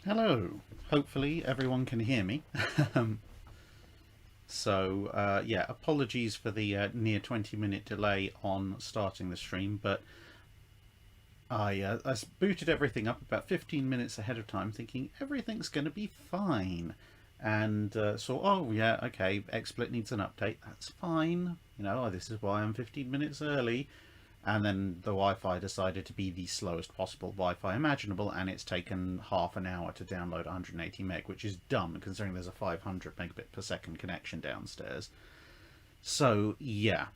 Hello. Hopefully everyone can hear me. Yeah, apologies for the near 20-minute delay on starting the stream, but I booted everything up about 15 minutes ahead of time, thinking everything's going to be fine. And oh yeah, okay, XSplit needs an update. That's fine. You know, this is why I'm 15 minutes early. And then the Wi-Fi decided to be the slowest possible Wi-Fi imaginable, and it's taken half an hour to download 180 meg, which is dumb considering there's a 500 megabit per second connection downstairs. So yeah,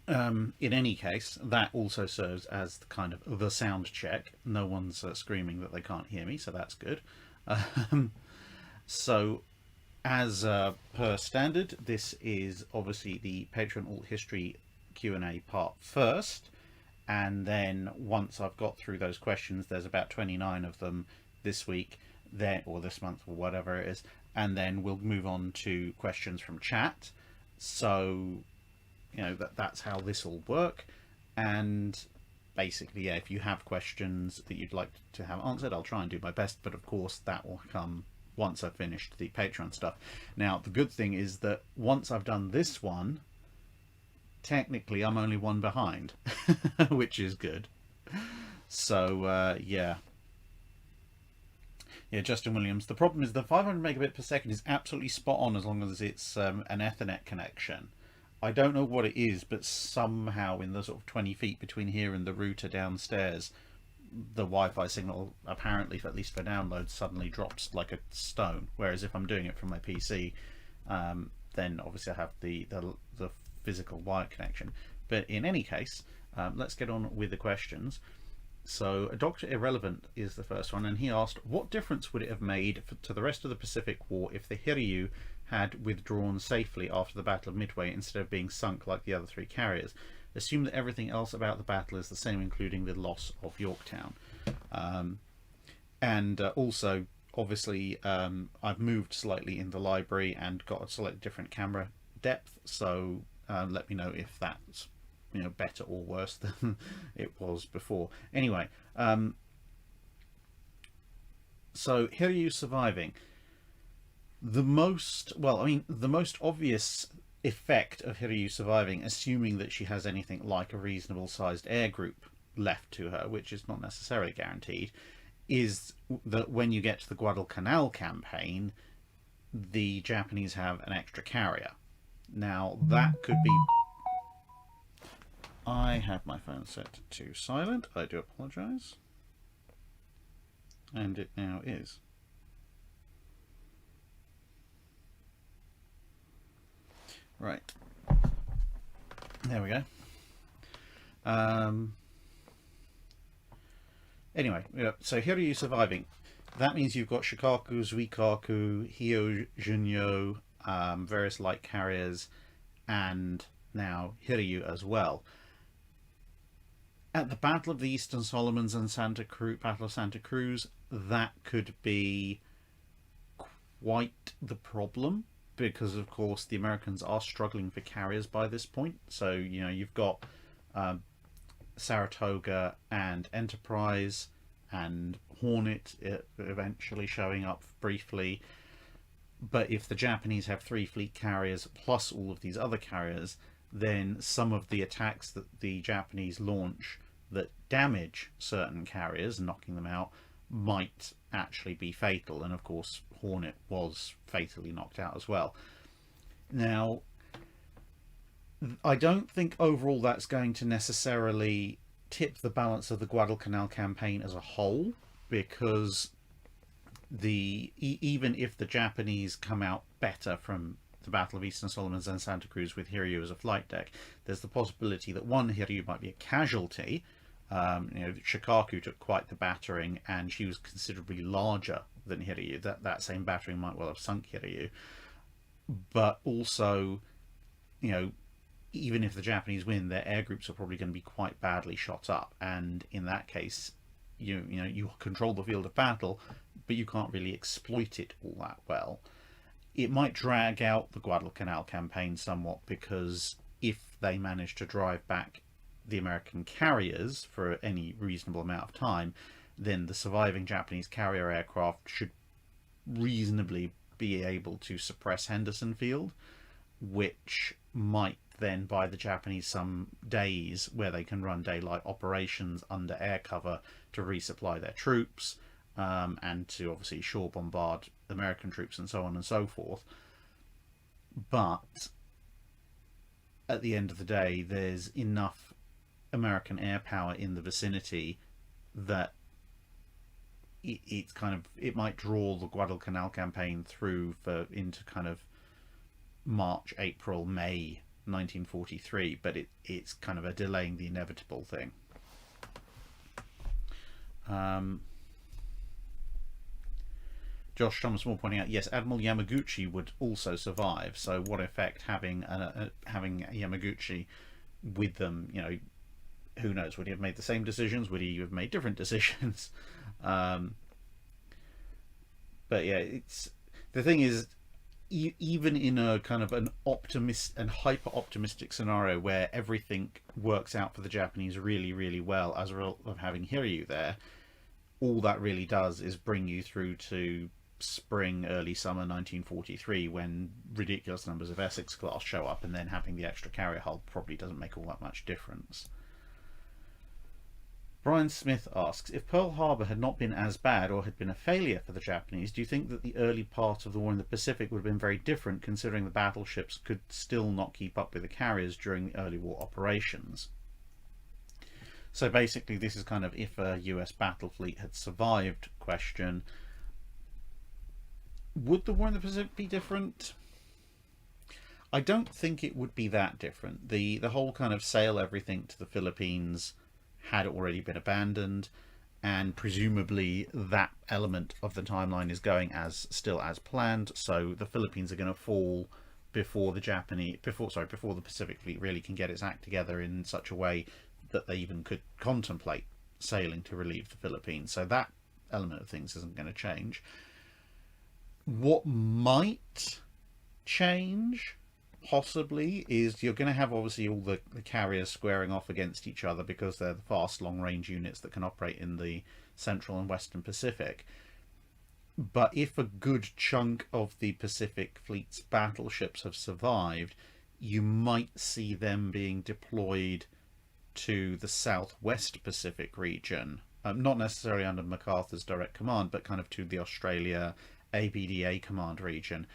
in any case, that also serves as the kind of the sound check. No one's screaming that they can't hear me, so that's good. So as per standard, this is obviously the Patreon Alt History Q&A part first, and then once I've got through those questions, there's about 29 of them this week then, or this month, or whatever it is, and then we'll move on to questions from chat. So you know, that's how this will work. And basically, yeah, if you have questions that you'd like to have answered, I'll try and do my best, but of course that will come once I've finished the Patreon stuff. Now the good thing is that once I've done this one, technically I'm only one behind, which is good. So yeah, Justin Williams, the problem is the 500 megabit per second is absolutely spot on as long as it's an Ethernet connection. I don't know what it is, but somehow in the sort of 20 feet between here and the router downstairs, the Wi-Fi signal, apparently, at least for downloads, suddenly drops like a stone. Whereas if I'm doing it from my PC, then obviously I have the physical wire connection. But in any case, let's get on with the questions. So Dr. Irrelevant is the first one, and he asked, what difference would it have made to the rest of the Pacific War if the Hiryu had withdrawn safely after the Battle of Midway instead of being sunk like the other three carriers? Assume that everything else about the battle is the same, including the loss of Yorktown. Also, obviously, I've moved slightly in the library and got a slightly different camera depth, so let me know if that's better or worse than it was before. Anyway, so Hiryu surviving. The most obvious effect of Hiryu surviving, assuming that she has anything like a reasonable sized air group left to her, which is not necessarily guaranteed, is that when you get to the Guadalcanal campaign, the Japanese have an extra carrier. Now that could be... I have my phone set to silent. I do apologise. And it now is. Right. There we go. Anyway, so Hiryu surviving. That means you've got Shikaku, Zuikaku, Hyo, Junyo, various light carriers, and now Hiryu as well. At the Battle of the Eastern Solomons and Battle of Santa Cruz, that could be quite the problem, because of course the Americans are struggling for carriers by this point. So you've got Saratoga and Enterprise and Hornet eventually showing up briefly. But if the Japanese have 3 fleet carriers plus all of these other carriers, then some of the attacks that the Japanese launch that damage certain carriers, knocking them out, might actually be fatal. And of course Hornet was fatally knocked out as well. Now, I don't think overall that's going to necessarily tip the balance of the Guadalcanal campaign as a whole, because even if the Japanese come out better from the Battle of Eastern Solomons and Santa Cruz with Hiryu as a flight deck, there's the possibility that one, Hiryu might be a casualty. Shikaku took quite the battering, and she was considerably larger than Hiryu. That same battering might well have sunk Hiryu. But also, even if the Japanese win, their air groups are probably going to be quite badly shot up, and in that case, you control the field of battle, but you can't really exploit it all that well. It might drag out the Guadalcanal campaign somewhat, because if they manage to drive back the American carriers for any reasonable amount of time, then the surviving Japanese carrier aircraft should reasonably be able to suppress Henderson Field, which might then buy the Japanese some days where they can run daylight operations under air cover to resupply their troops, and to obviously shore bombard American troops and so on and so forth. But at the end of the day, there's enough American air power in the vicinity that it might draw the Guadalcanal campaign through into kind of March, April, May 1943, but it's kind of a delaying the inevitable thing. Josh Thomas Moore pointing out, yes, Admiral Yamaguchi would also survive. So what effect having Yamaguchi with them, who knows? Would he have made the same decisions? Would he have made different decisions? But yeah, the thing is, even in a kind of an optimist and hyper optimistic scenario where everything works out for the Japanese really, really well as a result of having Hiryu there, all that really does is bring you through to spring, early summer 1943, when ridiculous numbers of Essex-class show up, and then having the extra carrier hull probably doesn't make all that much difference. Brian Smith asks, if Pearl Harbor had not been as bad or had been a failure for the Japanese, do you think that the early part of the war in the Pacific would have been very different, considering the battleships could still not keep up with the carriers during the early war operations? So basically this is kind of if a US battle fleet had survived question. Would the war in the Pacific be different? I don't think it would be that different. The whole kind of sail everything to the Philippines had already been abandoned, and presumably that element of the timeline is going still as planned. So the Philippines are going to fall before the Pacific Fleet really can get its act together in such a way that they even could contemplate sailing to relieve the Philippines. So that element of things isn't going to change. What might change, possibly, is you're going to have obviously all the carriers squaring off against each other because they're the fast long-range units that can operate in the Central and Western Pacific. But if a good chunk of the Pacific Fleet's battleships have survived, you might see them being deployed to the Southwest Pacific region, not necessarily under MacArthur's direct command, but kind of to the Australia ABDA command region,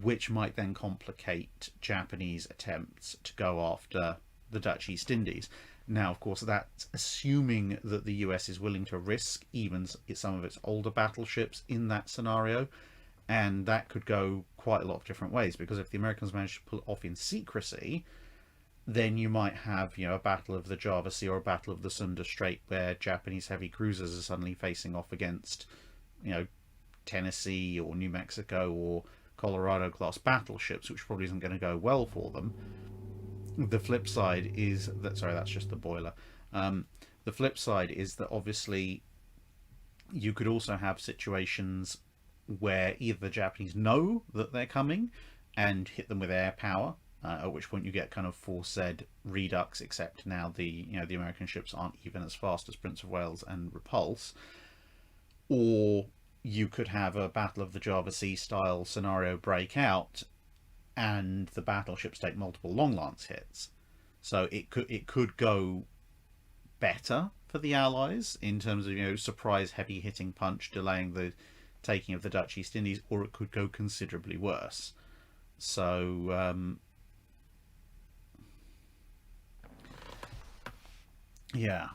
which might then complicate Japanese attempts to go after the Dutch East Indies. Now, of course, that's assuming that the US is willing to risk even some of its older battleships in that scenario, and that could go quite a lot of different ways, because if the Americans manage to pull it off in secrecy, then you might have, a battle of the Java Sea or a battle of the Sunda Strait where Japanese heavy cruisers are suddenly facing off against, Tennessee or New Mexico or Colorado class battleships, which probably isn't going to go well for them. The flip side is that, sorry, that's just the boiler. The flip side is that obviously you could also have situations where either the Japanese know that they're coming and hit them with air power, at which point you get kind of foresaid redux, except now the American ships aren't even as fast as Prince of Wales and Repulse. Or you could have a Battle of the Java Sea style scenario break out and the battleships take multiple long lance hits. So it could go better for the Allies in terms of surprise heavy hitting punch delaying the taking of the Dutch East Indies, or it could go considerably worse. So yeah.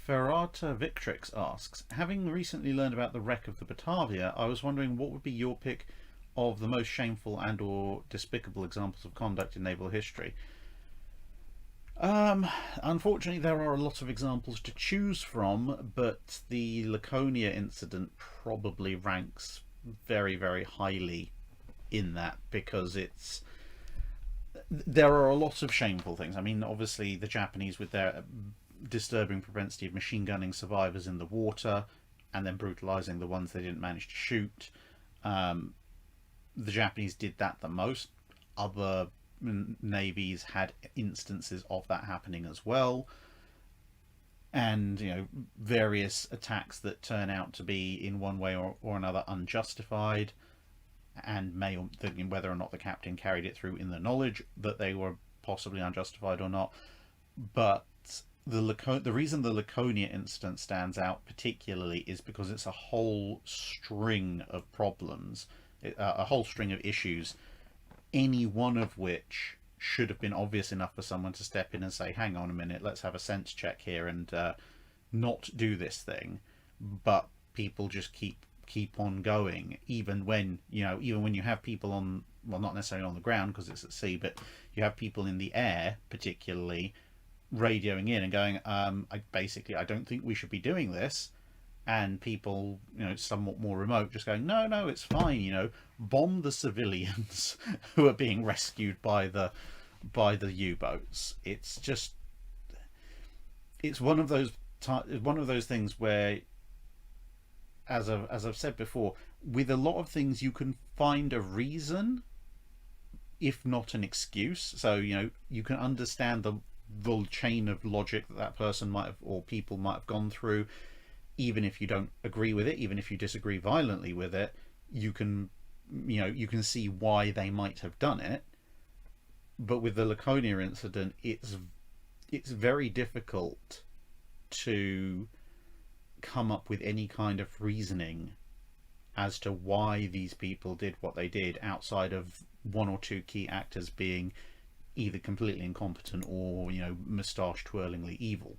Ferrata Victrix asks, having recently learned about the wreck of the Batavia, I was wondering what would be your pick of the most shameful and or despicable examples of conduct in naval history. Unfortunately there are a lot of examples to choose from, but the Laconia incident probably ranks very, very highly in that, because there are a lot of shameful things. I mean, obviously the Japanese with their disturbing propensity of machine gunning survivors in the water and then brutalizing the ones they didn't manage to shoot. The Japanese did that the most, other navies had instances of that happening as well, and various attacks that turn out to be in one way or another unjustified, and whether or not the captain carried it through in the knowledge that they were possibly unjustified or not. But the reason the Laconia incident stands out particularly is because it's a whole string of problems, a whole string of issues, any one of which should have been obvious enough for someone to step in and say, hang on a minute, let's have a sense check here and not do this thing. But people just keep on going, even when you have people on, well, not necessarily on the ground because it's at sea, but you have people in the air particularly radioing in and going, I don't think we should be doing this, and people somewhat more remote just going, no, it's fine, bomb the civilians who are being rescued by the U-boats. It's one of those things where, as I've said before, with a lot of things you can find a reason, if not an excuse. So you can understand the chain of logic that person might have, or people might have gone through, even if you don't agree with it, even if you disagree violently with it. You can see why they might have done it. But with the Laconia incident, it's very difficult to come up with any kind of reasoning as to why these people did what they did, outside of one or two key actors being either completely incompetent or moustache twirlingly evil.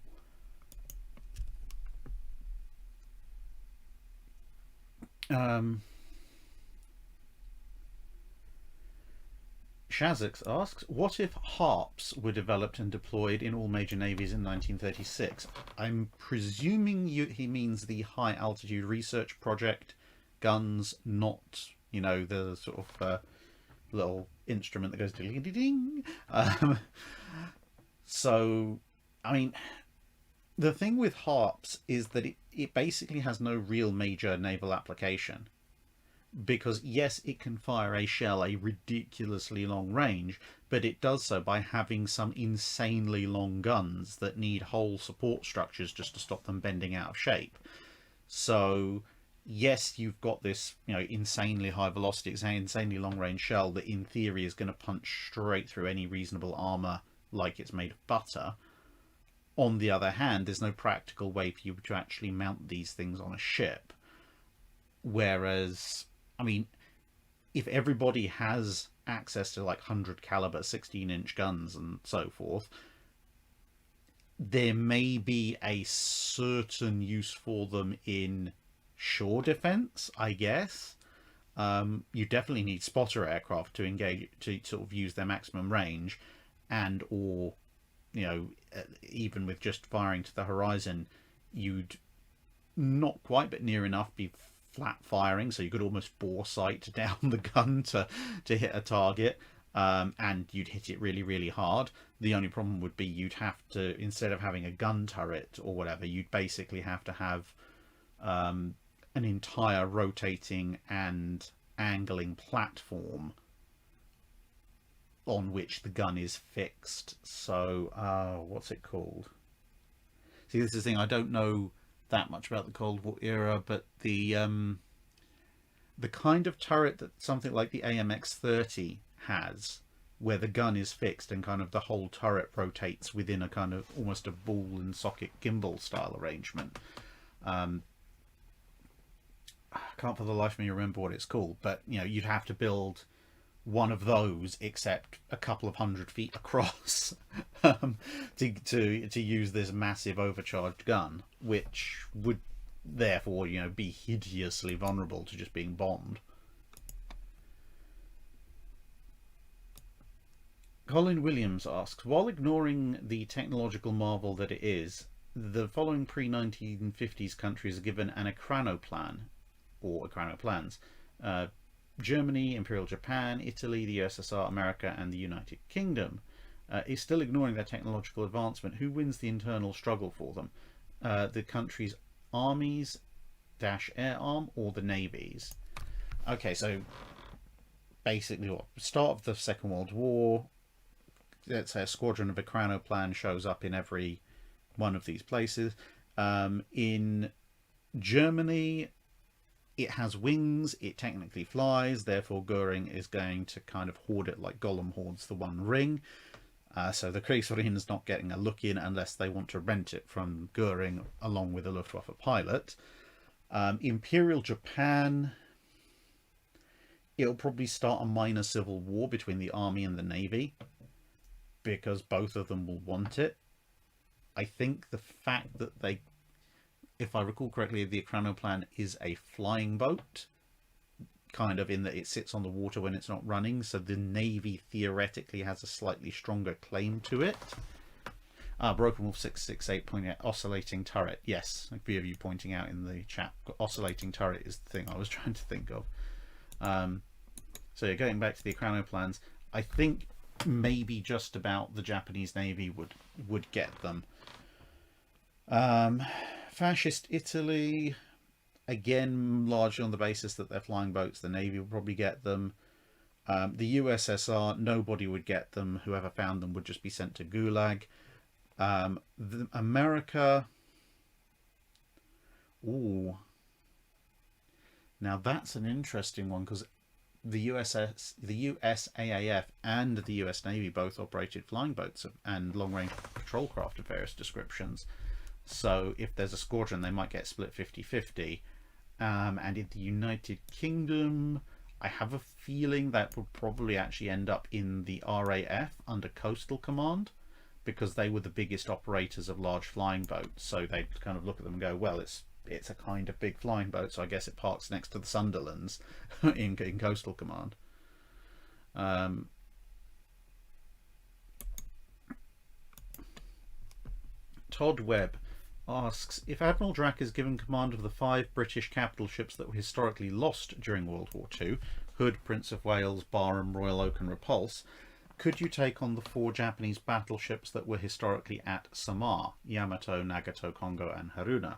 Shazix asks, what if Harps were developed and deployed in all major navies in 1936? I'm presuming he means the high altitude research project guns, not the sort of little instrument that goes ding ding ding. So I mean, the thing with Harps is that it basically has no real major naval application, because yes, it can fire a shell a ridiculously long range, but it does so by having some insanely long guns that need whole support structures just to stop them bending out of shape. So yes, you've got this insanely high velocity, insanely long range shell that in theory is going to punch straight through any reasonable armor like it's made of butter. On the other hand, there's no practical way for you to actually mount these things on a ship. Whereas, I mean, if everybody has access to like 100 caliber 16-inch guns and so forth, there may be a certain use for them in shore defense, I guess. You definitely need spotter aircraft to engage, to sort of use their maximum range, and or even with just firing to the horizon, you'd not quite but near enough be flat firing, so you could almost bore sight down the gun to hit a target, and you'd hit it really, really hard. The only problem would be you'd have to, instead of having a gun turret or whatever, you'd basically have to have an entire rotating and angling platform on which the gun is fixed. So what's it called? See, this is the thing, I don't know that much about the Cold War era, but the kind of turret that something like the AMX-30 has, where the gun is fixed and kind of the whole turret rotates within a kind of almost a ball and socket gimbal style arrangement. I can't for the life of me remember what it's called, but you'd have to build one of those, except a couple of 100 feet across, to use this massive overcharged gun, which would therefore be hideously vulnerable to just being bombed. Colin Williams asks, while ignoring the technological marvel that it is, the following pre-1950s countries are given an Ecrano plan, or Ecrano plans. Germany, Imperial Japan, Italy, the USSR, America, and the United Kingdom. Is still ignoring their technological advancement. Who wins the internal struggle for them? The country's armies, air arm, or the navies? Okay, so basically what start of the Second World War. Let's say a squadron of Ecranoplan shows up in every one of these places. In Germany, it has wings, it technically flies, therefore Goering is going to kind of hoard it like Gollum hoards the One Ring. So the Kriegshorine's not getting a look in unless they want to rent it from Goering along with a Luftwaffe pilot. Imperial Japan, it'll probably start a minor civil war between the army and the navy, because both of them will want it. I think the fact that they, if I recall correctly, the Ecranoplan is a flying boat, kind of in that it sits on the water when it's not running, so the navy theoretically has a slightly stronger claim to it. Broken Wolf 668 pointing out oscillating turret. Yes, a few of you pointing out in the chat. Oscillating turret is the thing I was trying to think of. So yeah, going back to the Ecranoplans, I think maybe just about the Japanese Navy would get them. Fascist Italy, again, largely on the basis that they're flying boats, the Navy will probably get them. The USSR, nobody would get them. Whoever found them would just be sent to Gulag. America, ooh, now that's an interesting one, because the USAAF and the US Navy both operated flying boats and long-range patrol craft of various descriptions. So if there's a squadron, they might get split 50-50. And in the United Kingdom, I have a feeling that would probably actually end up in the RAF under Coastal Command, because they were the biggest operators of large flying boats. So they'd kind of look at them and go, well, it's a kind of big flying boat, so I guess it parks next to the Sunderlands in Coastal Command. Todd Webb asks, if Admiral Drack is given command of the 5 British capital ships that were historically lost during World War II, Hood, Prince of Wales, Barham, Royal Oak and Repulse, could you take on the 4 Japanese battleships that were historically at Samar, Yamato, Nagato, Kongo and Haruna?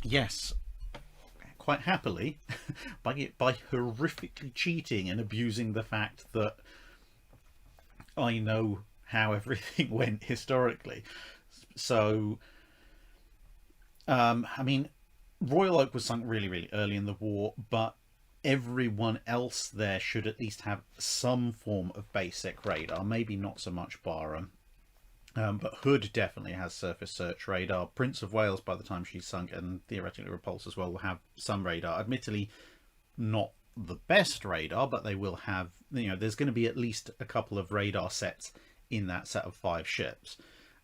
Yes, quite happily, by horrifically cheating and abusing the fact that I know how everything went historically. So, I mean, Royal Oak was sunk really, really early in the war, but everyone else there should at least have some form of basic radar. Maybe not so much Barham. But Hood definitely has surface search radar. Prince of Wales, by the time she's sunk, and theoretically Repulse as well, will have some radar. Admittedly, not the best radar, but they will have, there's going to be at least a couple of radar sets in that set of 5 ships.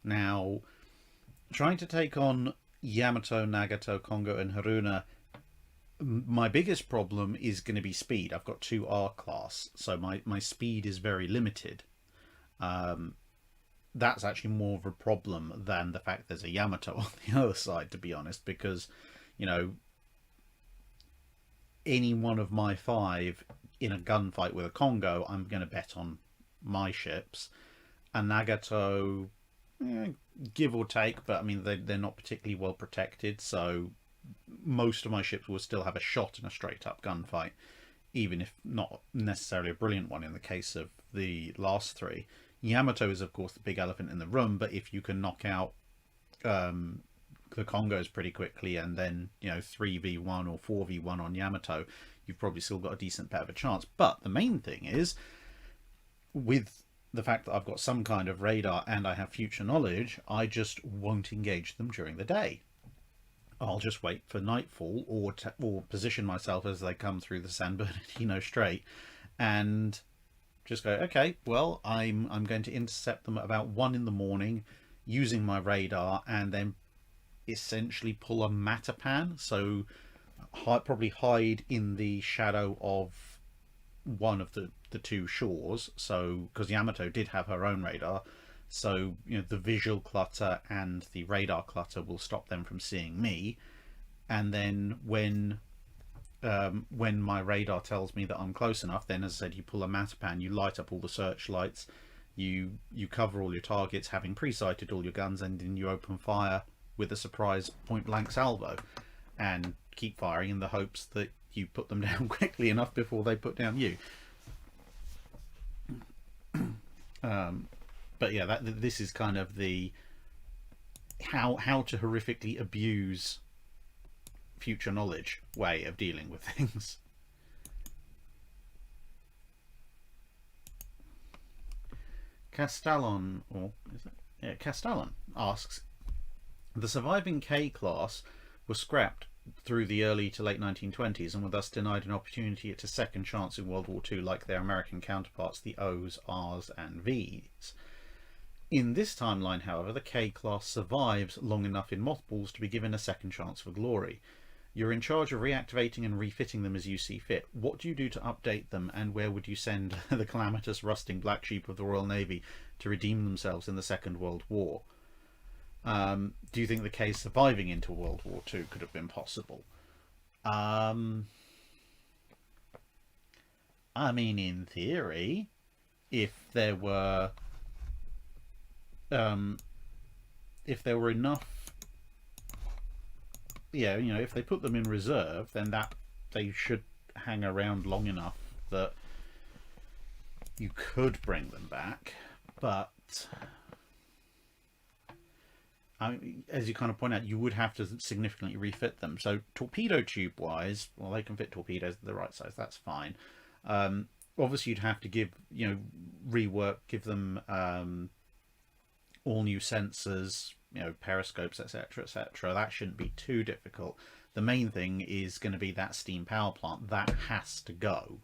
Now, trying to take on Yamato, Nagato, Kongo and Haruna, my biggest problem is going to be speed. I've got 2 R-class, so my speed is very limited. That's actually more of a problem than the fact there's a Yamato on the other side, to be honest, because, any one of my 5 in a gunfight with a Kongo, I'm going to bet on my ships. And Nagato, give or take, but I mean, they're not particularly well protected, so most of my ships will still have a shot in a straight up gunfight, even if not necessarily a brilliant one in the case of the last 3. Yamato is of course the big elephant in the room, but if you can knock out the Congos pretty quickly and then 3v1 or 4v1 on Yamato, you've probably still got a decent bet of a chance. But the main thing is, with the fact that I've got some kind of radar and I have future knowledge, I just won't engage them during the day. I'll just wait for nightfall or position myself as they come through the San Bernardino Strait and just go, okay, well, I'm going to intercept them at about 1 in the morning using my radar, and then essentially pull a Matapan, so probably hide in the shadow of one of the 2 shores. So because Yamato did have her own radar, so the visual clutter and the radar clutter will stop them from seeing me. And then when my radar tells me that I'm close enough, then, as I said, you pull a Matapan, you light up all the searchlights, you cover all your targets, having pre-sighted all your guns, and then you open fire with a surprise point-blank salvo and keep firing in the hopes that you put them down quickly enough before they put down you. But yeah, this is kind of the how to horrifically abuse future knowledge way of dealing with things. Castellon, or is it? Yeah, Castellon asks, the surviving K-class was scrapped through the early to late 1920s and were thus denied an opportunity at a second chance in World War II like their American counterparts, the O's, R's and V's. In this timeline, however, the K-class survives long enough in mothballs to be given a second chance for glory. You're in charge of reactivating and refitting them as you see fit. What do you do to update them, and where would you send the calamitous rusting black sheep of the Royal Navy to redeem themselves in the Second World War? Do you think the K surviving into World War II could have been possible? I mean, in theory, if there were enough, yeah, you know, if they put them in reserve, then that they should hang around long enough that you could bring them back. But I mean, as you kind of point out, you would have to significantly refit them. So torpedo tube wise, well, they can fit torpedoes the right size, that's fine. Obviously you'd have to give, you know, rework, give them all new sensors, you know, periscopes, etc., etc. That shouldn't be too difficult. The main thing is going to be that steam power plant that has to go,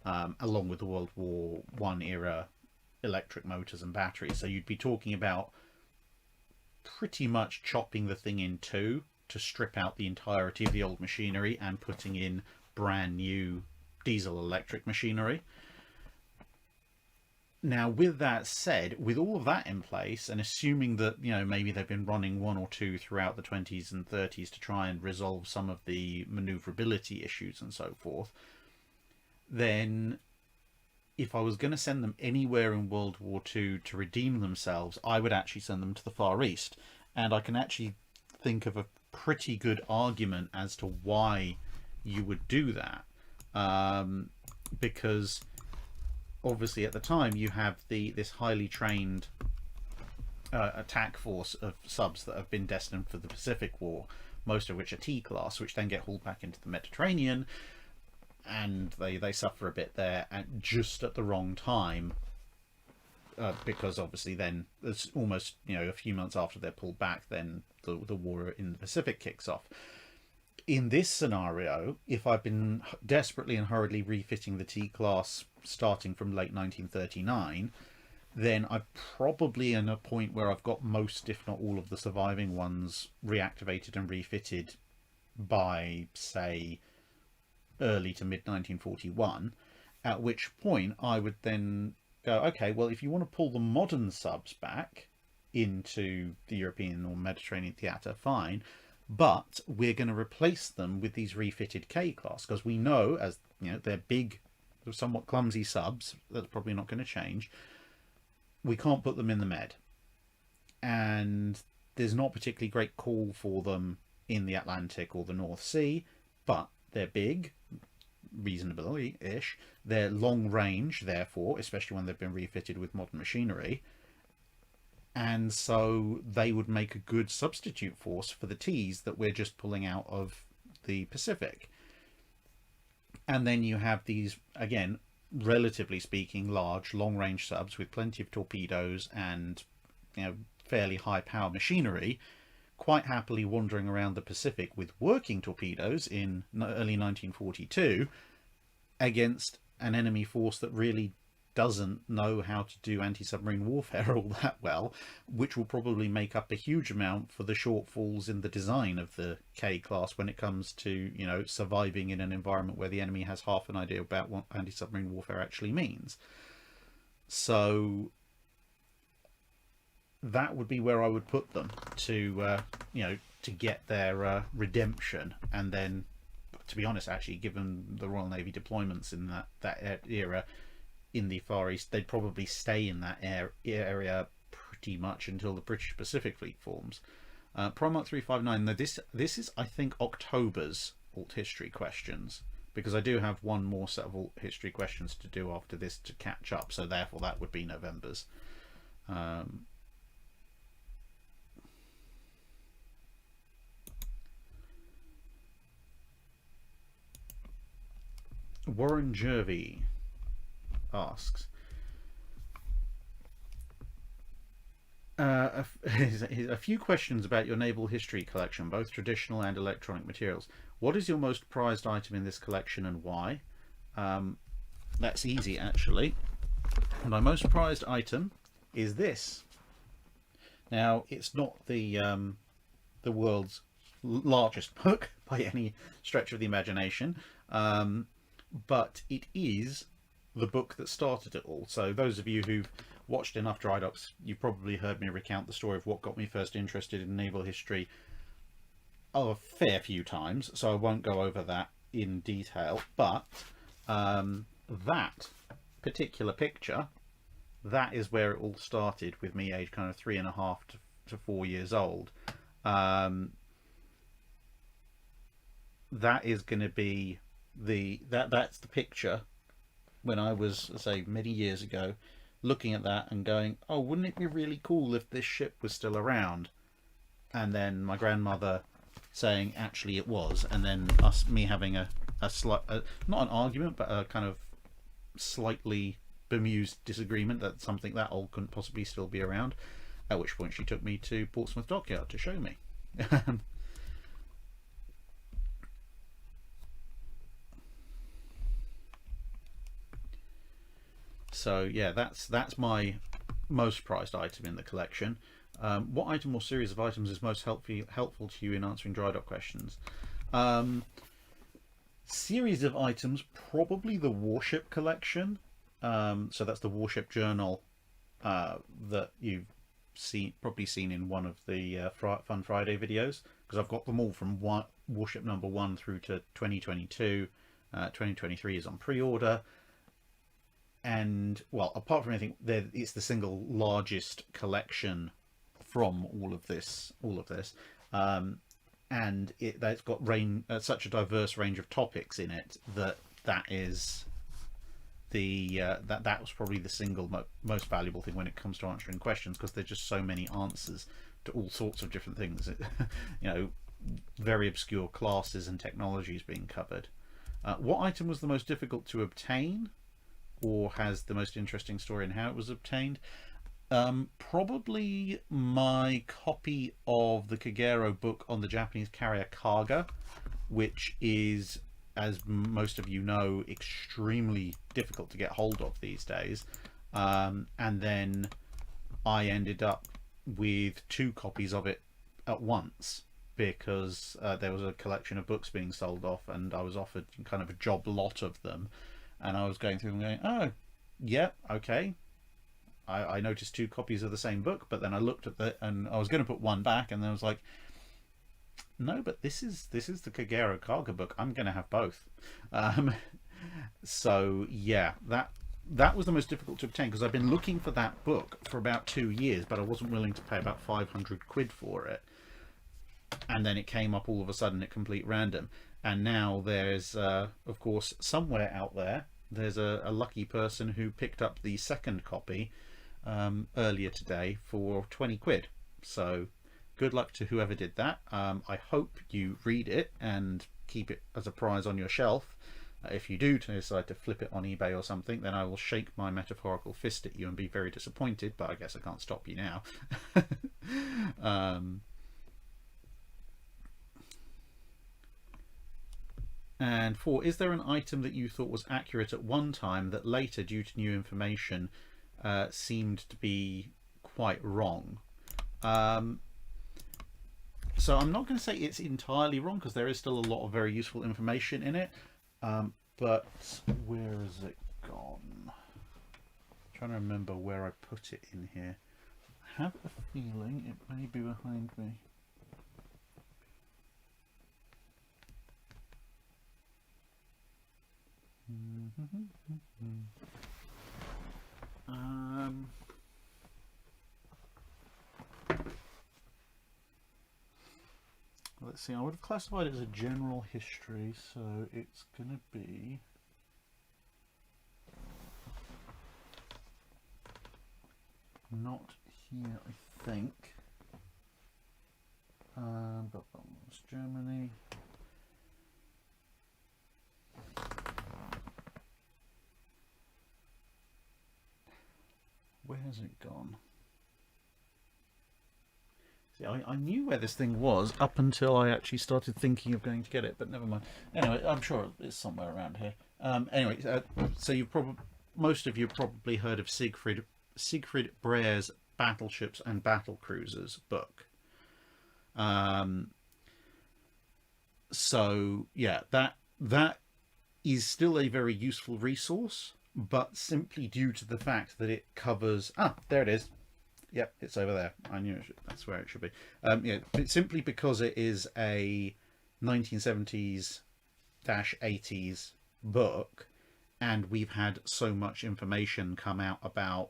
along with the World War I era electric motors and batteries. So you'd be talking about pretty much chopping the thing in two to strip out the entirety of the old machinery and putting in brand new diesel electric machinery. Now, with that said, with all of that in place, and assuming that, you know, maybe they've been running one or two throughout the 20s and 30s to try and resolve some of the maneuverability issues and so forth, then if I was going to send them anywhere in World War II to redeem themselves, I would actually send them to the Far East. And I can actually think of a pretty good argument as to why you would do that. Because obviously at the time you have this highly trained attack force of subs that have been destined for the Pacific War, most of which are T-class, which then get hauled back into the Mediterranean, and they suffer a bit there at just at the wrong time, because obviously then it's almost, you know, a few months after they're pulled back, then the war in the Pacific kicks off. In this scenario, if I've been desperately and hurriedly refitting the T-class starting from late 1939, then I'm probably in a point where I've got most, if not all, of the surviving ones reactivated and refitted by, say, early to mid 1941, at which point I would then go, okay, well, if you want to pull the modern subs back into the European or Mediterranean theatre, fine, but we're going to replace them with these refitted K-class, because we know, as you know, they're big, somewhat clumsy subs, that's probably not going to change. We can't put them in the Med, and there's not particularly great call for them in the Atlantic or the North Sea, but they're big, reasonably-ish. They're long range, therefore, especially when they've been refitted with modern machinery. And so they would make a good substitute force for the T's that we're just pulling out of the Pacific. And then you have these, again, relatively speaking, large, long-range subs with plenty of torpedoes and, you know, fairly high-power machinery, quite happily wandering around the Pacific with working torpedoes in early 1942 against an enemy force that really doesn't know how to do anti-submarine warfare all that well, which will probably make up a huge amount for the shortfalls in the design of the K-class when it comes to, you know, surviving in an environment where the enemy has half an idea about what anti-submarine warfare actually means. So that would be where I would put them to, you know, to get their redemption. And then, to be honest, actually, given the Royal Navy deployments in that era in the Far East, they'd probably stay in that area pretty much until the British Pacific Fleet forms. Primark 359. Now this is, I think, October's alt history questions, because I do have one more set of alt history questions to do after this to catch up. So therefore, that would be November's. Warren Jervy asks, a few questions about your naval history collection, both traditional and electronic materials. What is your most prized item in this collection and why? That's easy, actually. My most prized item is this. Now, it's not the world's largest book by any stretch of the imagination, but it is the book that started it all. So those of you who've watched enough Drydocks, you've probably heard me recount the story of what got me first interested in naval history a fair few times, so I won't go over that in detail. But that particular picture, that is where it all started with me, age kind of 3.5 to 4 years old. That is going to be that's the picture when I was, say, many years ago, looking at that and going, oh, wouldn't it be really cool if this ship was still around? And then my grandmother saying, actually it was, and then me having a slight, not an argument, but a kind of slightly bemused disagreement that something that old couldn't possibly still be around, at which point she took me to Portsmouth Dockyard to show me. So yeah, that's my most prized item in the collection. What item or series of items is most helpful to you in answering dry dock questions? Series of items, probably the warship collection. So that's the warship journal that you've probably seen in one of the Fun Friday videos, because I've got them all from warship number 1 through to 2022. 2023 is on pre-order. And, well, apart from anything, it's the single largest collection from all of this. And it's got such a diverse range of topics in it that is that was probably the single most valuable thing when it comes to answering questions, because there's just so many answers to all sorts of different things. You know, very obscure classes and technologies being covered. What item was the most difficult to obtain, or has the most interesting story in how it was obtained? Probably my copy of the Kagero book on the Japanese carrier Kaga, which is, as most of you know, extremely difficult to get hold of these days. And then I ended up with 2 copies of it at once, because there was a collection of books being sold off, and I was offered kind of a job lot of them. And I was going through them going, oh, yeah, okay. I noticed 2 copies of the same book, but then I looked at and I was going to put one back, and then I was like, no, but this is the Kagero Kaga book. I'm going to have both. So yeah, that was the most difficult to obtain, because I've been looking for that book for about 2 years, but I wasn't willing to pay about 500 quid for it. And then it came up all of a sudden at complete random. And now there's, of course, somewhere out there, there's a lucky person who picked up the second copy earlier today for 20 quid. So good luck to whoever did that. I hope you read it and keep it as a prize on your shelf. If you do decide to flip it on eBay or something, then I will shake my metaphorical fist at you and be very disappointed, but I guess I can't stop you now. And 4, is there an item that you thought was accurate at one time that later, due to new information, seemed to be quite wrong? So I'm not going to say it's entirely wrong, because there is still a lot of very useful information in it. But where has it gone? I'm trying to remember where I put it in here. I have a feeling it may be behind me. let's see, I would have classified it as a general history, so it's going to be... not here, I think. That's Germany. Where has it gone? See, I knew where this thing was up until I actually started thinking of going to get it, but never mind. Anyway, I'm sure it's somewhere around here. Anyway, so you've most of you probably heard of Siegfried Brer's Battleships and Battlecruisers book. So yeah, that is still a very useful resource, but simply due to the fact that it covers... there it is. Yep, it's over there. I knew that's where it should be. Yeah, simply because it is a 1970s-80s book, and we've had so much information come out about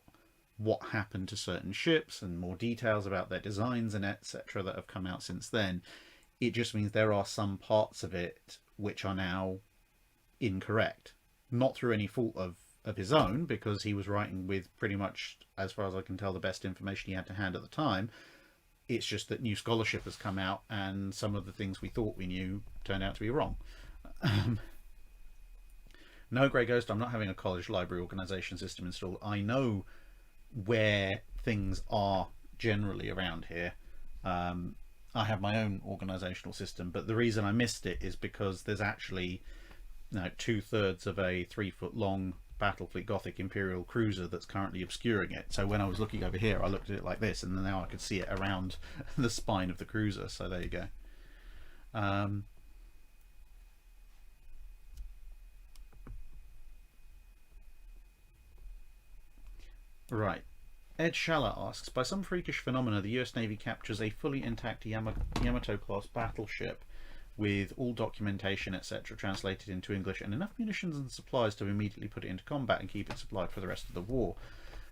what happened to certain ships and more details about their designs and etc. that have come out since then. It just means there are some parts of it which are now incorrect. Not through any fault of his own, because he was writing with pretty much, as far as I can tell, the best information he had to hand at the time. It's just that new scholarship has come out and some of the things we thought we knew turned out to be wrong. No, Grey Ghost, I'm not having a college library organisation system installed. I know where things are generally around here. I have my own organisational system, but the reason I missed it is because there's actually 2/3 of a 3-foot long Battlefleet Gothic Imperial cruiser that's currently obscuring it. So when I was looking over here, I looked at it like this, and now I could see it around the spine of the cruiser. So there you go. Right. Ed Schaller asks, by some freakish phenomena, the US Navy captures a fully intact Yamato-class battleship with all documentation, etc., translated into English and enough munitions and supplies to immediately put it into combat and keep it supplied for the rest of the war.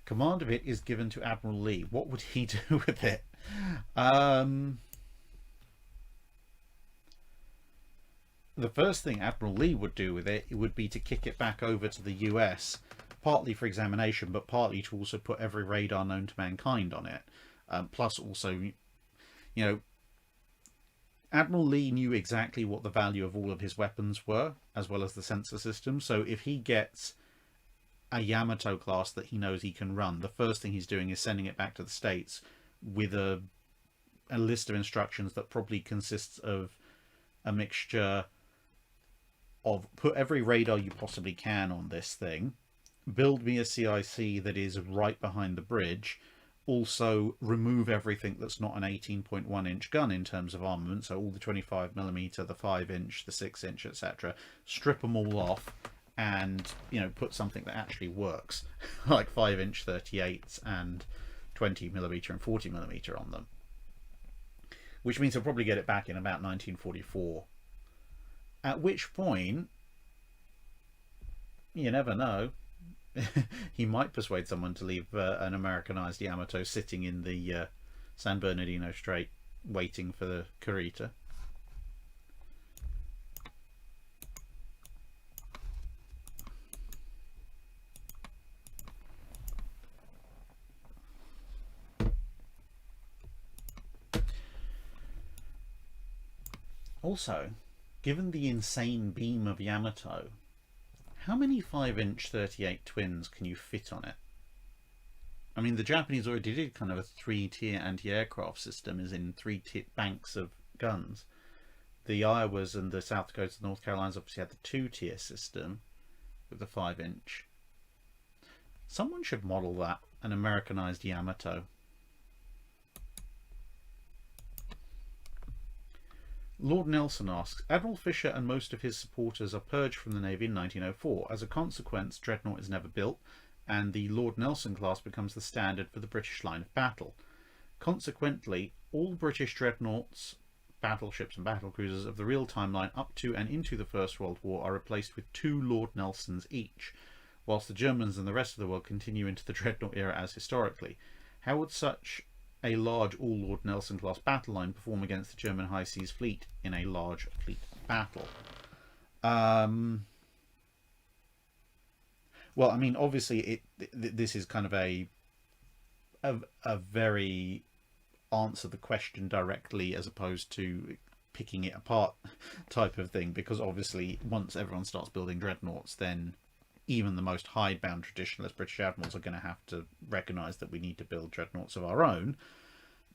Command of it is given to Admiral Lee. What would he do with it? The first thing Admiral Lee would do with it would be to kick it back over to the US, partly for examination, but partly to also put every radar known to mankind on it. Plus also, Admiral Lee knew exactly what the value of all of his weapons were, as well as the sensor system. So if he gets a Yamato class that he knows he can run, the first thing he's doing is sending it back to the States with a list of instructions that probably consists of a mixture of put every radar you possibly can on this thing, build me a CIC that is right behind the bridge, also remove everything that's not an 18.1 inch gun in terms of armament, so all the 25mm, the 5 inch, the 6 inch, etc., strip them all off and put something that actually works like 5 inch 38s and 20mm and 40mm on them, which means he'll probably get it back in about 1944, at which point, you never know, he might persuade someone to leave an Americanized Yamato sitting in the San Bernardino Strait waiting for the Kurita. Also, given the insane beam of Yamato, how many 5 inch 38 twins can you fit on it? I mean, the Japanese already did kind of a 3-tier anti-aircraft system, as in 3 banks of guns. The Iowas and the South Dakotas and North Carolinas obviously had the 2-tier system with the 5 inch. Someone should model that, an Americanized Yamato. Lord Nelson asks, Admiral Fisher and most of his supporters are purged from the Navy in 1904. As a consequence, Dreadnought is never built, and the Lord Nelson class becomes the standard for the British line of battle. Consequently, all British dreadnoughts, battleships and battlecruisers of the real timeline up to and into the First World War are replaced with 2 Lord Nelsons each, whilst the Germans and the rest of the world continue into the dreadnought era as historically. How would such a large all Lord Nelson class battle line perform against the German high seas fleet in a large fleet battle? Well, I mean, obviously, this is kind of a very answer the question directly as opposed to picking it apart type of thing, because obviously once everyone starts building dreadnoughts, then even the most hidebound traditionalist British admirals are going to have to recognise that we need to build dreadnoughts of our own.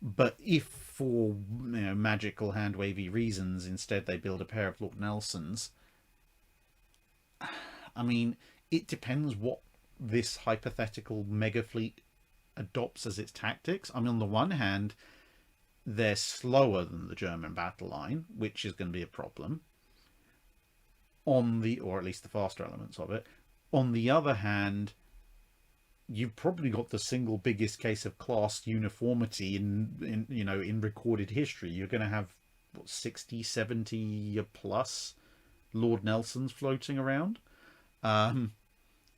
But if for magical hand wavy reasons instead they build a pair of Lord Nelsons, I mean, it depends what this hypothetical mega fleet adopts as its tactics. I mean, on the one hand, they're slower than the German battle line, which is going to be a problem, or at least the faster elements of it. On the other hand, you've probably got the single biggest case of class uniformity in recorded history. You're going to have 60, 70 plus Lord Nelsons floating around.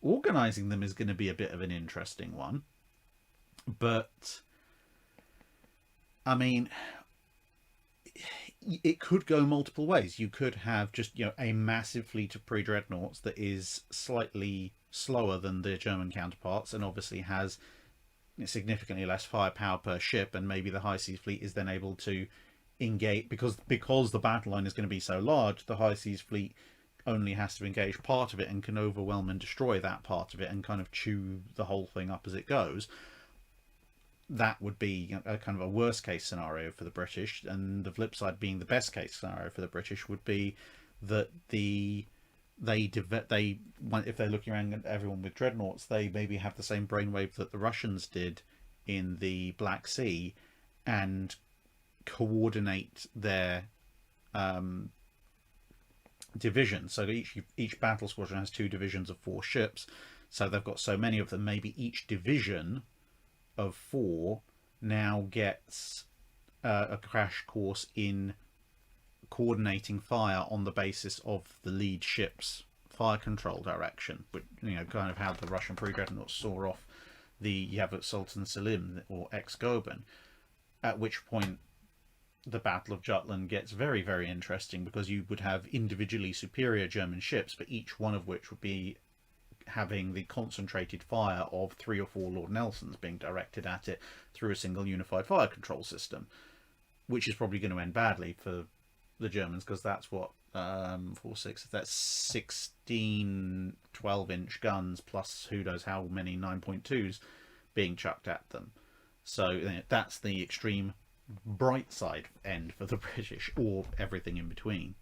Organising them is going to be a bit of an interesting one, but I mean, it could go multiple ways. You could have just a massive fleet of pre-dreadnoughts that is slightly slower than their German counterparts and obviously has significantly less firepower per ship, and maybe the high seas fleet is then able to engage because the battle line is going to be so large. The high seas fleet only has to engage part of it and can overwhelm and destroy that part of it and kind of chew the whole thing up as it goes. That would be a kind of a worst case scenario for the British, and the flip side being the best case scenario for the British would be that if they're looking around at everyone with dreadnoughts, they maybe have the same brainwave that the Russians did in the Black Sea and coordinate their division. So each battle squadron has 2 divisions of 4 ships, so they've got so many of them. Maybe each division of 4 now gets a crash course in coordinating fire on the basis of the lead ship's fire control direction, but kind of how the Russian pre-dreadnoughts saw off the Yavut Sultan Selim or ex-Goeben, at which point the Battle of Jutland gets very, very interesting, because you would have individually superior German ships, but each one of which would be having the concentrated fire of 3 or 4 Lord Nelsons being directed at it through a single unified fire control system, which is probably going to end badly for the Germans, because that's what 4-6, that's 16 12-inch guns plus who knows how many 9.2s being chucked at them. So that's the extreme bright side end for the British, or everything in between.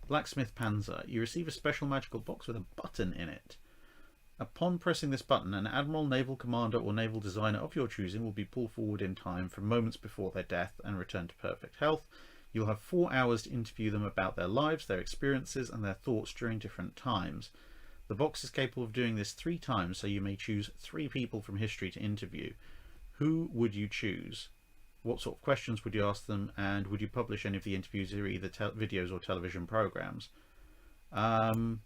Blacksmith Panzer. You receive a special magical box with a button in it. Upon pressing this button, an admiral, naval commander or naval designer of your choosing will be pulled forward in time from moments before their death and return to perfect health. You'll have 4 hours to interview them about their lives, their experiences and their thoughts during different times. The box is capable of doing this 3 times, so you may choose 3 people from history to interview. Who would you choose? What sort of questions would you ask them, and would you publish any of the interviews or either videos or television programs? Admiral,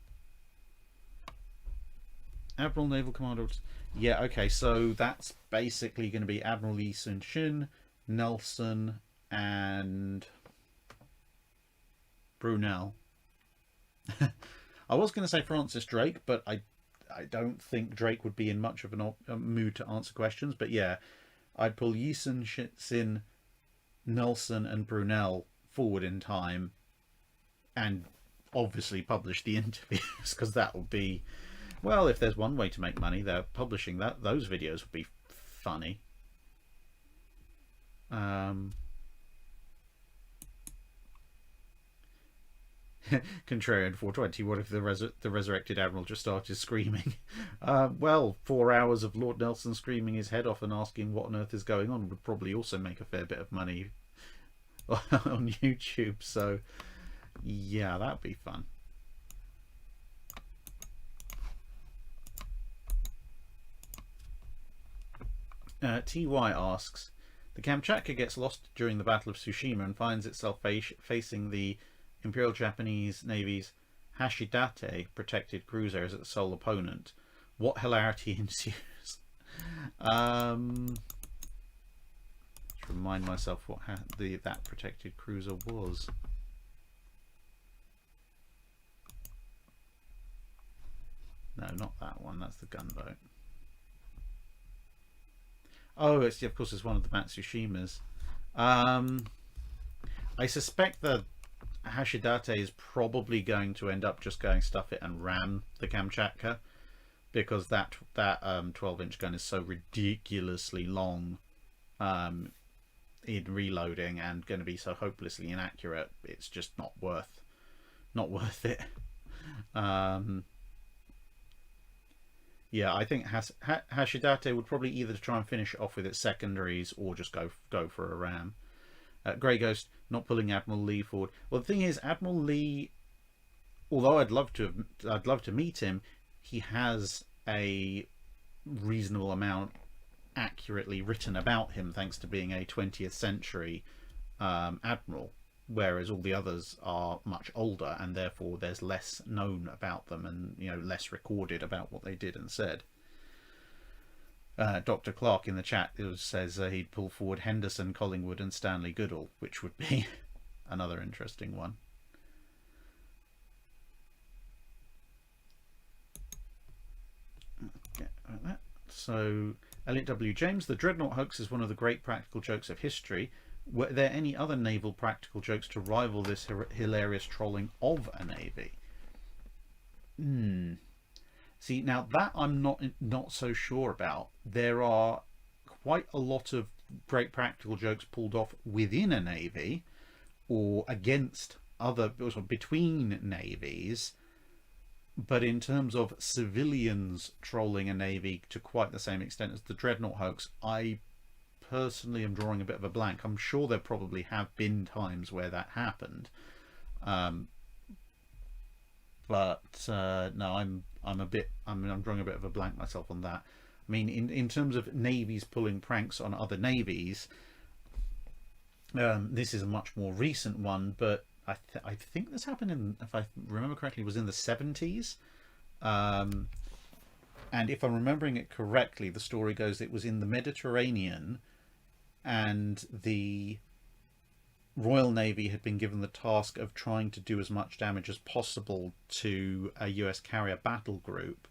Naval Commander. Yeah, okay, so that's basically going to be Admiral Lee Sun, Nelson, and Brunel. I was going to say Francis Drake, but I don't think Drake would be in much of a mood to answer questions. But yeah, I'd pull Yeeson, Sin, Nelson and Brunel forward in time and obviously publish the interviews, because that would be, well, if there's one way to make money, they're publishing those videos would be funny. Contrarian 420, what if the resurrected admiral just started screaming? Well, 4 hours of Lord Nelson screaming his head off and asking what on earth is going on would probably also make a fair bit of money on YouTube, so yeah, that'd be fun. TY asks, the Kamchatka gets lost during the Battle of Tsushima and finds itself facing the Imperial Japanese Navy's Hashidate protected cruiser is its sole opponent. What hilarity ensues? Let's remind myself what that protected cruiser was. No, not that one. That's the gunboat. Oh, it's, of course, it's one of the Matsushimas. I suspect the Hashidate is probably going to end up just going stuff it and ram the Kamchatka, because that 12-inch gun is so ridiculously long in reloading and going to be so hopelessly inaccurate. It's just not worth it. Yeah, I think Hashidate would probably either try and finish it off with its secondaries or just go for a ram. Grey Ghost not pulling Admiral Lee forward. Well, the thing is, Admiral Lee, although I'd love to meet him, he has a reasonable amount accurately written about him, thanks to being a 20th century admiral, whereas all the others are much older, and therefore there's less known about them, and less recorded about what they did and said. Dr. Clark in the chat says he'd pull forward Henderson, Collingwood and Stanley Goodall, which would be another interesting one. Okay, like that. So Elliot W. James, the Dreadnought hoax is one of the great practical jokes of history. Were there any other naval practical jokes to rival this hilarious trolling of a navy? See, now that I'm not so sure about. There are quite a lot of great practical jokes pulled off within a navy or against other, or between navies, but in terms of civilians trolling a navy to quite the same extent as the Dreadnought hoax, I personally am drawing a bit of a blank. I'm sure there probably have been times where that happened, but no, I'm drawing a bit of a blank myself on that. I mean, in terms of navies pulling pranks on other navies, this is a much more recent one, but I think this happened in, if I remember correctly, was in the 70s. And if I'm remembering it correctly, the story goes it was in the Mediterranean, and the Royal Navy had been given the task of trying to do as much damage as possible to a US carrier battle group.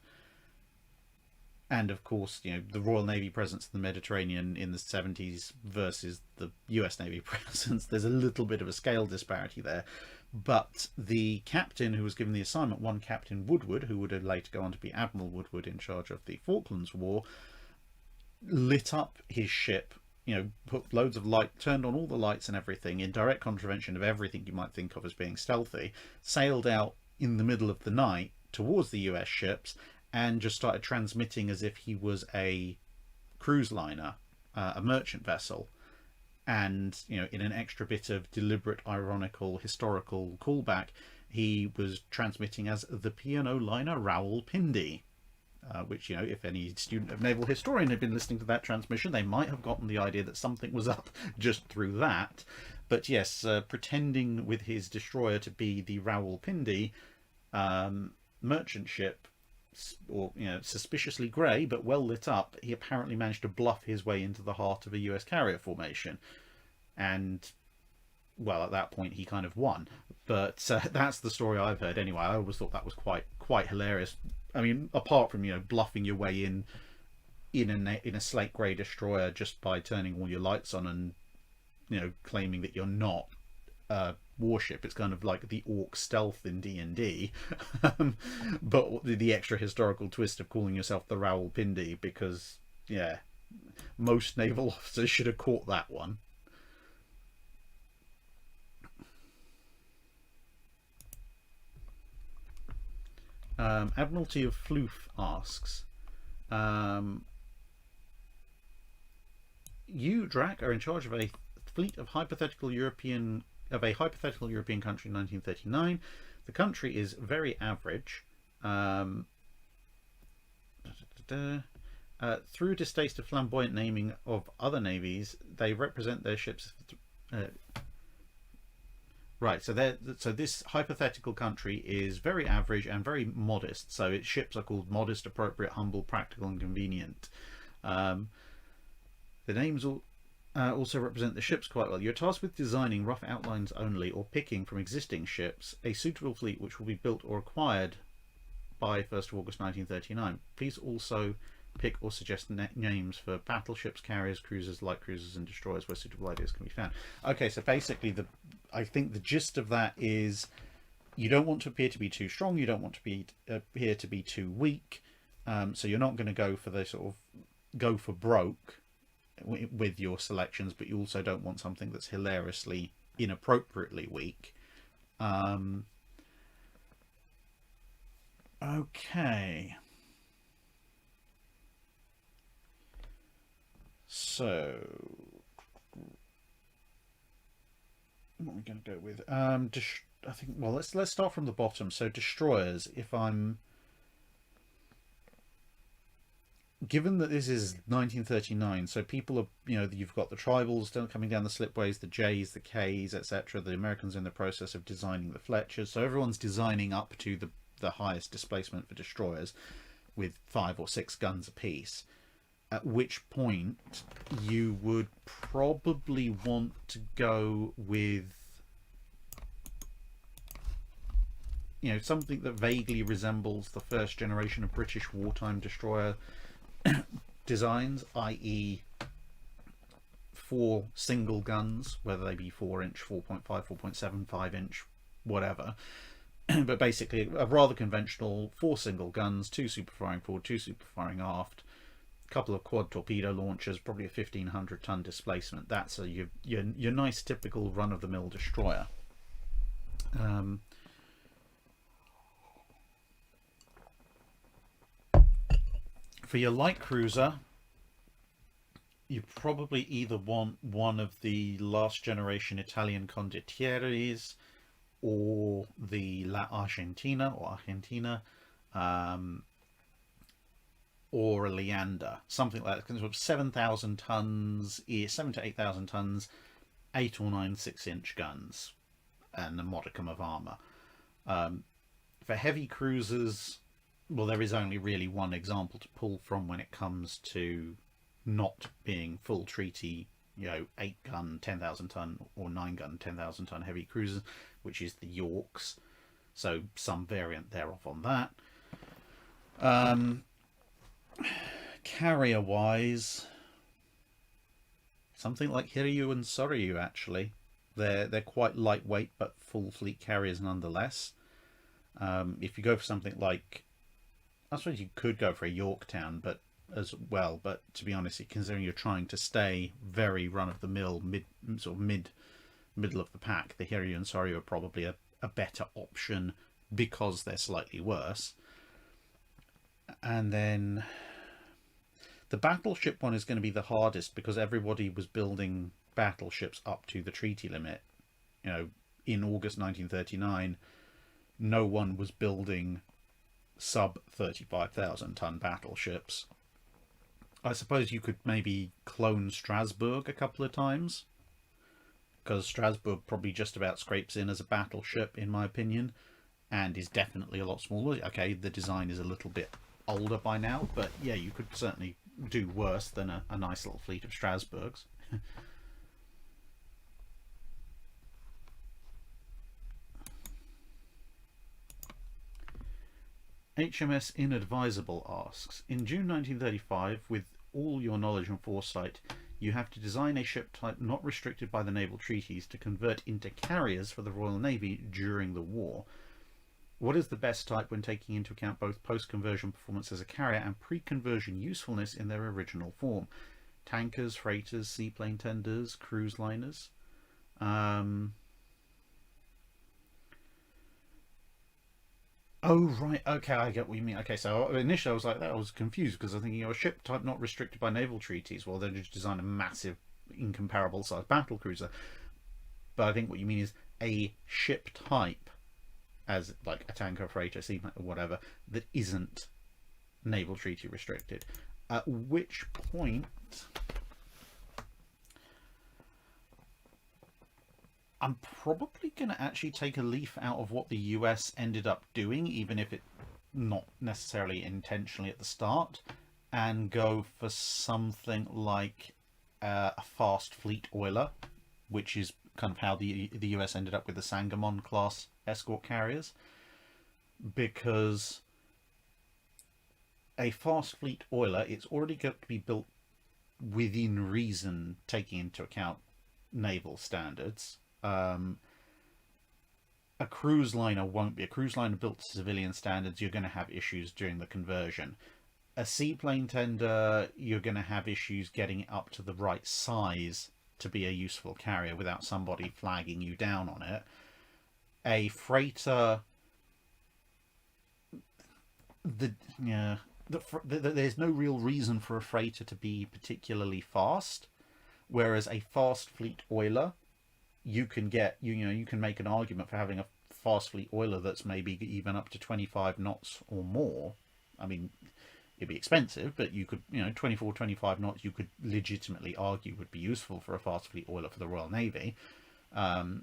And of course, the Royal Navy presence in the Mediterranean in the 70s versus the US Navy presence, there's a little bit of a scale disparity there. But the captain who was given the assignment, one Captain Woodward, who would later go on to be Admiral Woodward in charge of the Falklands War, lit up his ship, put loads of light, turned on all the lights and everything in direct contravention of everything you might think of as being stealthy, sailed out in the middle of the night towards the US ships, and just started transmitting as if he was a cruise liner, a merchant vessel. And, in an extra bit of deliberate, ironical, historical callback, he was transmitting as the P&O liner Rawalpindi. Which, if any student of naval historian had been listening to that transmission, they might have gotten the idea that something was up just through that. But yes, pretending with his destroyer to be the Rawalpindi merchant ship, or suspiciously grey but well lit up, he apparently managed to bluff his way into the heart of a US carrier formation, and well, at that point he kind of won. But that's the story I've heard anyway. I always thought that was quite hilarious. I mean, apart from bluffing your way in a slate grey destroyer just by turning all your lights on and claiming that you're not a warship. It's kind of like the orc stealth in D&D, but the extra historical twist of calling yourself the Rawalpindi, because most naval officers should have caught that one. Admiralty of Floof asks, you, Drac, are in charge of a fleet of a hypothetical European country in 1939. The country is very average. Through distaste of flamboyant naming of other navies, they represent their ships Right, so this hypothetical country is very average and very modest. So its ships are called modest, appropriate, humble, practical, and convenient. The names also represent the ships quite well. You're tasked with designing rough outlines only, or picking from existing ships a suitable fleet which will be built or acquired by 1st of August 1939. Please also pick or suggest names for battleships, carriers, cruisers, light cruisers, and destroyers where suitable ideas can be found. Okay, so basically, I think the gist of that is you don't want to appear to be too strong, you don't want to appear to be too weak, so you're not going to go for the sort of go for broke with your selections, but you also don't want something that's hilariously inappropriately weak. Okay, so what are we going to go with? I think, well, let's start from the bottom. So destroyers, if I'm given that this is 1939, so people are, you've got the tribals coming down the slipways, the J's, the K's, etc. The Americans are in the process of designing the Fletchers, so everyone's designing up to the highest displacement for destroyers with 5 or 6 guns apiece. At which point you would probably want to go with something that vaguely resembles the first generation of British wartime destroyer designs, i.e. 4 single guns, whether they be 4-inch, 4.5, 4.75 inch, whatever. But basically a rather conventional 4 single guns, 2 super firing forward, 2 super firing aft, a couple of quad torpedo launchers, probably a 1,500 ton displacement. That's your nice typical run-of-the-mill destroyer. For your light cruiser, you probably either want one of the last generation Italian condottieris or the La Argentina or a Leander, something like that. Sort of 7,000 tons, 7 to 8,000 tons, 8 or 9 6-inch guns, and a modicum of armour. For heavy cruisers, well, there is only really one example to pull from when it comes to not being full treaty, 8-gun 10,000 ton or 9-gun 10,000 ton heavy cruisers, which is the Yorks. So some variant thereof on that. Carrier wise, something like Hiryu and Soryu, actually. They're quite lightweight but full fleet carriers nonetheless. If you go for something like, I suppose you could go for a Yorktown, but to be honest, considering you're trying to stay very run-of-the-mill, middle of the pack, the Hiryu and Soryu are probably a better option because they're slightly worse. And then the battleship one is going to be the hardest because everybody was building battleships up to the treaty limit. In August 1939, no one was building sub 35,000 ton battleships. I suppose you could maybe clone Strasbourg a couple of times, because Strasbourg probably just about scrapes in as a battleship, in my opinion, and is definitely a lot smaller. Okay, the design is a little bit older by now, but yeah, you could certainly do worse than a nice little fleet of Strasbourgs. HMS Inadvisable asks, in June 1935, with all your knowledge and foresight, you have to design a ship type not restricted by the naval treaties to convert into carriers for the Royal Navy during the war. What is the best type when taking into account both post-conversion performance as a carrier and pre-conversion usefulness in their original form? Tankers, freighters, seaplane tenders, cruise liners? Oh, right. Okay, I get what you mean. Okay, so initially I was like that. I was confused because I was thinking, a ship type not restricted by naval treaties. Well, then just design a massive, incomparable size battle cruiser. But I think what you mean is a ship type, as like a tanker, freighter, seaplane, or whatever, that isn't naval treaty restricted. At which point, I'm probably going to actually take a leaf out of what the US ended up doing, even if it not necessarily intentionally at the start, and go for something like a fast fleet oiler, which is kind of how the US ended up with the Sangamon class escort carriers, because a fast fleet oiler, it's already got to be built within reason, taking into account naval standards. A cruise liner won't be. A cruise liner built to civilian standards, you're going to have issues during the conversion. A seaplane tender, you're going to have issues getting it up to the right size to be a useful carrier without somebody flagging you down on it. A freighter, there's no real reason for a freighter to be particularly fast, whereas a fast fleet oiler, you can get you can make an argument for having a fast fleet oiler that's maybe even up to 25 knots or more. I mean, it'd be expensive, but you could 24, 25 knots you could legitimately argue would be useful for a fast fleet oiler for the Royal Navy. And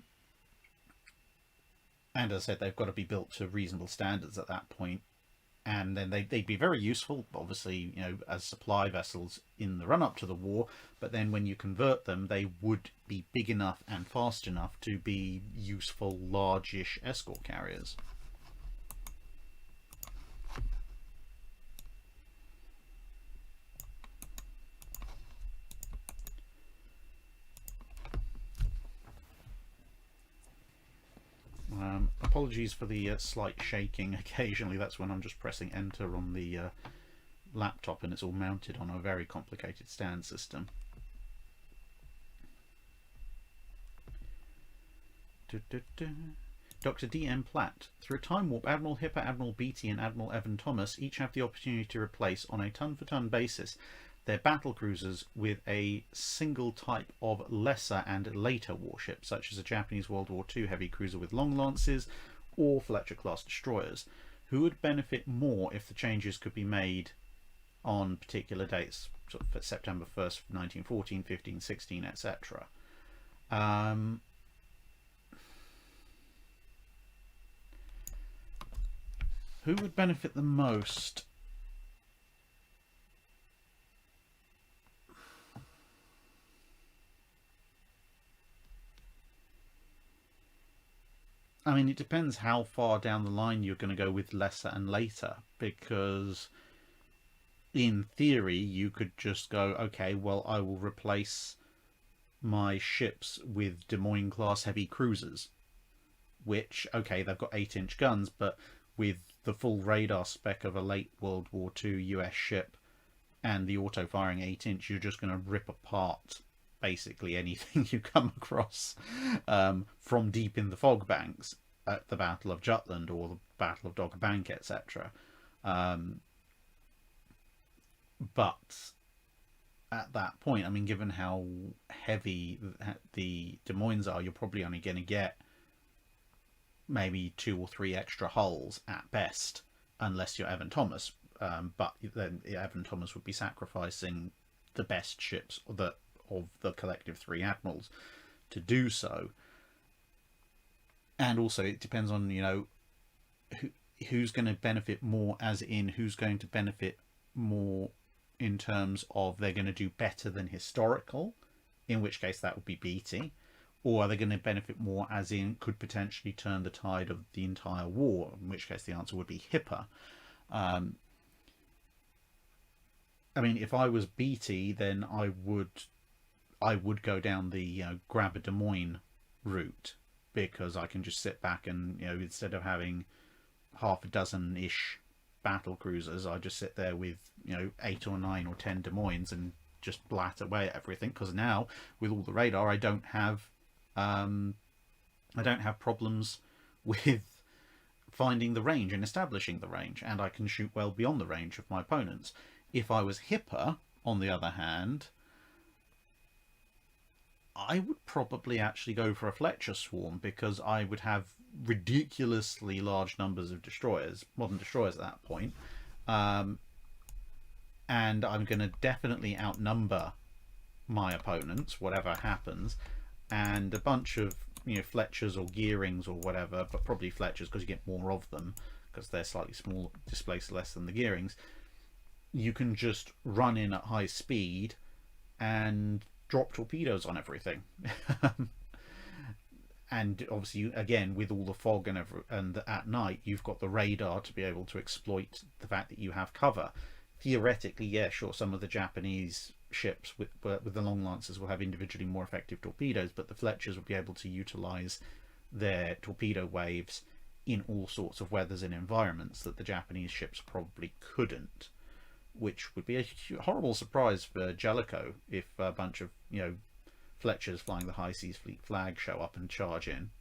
as I said, they've got to be built to reasonable standards at that point, and then they'd be very useful, obviously, as supply vessels in the run-up to the war, but then when you convert them, they would be big enough and fast enough to be useful, largish escort carriers. Apologies for the slight shaking occasionally. That's when I'm just pressing enter on the laptop and it's all mounted on a very complicated stand system. Dr. D.M. Platt. Through a time warp, Admiral Hipper, Admiral Beatty and Admiral Evan Thomas each have the opportunity to replace, on a ton-for-ton basis, their battle cruisers with a single type of lesser and later warship, such as a Japanese World War II heavy cruiser with long lances or Fletcher-class destroyers. Who would benefit more if the changes could be made on particular dates, sort of September 1st, 1914, 15, 16, etc.? Who would benefit the most? I mean, it depends how far down the line you're going to go with lesser and later, because in theory you could just go, okay, well, I will replace my ships with Des Moines class heavy cruisers, which, okay, they've got 8-inch guns, but with the full radar spec of a late World War II US ship and the auto-firing 8-inch, you're just going to rip apart basically anything you come across from deep in the fog banks at the Battle of Jutland or the Battle of Dogger Bank, etc. But at that point, I mean, given how heavy the Des Moines are, you're probably only going to get maybe 2 or 3 extra hulls at best, unless you're Evan Thomas. But then Evan Thomas would be sacrificing the best ships of the collective 3 admirals to do so. And also it depends on who's going to benefit more, as in who's going to benefit more in terms of they're going to do better than historical, in which case that would be Beatty, or are they going to benefit more as in could potentially turn the tide of the entire war, in which case the answer would be Hipper. I mean, if I was Beatty, then I would go down the grab a Des Moines route, because I can just sit back and instead of having half a dozen-ish battle cruisers, I just sit there with 8 or 9 or 10 Des Moines and just blat away at everything. Because now with all the radar, I don't have problems with finding the range and establishing the range, and I can shoot well beyond the range of my opponents. If I was Hipper, on the other hand, I would probably actually go for a Fletcher swarm, because I would have ridiculously large numbers of destroyers, modern destroyers at that point, and I'm going to definitely outnumber my opponents, whatever happens, and a bunch of Fletchers or Gearings or whatever, but probably Fletchers because you get more of them because they're slightly small, displace less than the Gearings. You can just run in at high speed and drop torpedoes on everything. And obviously, again, with all the fog and at night, you've got the radar to be able to exploit the fact that you have cover. Theoretically, yeah, sure, some of the Japanese ships with the long lancers will have individually more effective torpedoes, but the Fletchers will be able to utilize their torpedo waves in all sorts of weathers and environments that the Japanese ships probably couldn't, which would be a horrible surprise for Jellicoe if a bunch of Fletchers flying the High Seas Fleet flag show up and charge in.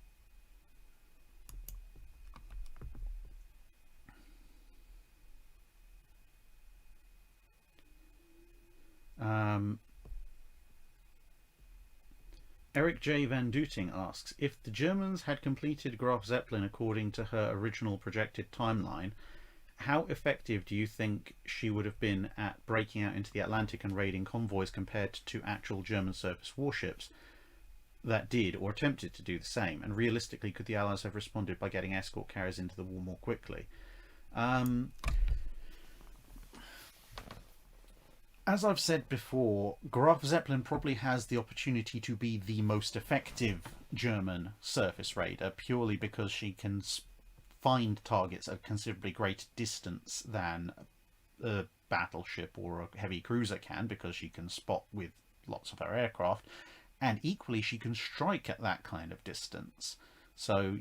Eric J. Van Dooting asks, if the Germans had completed Graf Zeppelin according to her original projected timeline, how effective do you think she would have been at breaking out into the Atlantic and raiding convoys compared to actual German surface warships that did or attempted to do the same? And realistically, could the Allies have responded by getting escort carriers into the war more quickly? As I've said before, Graf Zeppelin probably has the opportunity to be the most effective German surface raider, purely because she can find targets at a considerably greater distance than a battleship or a heavy cruiser can, because she can spot with lots of her aircraft, and equally she can strike at that kind of distance. So,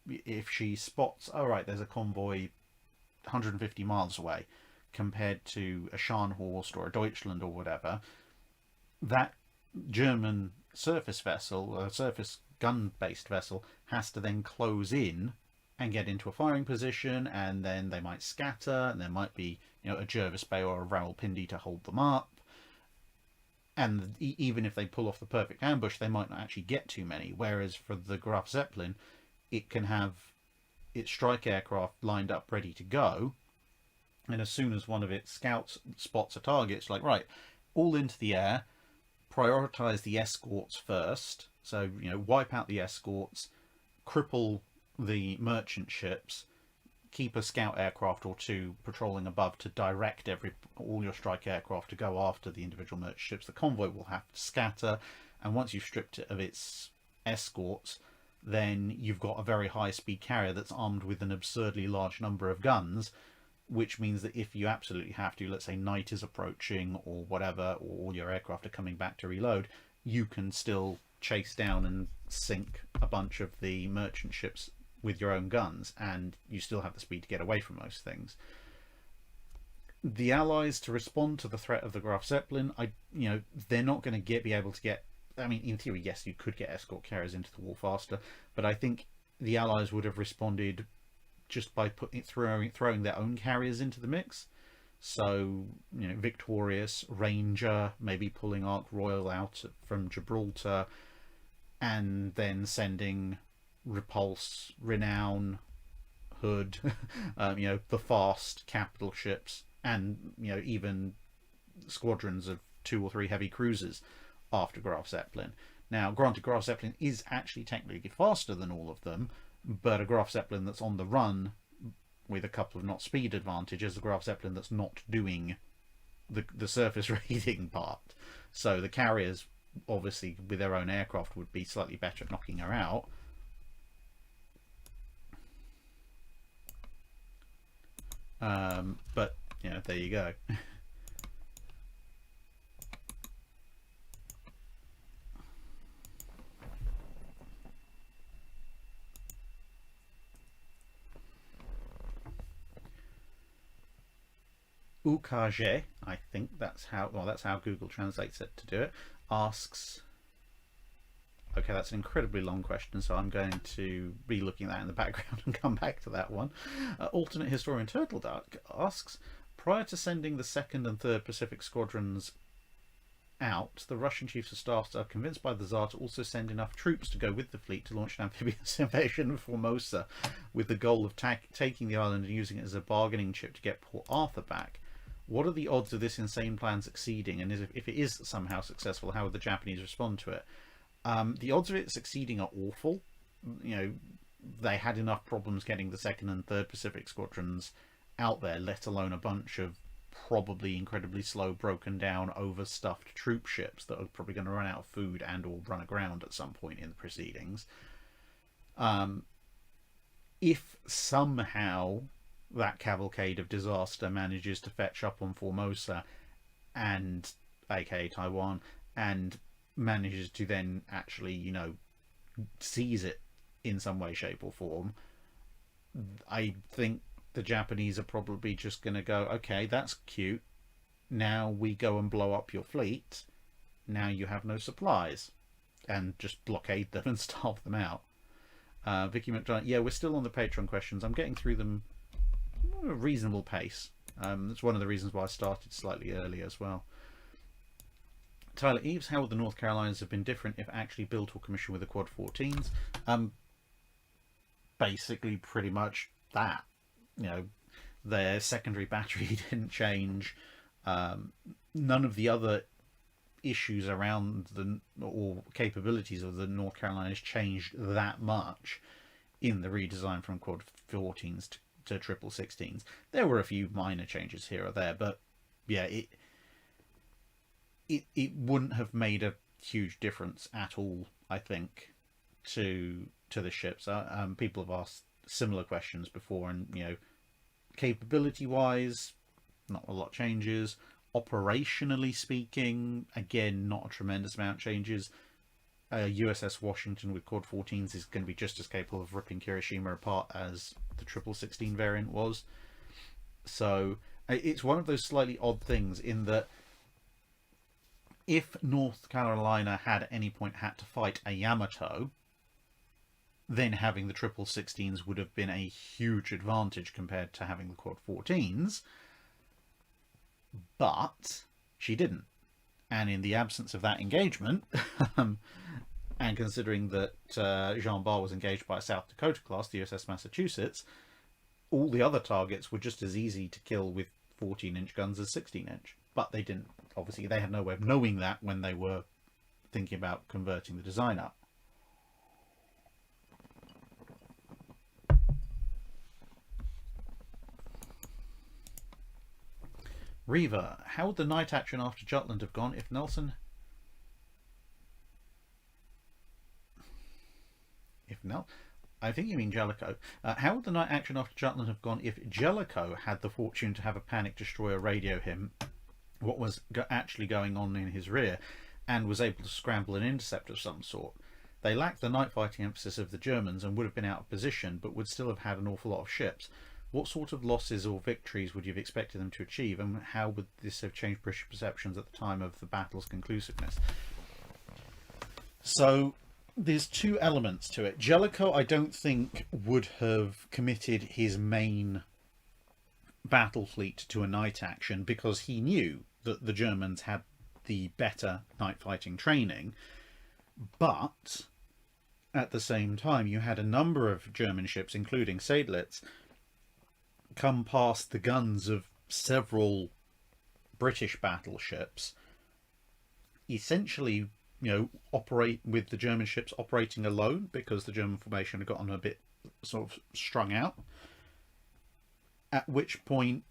if she spots, oh right, there's a convoy 150 miles away, compared to a Scharnhorst or a Deutschland or whatever, that German surface vessel, a surface gun-based vessel, has to then close in and get into a firing position, and then they might scatter, and there might be a Jervis Bay or a Rawalpindi to hold them up, and even if they pull off the perfect ambush, they might not actually get too many. Whereas for the Graf Zeppelin, it can have its strike aircraft lined up ready to go, and as soon as one of its scouts spots a target, it's like, right, all into the air, prioritize the escorts first. So, wipe out the escorts, cripple the merchant ships, keep a scout aircraft or two patrolling above to direct all your strike aircraft to go after the individual merchant ships. The convoy will have to scatter, and once you've stripped it of its escorts, then you've got a very high-speed carrier that's armed with an absurdly large number of guns, which means that if you absolutely have to, let's say night is approaching or whatever, or all your aircraft are coming back to reload, you can still chase down and sink a bunch of the merchant ships with your own guns, and you still have the speed to get away from most things. The Allies, to respond to the threat of the Graf Zeppelin, they're not going to be able to get, I mean, in theory, yes, you could get escort carriers into the war faster, but I think the Allies would have responded just by throwing their own carriers into the mix. So, Victorious, Ranger, maybe pulling Ark Royal out from Gibraltar, and then sending Repulse, Renown, Hood, the fast capital ships, and even squadrons of 2 or 3 heavy cruisers after Graf Zeppelin. Now, granted, Graf Zeppelin is actually technically faster than all of them, but a Graf Zeppelin that's on the run with a couple of knot speed advantage is a Graf Zeppelin that's not doing the surface raiding part. So the carriers, obviously, with their own aircraft, would be slightly better at knocking her out. But, there you go. Ukage, I think that's how Google translates it to do it, asks, okay, that's an incredibly long question, so I'm going to be looking at that in the background and come back to that one. Alternate historian Turtle Duck asks, prior to sending the 2nd and 3rd Pacific Squadrons out, the Russian chiefs of staff are convinced by the Tsar to also send enough troops to go with the fleet to launch an amphibious invasion of Formosa, with the goal of taking the island and using it as a bargaining chip to get Port Arthur back. What are the odds of this insane plan succeeding, and if it is somehow successful, how would the Japanese respond to it? The odds of it succeeding are awful. You know, they had enough problems getting the 2nd and 3rd Pacific Squadrons out there, let alone a bunch of probably incredibly slow, broken down, overstuffed troop ships that are probably going to run out of food and or run aground at some point in the proceedings. If somehow that cavalcade of disaster manages to fetch up on Formosa and aka Taiwan and manages to then actually, you know, seize it in some way, shape or form, I think the Japanese are probably just going to go, okay, that's cute, now we go and blow up your fleet, now you have no supplies, and just blockade them and starve them out. Vicky McDonald, yeah, we're still on the Patreon questions. I'm getting through them at a reasonable pace. That's one of the reasons why I started slightly early as well. Tyler Eves, how would the North Carolinas have been different if actually built or commissioned with the Quad 14s? Basically, pretty much that. You know, their secondary battery didn't change. None of the other issues around the or capabilities of the North Carolinas changed that much in the redesign from Quad 14s to triple 16s. There were a few minor changes here or there, but yeah, it wouldn't have made a huge difference at all, I think, to the ships. People have asked similar questions before, and you know, capability wise, not a lot changes. Operationally speaking, again, not a tremendous amount changes. USS Washington with Quad 14s is going to be just as capable of ripping Hiroshima apart as the triple 16 variant was. So it's one of those slightly odd things in that if North Carolina had at any point had to fight a Yamato, then having the triple 16s would have been a huge advantage compared to having the Quad 14s. But she didn't. And in the absence of that engagement, and considering that Jean Bart was engaged by a South Dakota class, the USS Massachusetts, all the other targets were just as easy to kill with 14-inch guns as 16-inch. But they didn't. Obviously, they had no way of knowing that when they were thinking about converting the design up. Reva, how would the night action after Jutland have gone if Nelson... I think you mean Jellicoe. How would the night action after Jutland have gone if Jellicoe had the fortune to have a panic destroyer radio him what was actually going on in his rear and was able to scramble an intercept of some sort? They lacked the night fighting emphasis of the Germans and would have been out of position, but would still have had an awful lot of ships. What sort of losses or victories would you have expected them to achieve, and how would this have changed British perceptions at the time of the battle's conclusiveness? So there's two elements to it. Jellicoe, I don't think, would have committed his main battle fleet to a night action because he knew that the Germans had the better night fighting training. But at the same time, you had a number of German ships, including Seydlitz, come past the guns of several British battleships, essentially, you know, operate with the German ships operating alone because the German formation had gotten a bit sort of strung out. At which point,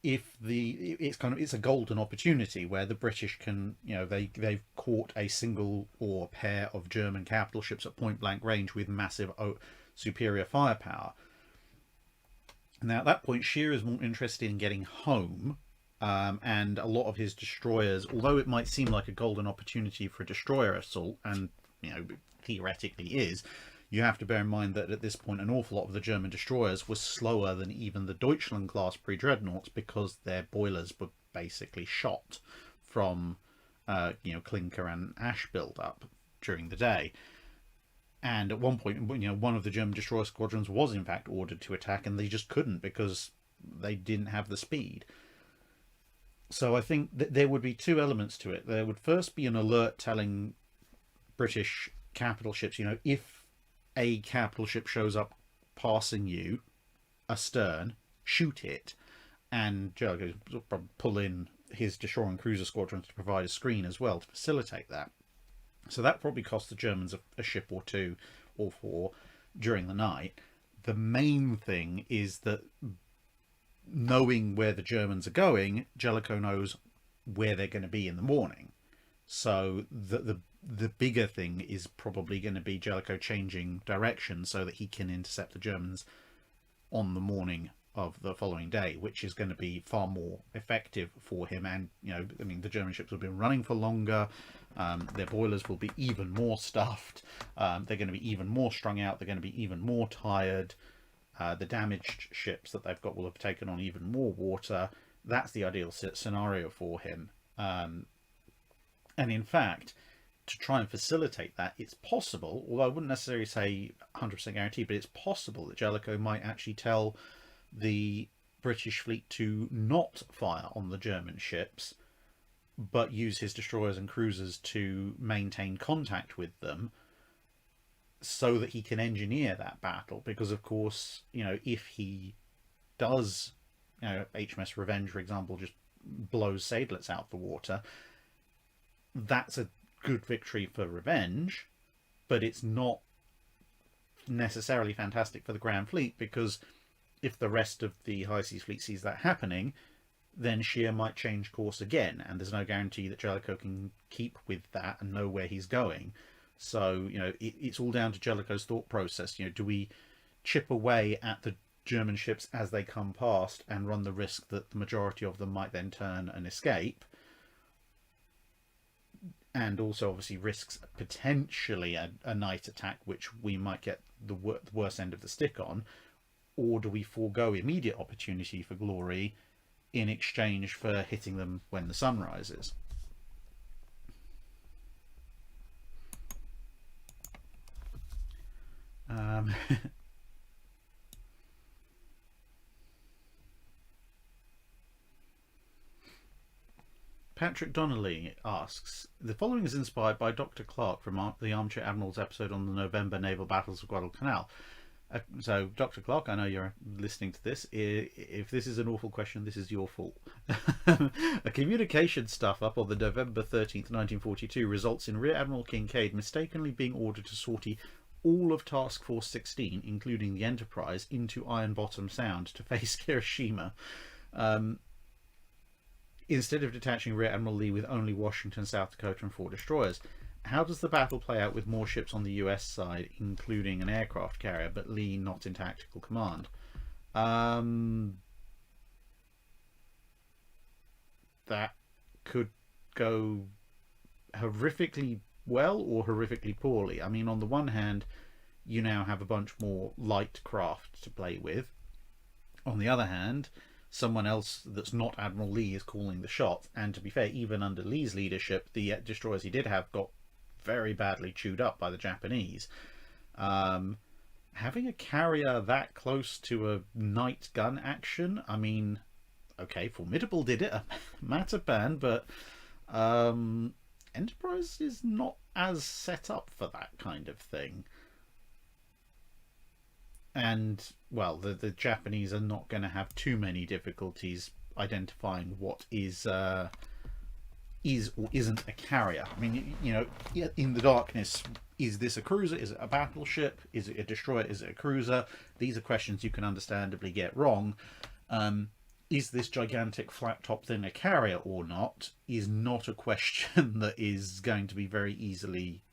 it's a golden opportunity where the British can, you know, they've caught a single or pair of German capital ships at point blank range with massive superior firepower. Now, at that point, Scheer is more interested in getting home, and a lot of his destroyers, although it might seem like a golden opportunity for a destroyer assault, and, you know, theoretically is, you have to bear in mind that at this point, an awful lot of the German destroyers were slower than even the Deutschland-class pre-dreadnoughts because their boilers were basically shot from, you know, clinker and ash build-up during the day. And at one point, you know, one of the German destroyer squadrons was in fact ordered to attack, and they just couldn't because they didn't have the speed. So I think that there would be two elements to it. There would first be an alert telling British capital ships, you know, if a capital ship shows up passing you astern, shoot it. And Jellicoe will pull in his destroyer and cruiser squadrons to provide a screen as well to facilitate that. So that probably cost the Germans a ship or two or four during the night. The main thing is that knowing where the Germans are going, Jellicoe knows where they're going to be in the morning. So the bigger thing is probably going to be Jellicoe changing direction so that he can intercept the Germans on the morning of the following day, which is going to be far more effective for him. And I mean, the German ships will be running for longer. Their boilers will be even more stuffed. They're going to be even more strung out. They're going to be even more tired. The damaged ships that they've got will have taken on even more water. That's the ideal scenario for him. And in fact, to try and facilitate that, it's possible, although I wouldn't necessarily say 100% guarantee, but it's possible that Jellicoe might actually tell the British fleet to not fire on the German ships, but use his destroyers and cruisers to maintain contact with them so that he can engineer that battle. Because, of course, if he does, HMS Revenge, for example, just blows Seydlitz out the water, that's a good victory for Revenge, but it's not necessarily fantastic for the Grand Fleet, because if the rest of the High Seas Fleet sees that happening, then Scheer might change course again, and there's no guarantee that Jellicoe can keep with that and know where he's going. So, it's all down to Jellicoe's thought process. Do we chip away at the German ships as they come past and run the risk that the majority of them might then turn and escape? And also, obviously, risks potentially a night attack, which we might get the worst end of the stick on. Or do we forego immediate opportunity for glory in exchange for hitting them when the sun rises? Patrick Donnelly asks, the following is inspired by Dr. Clark from the Armchair Admirals episode on the November naval battles of Guadalcanal. So, Dr. Clark, I know you're listening to this. If this is an awful question, this is your fault. A communication stuff-up on the November 13th, 1942 results in Rear Admiral Kincaid mistakenly being ordered to sortie all of Task Force 16, including the Enterprise, into Iron Bottom Sound to face Hiroshima. Instead of detaching Rear Admiral Lee with only Washington, South Dakota, and 4 destroyers. How does the battle play out with more ships on the US side, including an aircraft carrier, but Lee not in tactical command? That could go horrifically well or horrifically poorly. I mean, on the one hand, you now have a bunch more light craft to play with. On the other hand, someone else that's not Admiral Lee is calling the shots, and to be fair, even under Lee's leadership, the destroyers he did have got very badly chewed up by the Japanese. Having a carrier that close to a night gun action, I mean, okay, Formidable did it, Matapan, but Enterprise is not as set up for that kind of thing. And, well, the Japanese are not going to have too many difficulties identifying what is or isn't a carrier. I mean, in the darkness, is this a cruiser? Is it a battleship? Is it a destroyer? Is it a cruiser? These are questions you can understandably get wrong. Is this gigantic flat top thing a carrier or not? Is not a question that is going to be very easily,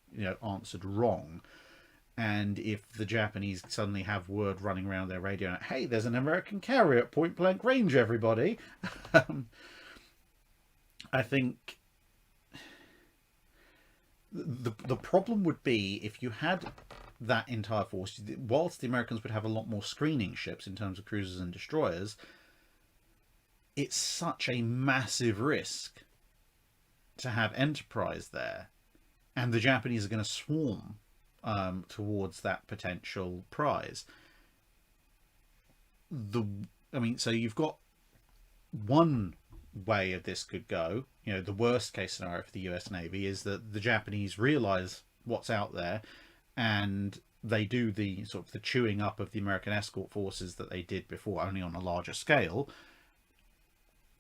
answered wrong. And if the Japanese suddenly have word running around their radio, hey, there's an American carrier at point blank range, everybody. I think the problem would be if you had that entire force, whilst the Americans would have a lot more screening ships in terms of cruisers and destroyers, it's such a massive risk to have Enterprise there. And the Japanese are going to swarm towards that potential prize. So you've got one way of this could go. The worst case scenario for the US Navy is that the Japanese realize what's out there and they do the sort of the chewing up of the American escort forces that they did before, only on a larger scale,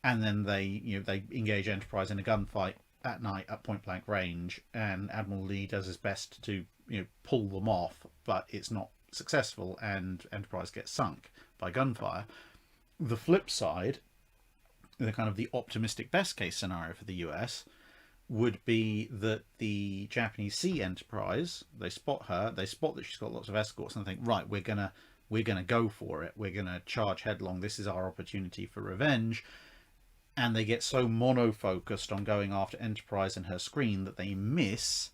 and then they engage Enterprise in a gunfight at night at point blank range, and Admiral Lee does his best to pull them off, but it's not successful, and Enterprise gets sunk by gunfire. The flip side, the kind of the optimistic best case scenario for the US, would be that the Japanese sea Enterprise, they spot her, they spot that she's got lots of escorts, and think, right, we're gonna go for it, we're gonna charge headlong, this is our opportunity for revenge. And they get so mono-focused on going after Enterprise and her screen that they miss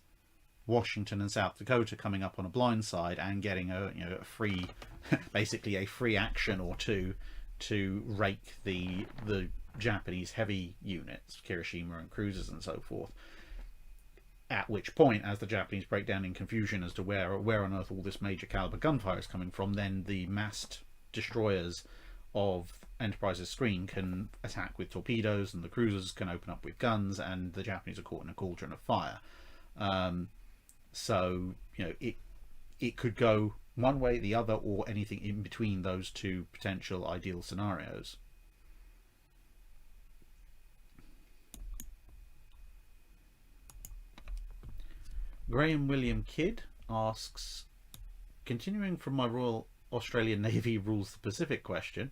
Washington and South Dakota coming up on a blind side and getting a free, basically a free action or two to rake the Japanese heavy units, Kirishima and cruisers and so forth. At which point, as the Japanese break down in confusion as to where on earth all this major caliber gunfire is coming from, then the massed destroyers of Enterprise's screen can attack with torpedoes, and the cruisers can open up with guns, and the Japanese are caught in a cauldron of fire. So it could go one way, the other, or anything in between those two potential ideal scenarios. Graham William Kidd asks, continuing from my Royal Australian Navy rules the Pacific question,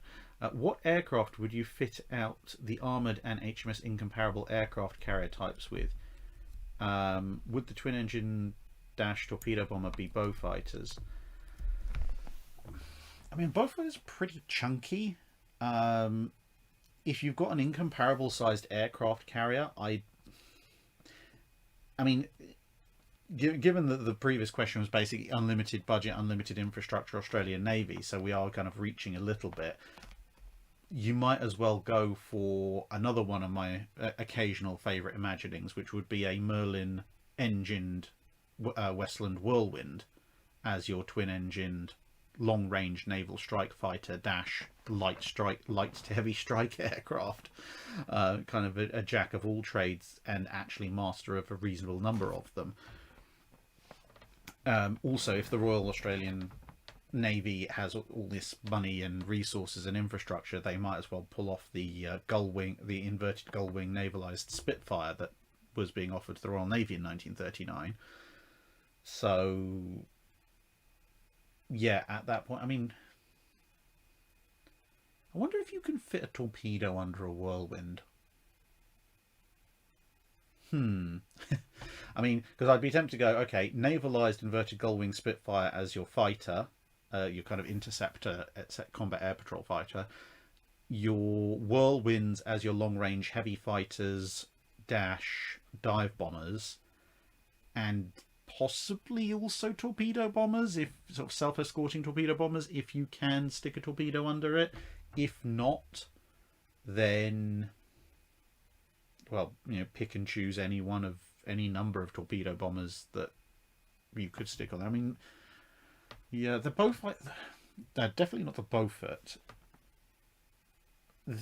what aircraft would you fit out the armoured and HMS incomparable aircraft carrier types with? Would the twin-engine torpedo bomber be Beaufighters? I mean, Beaufighters are pretty chunky. If you've got an incomparable sized aircraft carrier, I mean, given that the previous question was basically unlimited budget, unlimited infrastructure, Australian Navy, so we are kind of reaching a little bit, you might as well go for another one of my occasional favourite imaginings, which would be a Merlin engined Westland Whirlwind as your twin-engined long-range naval strike fighter light to heavy strike aircraft, kind of a jack of all trades and actually master of a reasonable number of them. Also, if the Royal Australian Navy has all this money and resources and infrastructure, they might as well pull off the the inverted gull wing navalised Spitfire that was being offered to the Royal Navy in 1939. So yeah, at that point, I mean, I wonder if you can fit a torpedo under a Whirlwind. I mean, because I'd be tempted to go, okay, navalised inverted gull wing Spitfire as your fighter, your kind of interceptor combat air patrol fighter, your Whirlwinds as your long range heavy fighters dive bombers, and possibly also torpedo bombers, if sort of self-escorting torpedo bombers, if you can stick a torpedo under it. If not, then, well, pick and choose any number of torpedo bombers that you could stick on there. I mean, yeah, they're both like, they're definitely not the Beaufort. The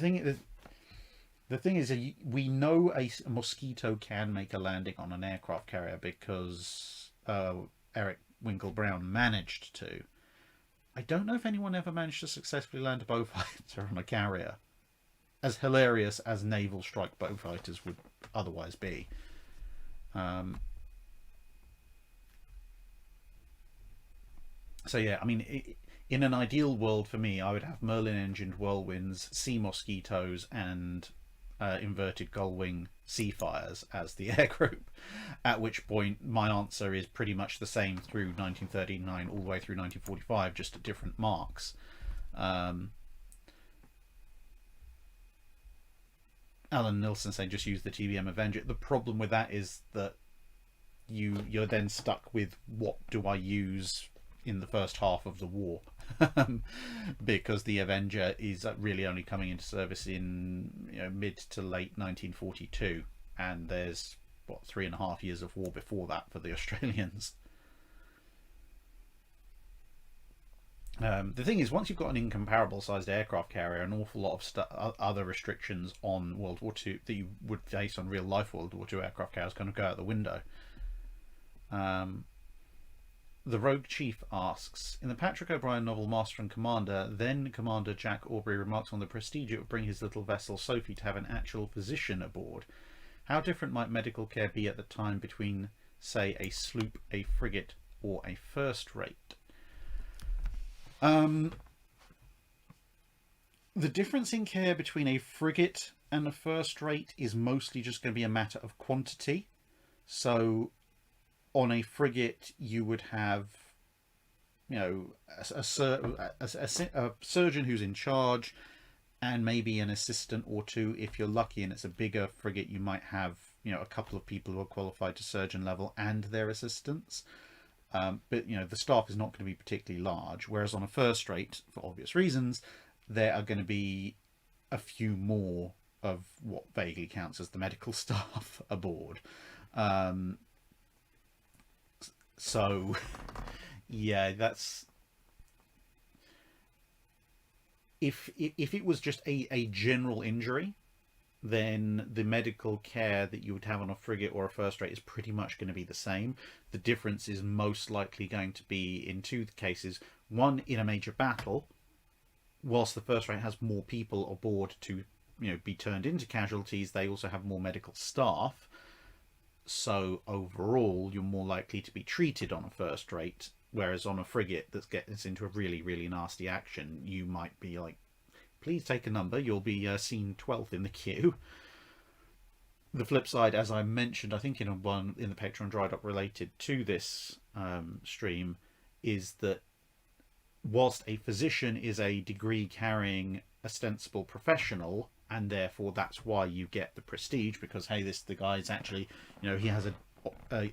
thing is, we know a Mosquito can make a landing on an aircraft carrier because Eric Winkle Brown managed to. I don't know if anyone ever managed to successfully land a Beaufighter on a carrier, as hilarious as naval strike Beaufighters would otherwise be. So yeah, I mean, in an ideal world for me, I would have Merlin-engined Whirlwinds, Sea Mosquitoes, and inverted gull-wing Seafires as the air group. At which point, my answer is pretty much the same through 1939 all the way through 1945, just at different marks. Alan Nilsson saying just use the TBM Avenger. The problem with that is that you're then stuck with what do I use in the first half of the war, because the Avenger is really only coming into service in mid to late 1942, and there's 3.5 years of war before that for the Australians. The thing is, once you've got an incomparable sized aircraft carrier, an awful lot of other restrictions on World War II that you would face on real life World War II aircraft carriers kind of go out the window. The Rogue Chief asks, in the Patrick O'Brian novel Master and Commander, then Commander Jack Aubrey remarks on the prestige it would bring his little vessel Sophie to have an actual physician aboard. How different might medical care be at the time between, say, a sloop, a frigate, or a first rate? The difference in care between a frigate and a first rate is mostly just going to be a matter of quantity. So on a frigate you would have, you know, a surgeon who's in charge, and maybe an assistant or two. If you're lucky and it's a bigger frigate, you might have, you know, a couple of people who are qualified to surgeon level and their assistants. But, you know, the staff is not going to be particularly large. Whereas on a first rate, for obvious reasons, there are going to be a few more of what vaguely counts as the medical staff aboard. So, yeah, that's... If it was just a general injury, then the medical care that you would have on a frigate or a first rate is pretty much going to be the same. The difference is most likely going to be in two cases. One, in a major battle, whilst the first rate has more people aboard to, you know, be turned into casualties, they also have more medical staff. So overall, you're more likely to be treated on a first rate. Whereas on a frigate that gets into a really, really nasty action, you might be like, please take a number, you'll be seen 12th in the queue. The flip side, as I mentioned, I think in the Patreon Drydock related to this stream, is that whilst a physician is a degree-carrying ostensible professional, and therefore that's why you get the prestige, because, hey, the guy's actually, you know, he has a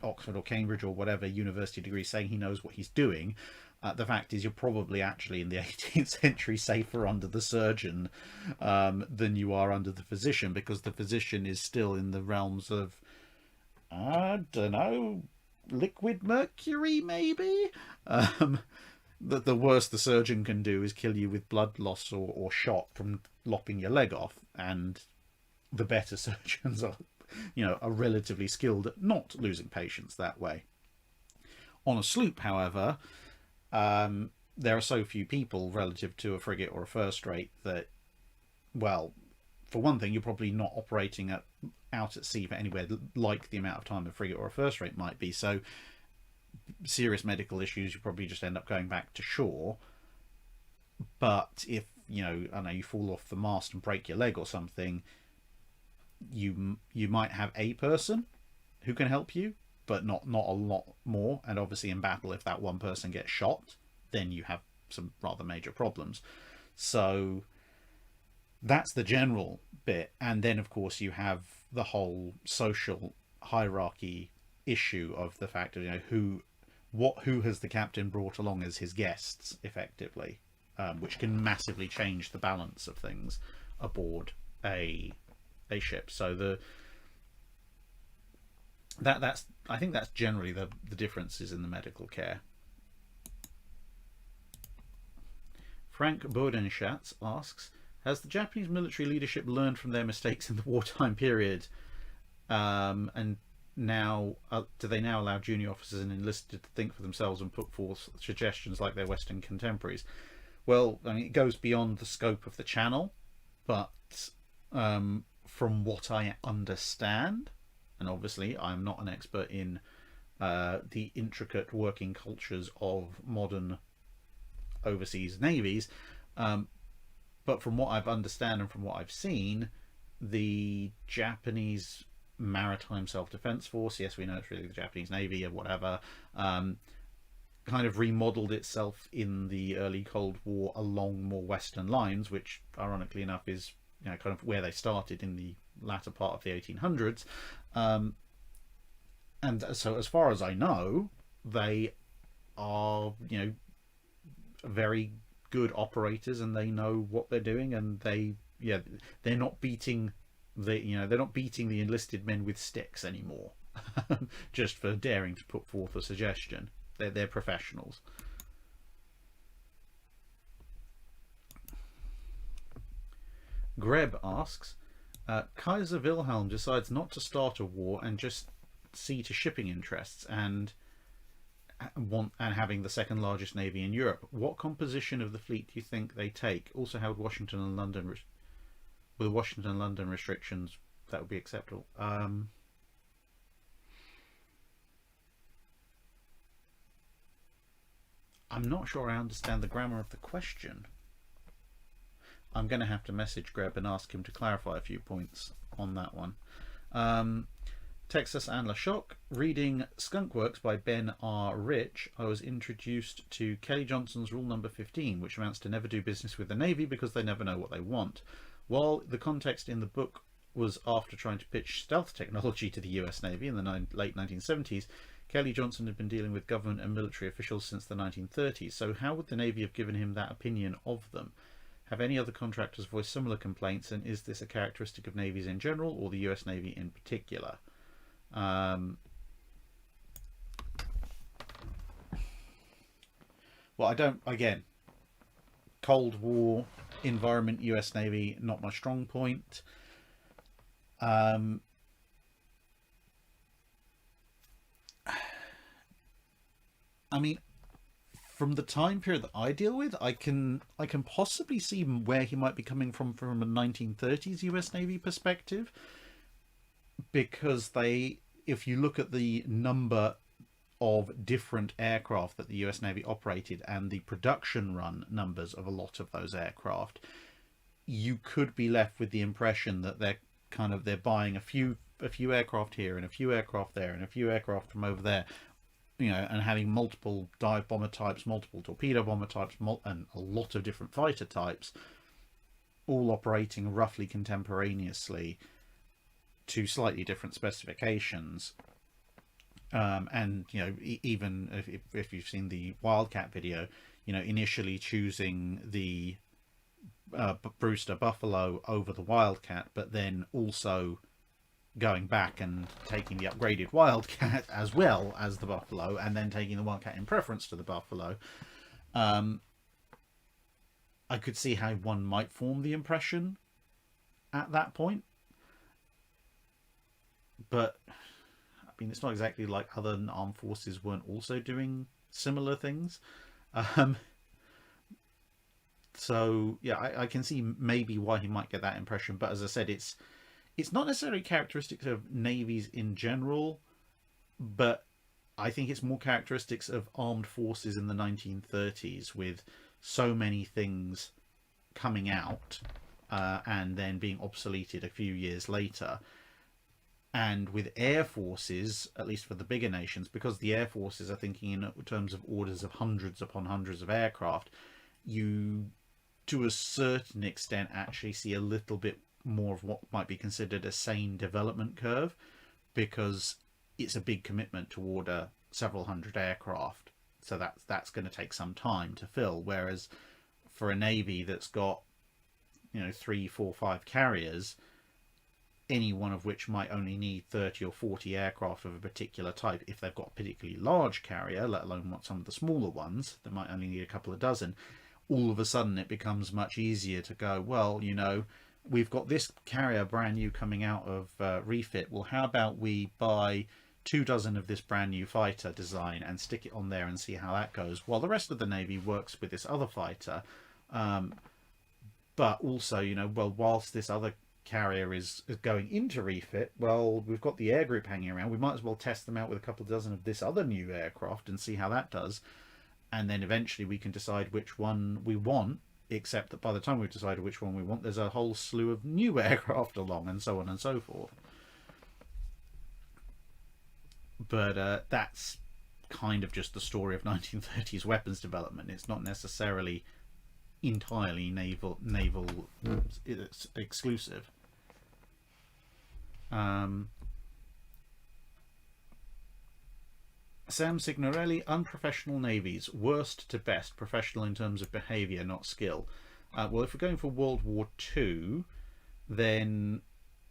Oxford or Cambridge or whatever university degree saying he knows what he's doing. The fact is, you're probably actually in the 18th century safer under the surgeon than you are under the physician, because the physician is still in the realms of, I don't know, liquid mercury maybe. The worst the surgeon can do is kill you with blood loss or shot from lopping your leg off, and the better surgeons are, you know, are relatively skilled at not losing patients that way. On a sloop, however, there are so few people relative to a frigate or a first rate that, well, for one thing, you're probably not operating out at sea for anywhere like the amount of time a frigate or a first rate might be. So serious medical issues, you probably just end up going back to shore. But if, you know, I know you fall off the mast and break your leg or something, you might have a person who can help you, but not a lot more. And obviously in battle, if that one person gets shot, then you have some rather major problems. So that's the general bit. And then of course you have the whole social hierarchy issue of the fact of, you know, who has the captain brought along as his guests effectively, which can massively change the balance of things aboard a ship. So I think that's generally the differences in the medical care. Frank Bodenschatz asks, has the Japanese military leadership learned from their mistakes in the wartime period, and now do they now allow junior officers and enlisted to think for themselves and put forth suggestions like their Western contemporaries? Well, I mean, it goes beyond the scope of the channel, but from what I understand, and obviously I'm not an expert in the intricate working cultures of modern overseas navies, but from what I've understand and from what I've seen, the Japanese Maritime Self-Defense Force, yes, we know it's really the Japanese Navy or whatever, kind of remodeled itself in the early Cold War along more Western lines, which ironically enough is, you know, kind of where they started in the latter part of the 1800s. And so as far as I know, they are, you know, very good operators, and they know what they're doing, and they're not beating the enlisted men with sticks anymore just for daring to put forth a suggestion. They're professionals. Greb asks, Kaiser Wilhelm decides not to start a war and just see to shipping interests and having the second largest navy in Europe. What composition of the fleet do you think they take? Also, how would Washington and London with the Washington and London restrictions that would be acceptable. I'm not sure I understand the grammar of the question. I'm going to have to message Greb and ask him to clarify a few points on that one. Texas and LaShock, reading Skunk Works by Ben R. Rich, I was introduced to Kelly Johnson's rule number 15, which amounts to never do business with the Navy because they never know what they want. While the context in the book was after trying to pitch stealth technology to the US Navy in the late 1970s, Kelly Johnson had been dealing with government and military officials since the 1930s, so how would the Navy have given him that opinion of them? Have any other contractors voiced similar complaints, and is this a characteristic of navies in general or the US Navy in particular? Well, I don't, again, Cold War environment, US Navy, not my strong point. I mean, from the time period that I deal with, I can possibly see where he might be coming from a 1930s US Navy perspective, because if you look at the number of different aircraft that the US Navy operated and the production run numbers of a lot of those aircraft, you could be left with the impression that they're buying a few aircraft here and a few aircraft there and a few aircraft from over there, and having multiple dive bomber types, multiple torpedo bomber types, and a lot of different fighter types, all operating roughly contemporaneously to slightly different specifications. And even if you've seen the Wildcat video, initially choosing the Brewster Buffalo over the Wildcat, but then also going back and taking the upgraded Wildcat as well as the Buffalo, and then taking the Wildcat in preference to the Buffalo. I could see how one might form the impression at that point, but I mean, it's not exactly like other armed forces weren't also doing similar things. So yeah, I can see maybe why he might get that impression, but as I said, it's not necessarily characteristics of navies in general, but I think it's more characteristics of armed forces in the 1930s, with so many things coming out and then being obsoleted a few years later. And with air forces, at least for the bigger nations, because the air forces are thinking in terms of orders of hundreds upon hundreds of aircraft, you, to a certain extent, actually see a little bit more of what might be considered a sane development curve, because it's a big commitment to order several hundred aircraft, so that's going to take some time to fill. Whereas for a navy that's got 3, 4, 5 carriers, any one of which might only need 30 or 40 aircraft of a particular type, if they've got a particularly large carrier, let alone some of the smaller ones that might only need a couple of dozen, all of a sudden it becomes much easier to go, well, we've got this carrier brand new coming out of refit. Well, how about we buy 24 of this brand new fighter design and stick it on there and see how that goes, while the rest of the Navy works with this other fighter. But also, well, whilst this other carrier is going into refit, well, we've got the air group hanging around. We might as well test them out with a couple of dozen of this other new aircraft and see how that does. And then eventually we can decide which one we want, except that by the time we've decided which one we want, there's a whole slew of new aircraft along, and so on and so forth. But that's kind of just the story of 1930s weapons development. It's not necessarily entirely naval exclusive. Sam Signorelli, unprofessional navies, worst to best, professional in terms of behaviour, not skill. Well, if we're going for World War II, then,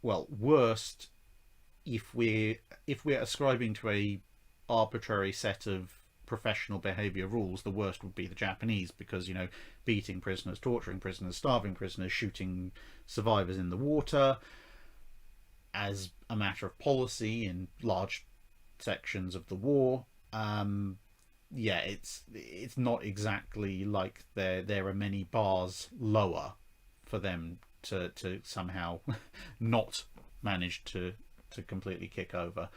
well, worst, if we're ascribing to a arbitrary set of professional behaviour rules, the worst would be the Japanese, because, beating prisoners, torturing prisoners, starving prisoners, shooting survivors in the water as a matter of policy in large sections of the war. Yeah, it's not exactly like there are many bars lower for them to somehow not managed to completely kick over.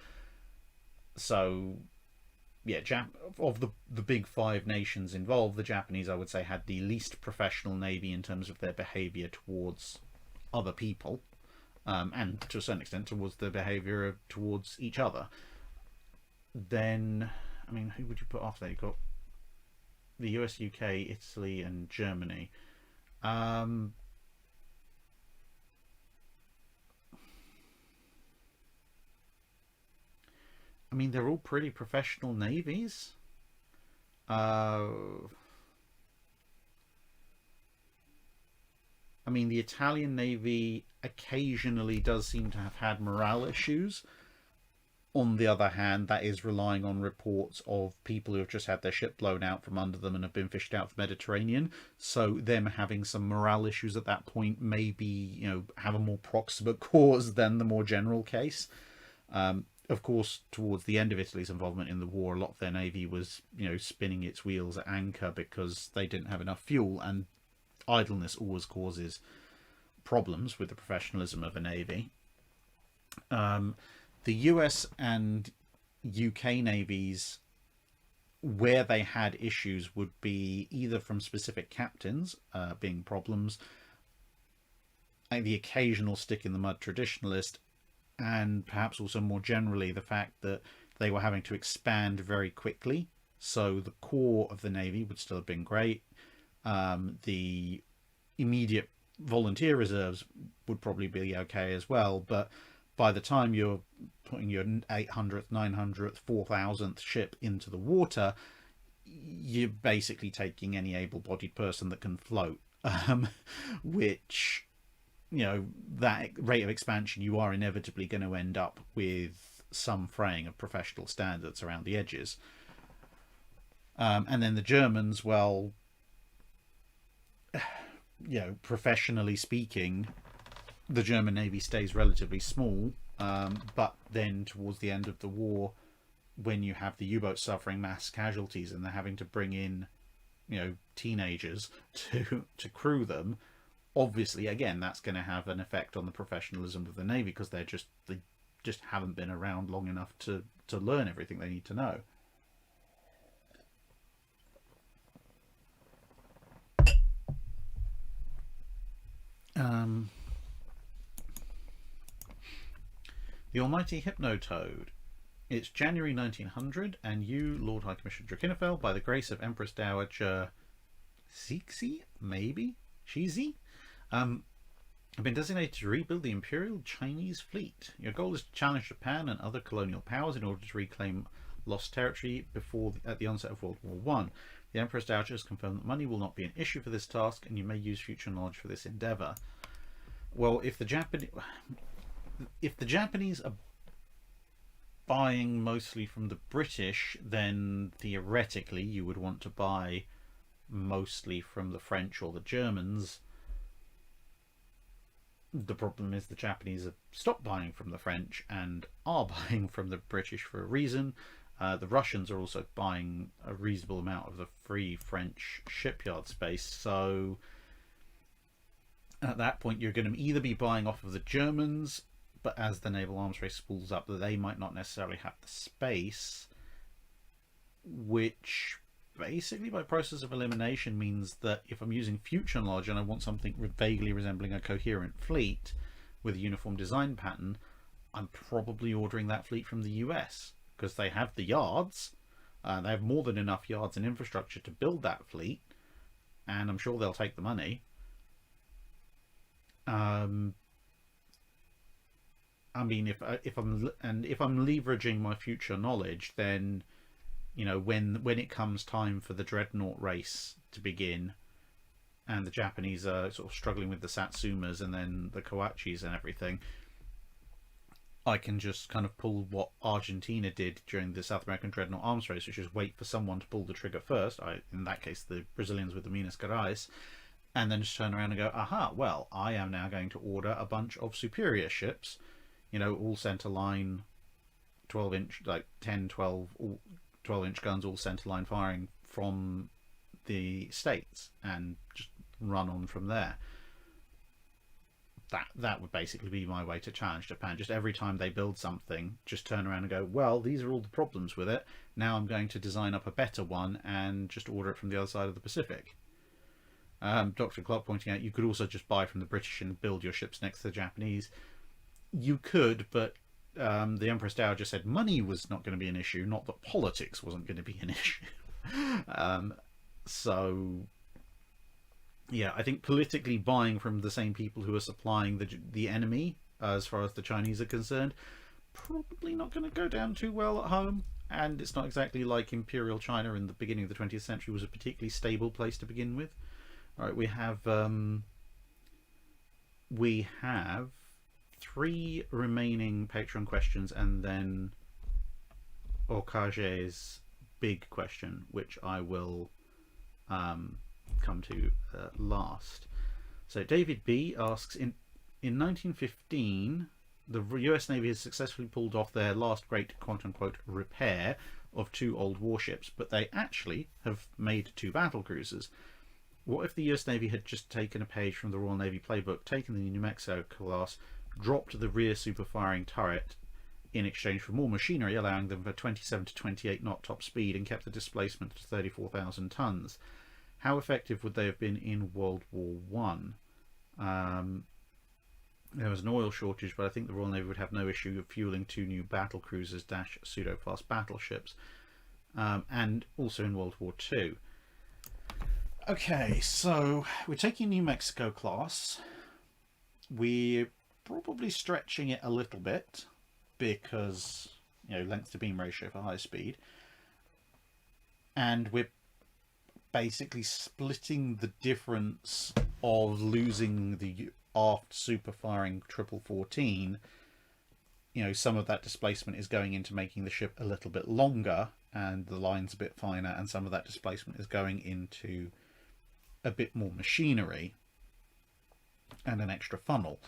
So yeah, of the big five nations involved, the Japanese, I would say, had the least professional navy in terms of their behaviour towards other people, and to a certain extent towards their behaviour towards each other. Then, I mean, who would you put after that? You've got the US, UK, Italy, and Germany. I mean, they're all pretty professional navies. I mean, the Italian Navy occasionally does seem to have had morale issues. On the other hand, that is relying on reports of people who have just had their ship blown out from under them and have been fished out of the Mediterranean. So them having some morale issues at that point may be, have a more proximate cause than the more general case. Of course, towards the end of Italy's involvement in the war, a lot of their navy was, spinning its wheels at anchor because they didn't have enough fuel, and idleness always causes problems with the professionalism of a navy. The US and UK navies, where they had issues, would be either from specific captains being problems, like the occasional stick in the mud traditionalist, and perhaps also more generally the fact that they were having to expand very quickly. So the core of the navy would still have been great. The immediate volunteer reserves would probably be okay as well, but by the time you're putting your 800th, 900th, 4000th ship into the water, you're basically taking any able-bodied person that can float, which, that rate of expansion, you are inevitably going to end up with some fraying of professional standards around the edges. And then the Germans, well, professionally speaking, the German Navy stays relatively small, but then towards the end of the war, when you have the U-boats suffering mass casualties and they're having to bring in, teenagers to crew them, obviously, again, that's going to have an effect on the professionalism of the Navy, because they just haven't been around long enough to learn everything they need to know. The Almighty Hypnotoad. It's January 1900, and you, Lord High Commissioner Drakenfeld, by the grace of Empress Dowager Cixi, maybe? Shizi? Have been designated to rebuild the Imperial Chinese fleet. Your goal is to challenge Japan and other colonial powers in order to reclaim lost territory at the onset of World War One. The Empress Dowager has confirmed that money will not be an issue for this task, and you may use future knowledge for this endeavour. Well, if the Japanese are buying mostly from the British, then theoretically you would want to buy mostly from the French or the Germans. The problem is the Japanese have stopped buying from the French and are buying from the British for a reason. The Russians are also buying a reasonable amount of the free French shipyard space, so at that point you're going to either be buying off of the Germans, but as the naval arms race spools up, they might not necessarily have the space, which basically by process of elimination means that if I'm using future knowledge and I want something vaguely resembling a coherent fleet with a uniform design pattern, I'm probably ordering that fleet from the US, because they have the yards, they have more than enough yards and infrastructure to build that fleet, and I'm sure they'll take the money. I mean, if I'm leveraging my future knowledge, then when it comes time for the dreadnought race to begin, and the Japanese are sort of struggling with the Satsumas and then the Kawachis and everything, I can just kind of pull what Argentina did during the South American dreadnought arms race, which is wait for someone to pull the trigger first. In that case, the Brazilians with the Minas Gerais, and then just turn around and go, aha, well, I am now going to order a bunch of superior ships, all centre line, 12-inch, like 10, 12-inch guns, all centre line firing from the States, and just run on from there. that would basically be my way to challenge Japan. Just every time they build something, just turn around and go, well, these are all the problems with it. Now I'm going to design up a better one and just order it from the other side of the Pacific. Dr. Clark pointing out you could also just buy from the British and build your ships next to the Japanese. You could, but the Empress Dowager said money was not going to be an issue, not that politics wasn't going to be an issue. So yeah, I think politically buying from the same people who are supplying the enemy, as far as the Chinese are concerned, probably not going to go down too well at home. And it's not exactly like Imperial China in the beginning of the 20th century was a particularly stable place to begin with. All right, we have 3 remaining Patreon questions, and then Okage's big question, which I will come to last. So David B asks, in 1915 the US Navy has successfully pulled off their last great quote-unquote repair of 2 old warships, but they actually have made 2 battle cruisers. What if the US Navy had just taken a page from the Royal Navy playbook, taken the New Mexico class, dropped the rear super-firing turret in exchange for more machinery, allowing them for 27 to 28 knot top speed, and kept the displacement to 34,000 tons? How effective would they have been in World War One? There was an oil shortage, but I think the Royal Navy would have no issue of fueling 2 new battle cruisers - pseudo-class battleships, and also in World War Two. Okay, so we're taking New Mexico class. We're probably stretching it a little bit because, you know, length to beam ratio for high speed, and we're basically splitting the difference of losing the aft super firing 1414. You know, some of that displacement is going into making the ship a little bit longer and the line's a bit finer, and some of that displacement is going into a bit more machinery and an extra funnel.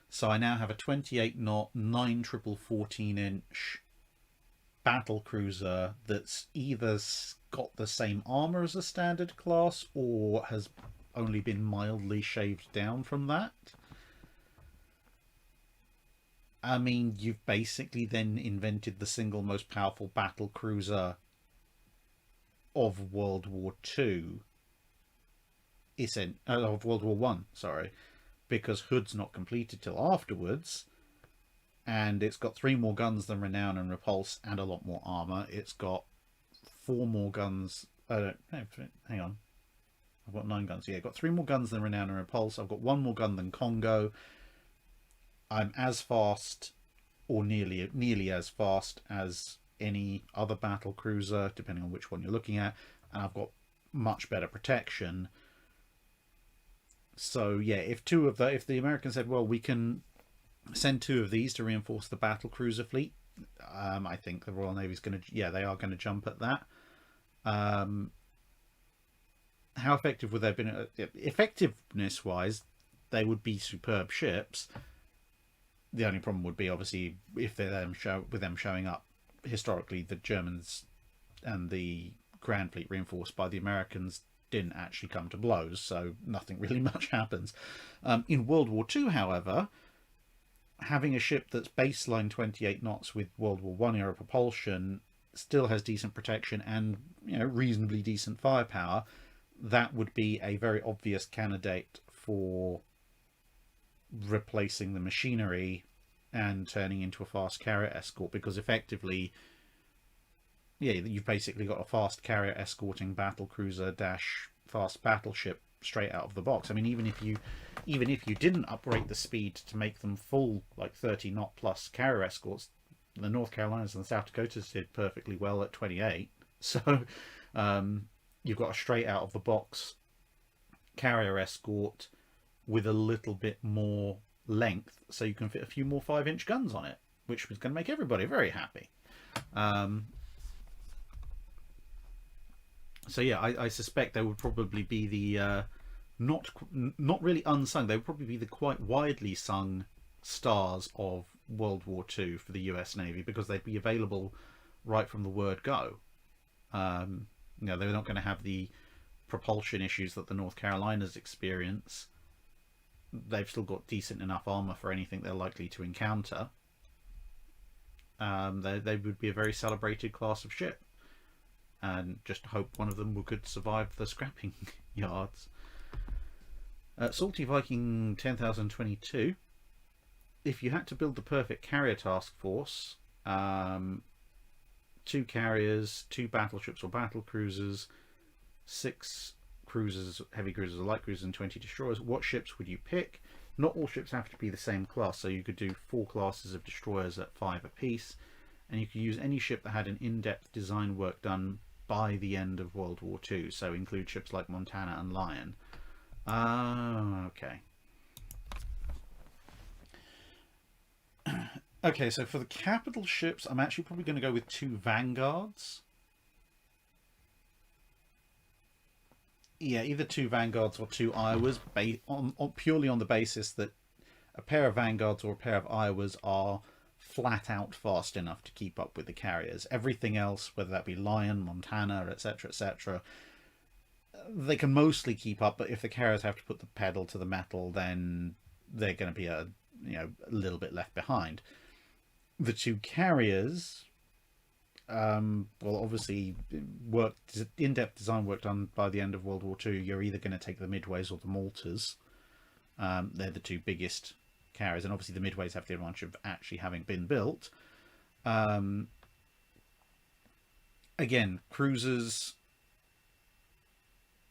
So I now have a 28 knot 9 triple 14-inch battle cruiser that's either got the same armor as a standard class or has only been mildly shaved down from that. I mean, you've basically then invented the single most powerful battle cruiser of World War Two. Of World War One, sorry, because Hood's not completed till afterwards, and it's got 3 more guns than Renown and Repulse, and a lot more armor. It's got 4 more guns. Hang on, I've got 9 guns. Yeah, I've got 3 more guns than Renown and Repulse. I've got 1 more gun than Congo. I'm as fast, or nearly as fast as any other battle cruiser, depending on which one you're looking at, and I've got much better protection. So yeah, if the Americans said, well, we can send 2 of these to reinforce the battle cruiser fleet, I think the Royal Navy's going to, they are going to jump at that. How effective would they have been? Effectiveness wise, they would be superb ships. The only problem would be, obviously, if they're with them showing up. Historically, the Germans and the Grand Fleet, reinforced by the Americans, didn't actually come to blows, so nothing really much happens. In World War II, however, having a ship that's baseline 28 knots with World War I era propulsion, still has decent protection and, you know, reasonably decent firepower. That would be a very obvious candidate for replacing the machinery and turning into a fast carrier escort, because effectively, you've basically got a fast carrier escorting battle cruiser - fast battleship straight out of the box. I mean, even if you didn't uprate the speed to make them full, like 30 knot plus carrier escorts, the North Carolinas and the South Dakotas did perfectly well at 28. So you've got a straight out of the box carrier escort with a little bit more length, so you can fit a few more 5-inch guns on it, which was going to make everybody very happy. So yeah, I suspect they would probably be the not really unsung. They would probably be the quite widely sung stars of World War II for the US Navy, because they'd be available right from the word go. They're not going to have the propulsion issues that the North Carolinas experience. they've still got decent enough armour for anything they're likely to encounter. They would be a very celebrated class of ship, and just hope one of them could survive the scrapping yards. Salty Viking 10,022. If you had to build the perfect carrier task force, 2 carriers, 2 battleships or battle cruisers, 6 cruisers, heavy cruisers or light cruisers, and 20 destroyers, what ships would you pick? Not all ships have to be the same class, so you could do 4 classes of destroyers at 5 apiece, and you could use any ship that had an in-depth design work done by the end of World War II, so include ships like Montana and Lion. Okay. Okay, so for the capital ships, I'm actually probably going to go with 2 Vanguards. Yeah, either 2 Vanguards or 2 Iowas, purely on the basis that a pair of Vanguards or a pair of Iowas are flat out fast enough to keep up with the carriers. Everything else, whether that be Lion, Montana, etc., they can mostly keep up, but if the carriers have to put the pedal to the metal, then they're going to be a little bit left behind. The 2 carriers, well, obviously, in-depth design work done by the end of World War II. You're either going to take the Midways or the Maltas. They're the 2 biggest carriers, and obviously the Midways have the advantage of actually having been built. Again, cruisers,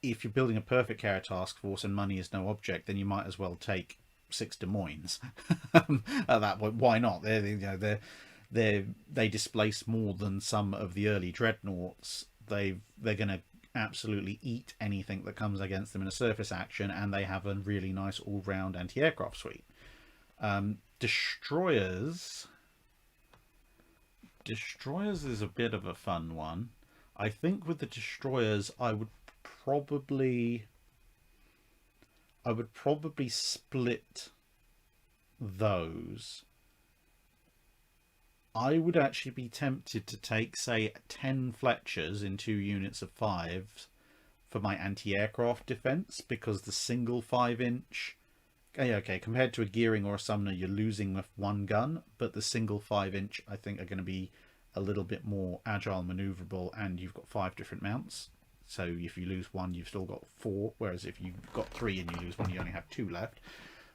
if you're building a perfect carrier task force and money is no object, then you might as well take 6 Des Moines. At that point, why not? They displace more than some of the early dreadnoughts. They're going to absolutely eat anything that comes against them in a surface action, and they have a really nice all-round anti-aircraft suite. Destroyers is a bit of a fun one. I think with the destroyers, I would probably split those. I would actually be tempted to take, say, 10 Fletchers in 2 units of 5 for my anti-aircraft defense, because the single 5-inch, okay, compared to a Gearing or a Sumner, you're losing with 1 gun, but the single 5-inch I think are going to be a little bit more agile, maneuverable, and you've got 5 different mounts. So if you lose 1, you've still got 4, whereas if you've got 3 and you lose 1, you only have 2 left,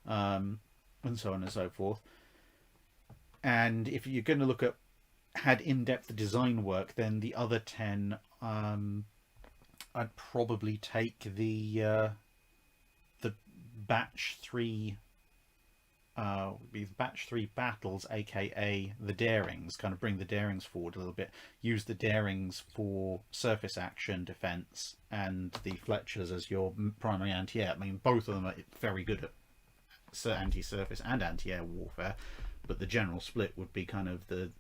and so on and so forth. And if you're going to look at had in-depth design work, then the other 10, I'd probably take the batch 3. Be batch 3 battles, aka the Darings. Kind of bring the Darings forward a little bit. Use the Darings for surface action defense, and the Fletchers as your primary anti-air. I mean, both of them are very good at anti-surface and anti-air warfare, but the general split would be kind of the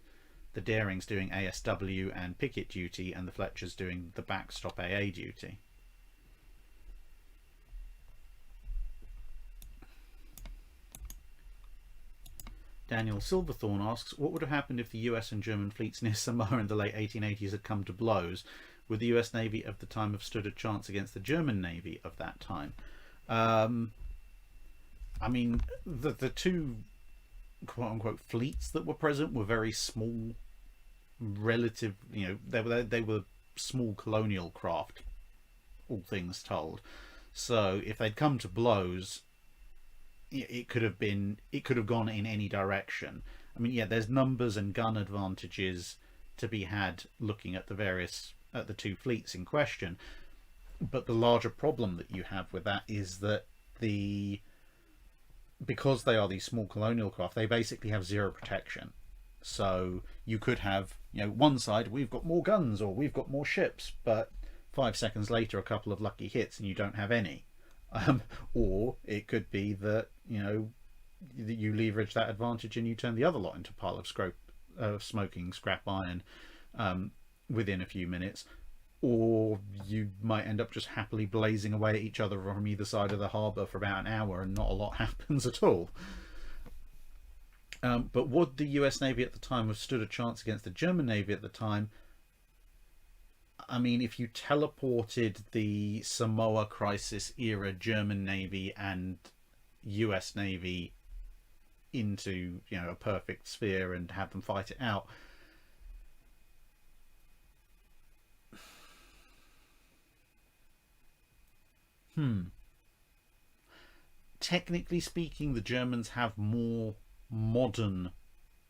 Darings doing ASW and picket duty, and the Fletchers doing the backstop AA duty. Daniel Silverthorne asks, what would have happened if the US and German fleets near Samar in the late 1880s had come to blows? Would the US Navy of the time have stood a chance against the German Navy of that time? I mean, the 2 quote-unquote fleets that were present were very small, relative, they were small colonial craft, all things told. So if they'd come to blows, it could have gone in any direction. I mean, yeah, there's numbers and gun advantages to be had looking at the 2 fleets in question, but the larger problem that you have with that is that because they are these small colonial craft, they basically have 0 protection. So you could have, one side, we've got more guns or we've got more ships, but 5 seconds later a couple of lucky hits and you don't have any. Or it could be that you leverage that advantage and you turn the other lot into a pile of smoking scrap iron within a few minutes, or you might end up just happily blazing away at each other from either side of the harbour for about an hour and not a lot happens at all. But would the US Navy at the time have stood a chance against the German Navy at the time? I mean, if you teleported the Samoa crisis era German Navy and US Navy into, you know, a perfect sphere and have them fight it out. Technically speaking, the Germans have more modern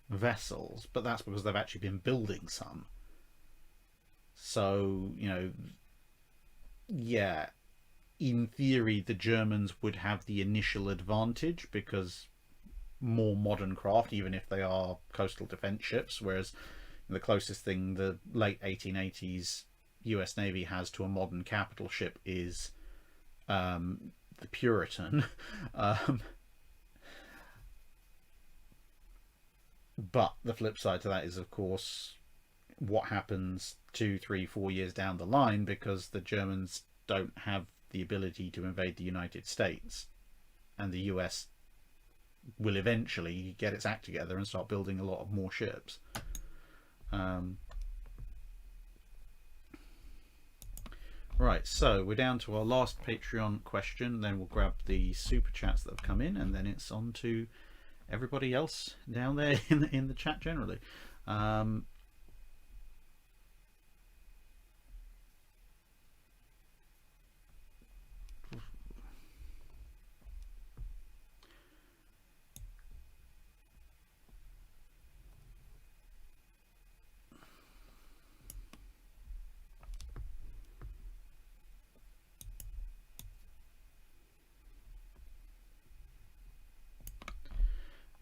vessels, but that's because they've actually been building some. So, you know, yeah, in theory, the Germans would have the initial advantage because more modern craft, even if they are coastal defense ships, whereas the closest thing the late 1880s US Navy has to a modern capital ship is the Puritan. But the flip side to that is, of course, what happens 2, 3, 4 years down the line, because the Germans don't have the ability to invade the United States, and the US will eventually get its act together and start building a lot of more ships. Right, so we're down to our last Patreon question, then we'll grab the super chats that have come in, and then it's on to everybody else down there in the chat generally.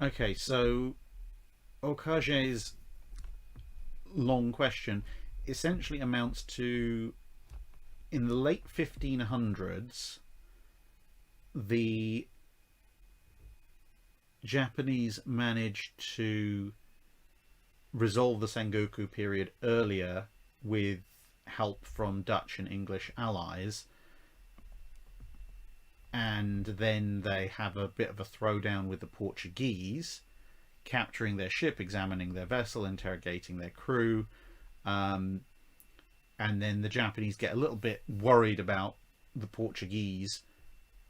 Okay, so Okage's long question essentially amounts to, in the late 1500s, the Japanese managed to resolve the Sengoku period earlier with help from Dutch and English allies, and then they have a bit of a throwdown with the Portuguese, capturing their ship, examining their vessel, interrogating their crew, and then the Japanese get a little bit worried about the Portuguese,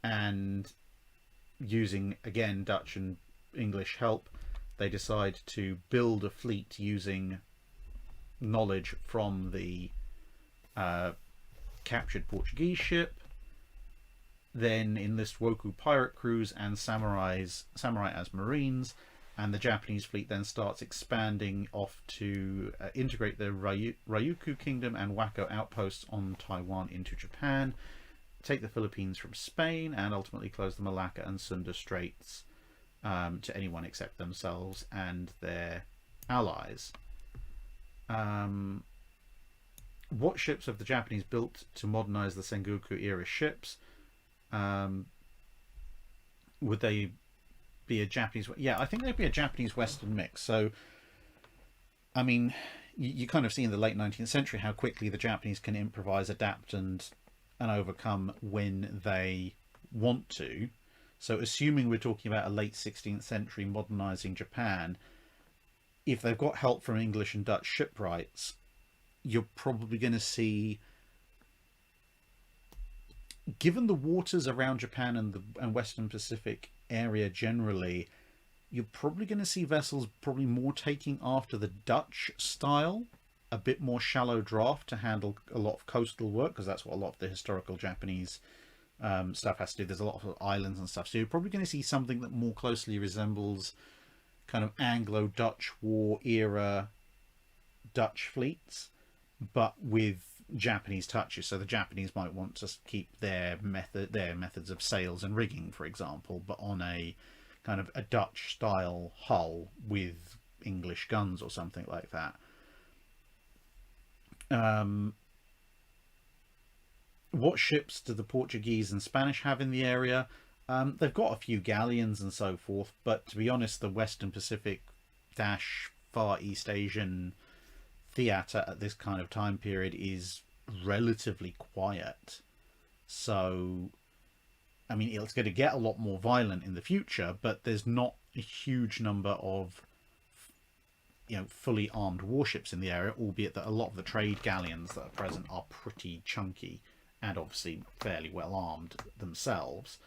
and using again Dutch and English help, they decide to build a fleet using knowledge from the captured Portuguese ship, then enlist Woku pirate crews and samurai as marines, and the Japanese fleet then starts expanding off to integrate the Ryukyu Kingdom and Wako outposts on Taiwan into Japan, take the Philippines from Spain, and ultimately close the Malacca and Sunda Straits to anyone except themselves and their allies. What ships have the Japanese built to modernize the Sengoku era ships? Would they be a Japanese? Yeah, I think they'd be a Japanese Western mix. So, I mean, you kind of see in the late 19th century how quickly the Japanese can improvise, adapt, and overcome when they want to. So, assuming we're talking about a late 16th century modernizing Japan, if they've got help from English and Dutch shipwrights, you're probably going to see, given the waters around Japan and Western Pacific area generally, you're probably going to see vessels probably more taking after the Dutch style, a bit more shallow draft to handle a lot of coastal work, because that's what a lot of the historical Japanese stuff has to do. There's a lot of islands and stuff, so you're probably going to see something that more closely resembles kind of Anglo-Dutch war era Dutch fleets, but with Japanese touches. So the Japanese might want to keep their methods of sails and rigging, for example, but on a kind of a Dutch style hull with English guns or something like that. What ships do the Portuguese and Spanish have in the area? They've got a few galleons and so forth, but to be honest, the Western Pacific - Far East Asian theatre at this kind of time period is relatively quiet. So, I mean, it's going to get a lot more violent in the future, but there's not a huge number of, you know, fully armed warships in the area, albeit that a lot of the trade galleons that are present are pretty chunky and obviously fairly well armed themselves.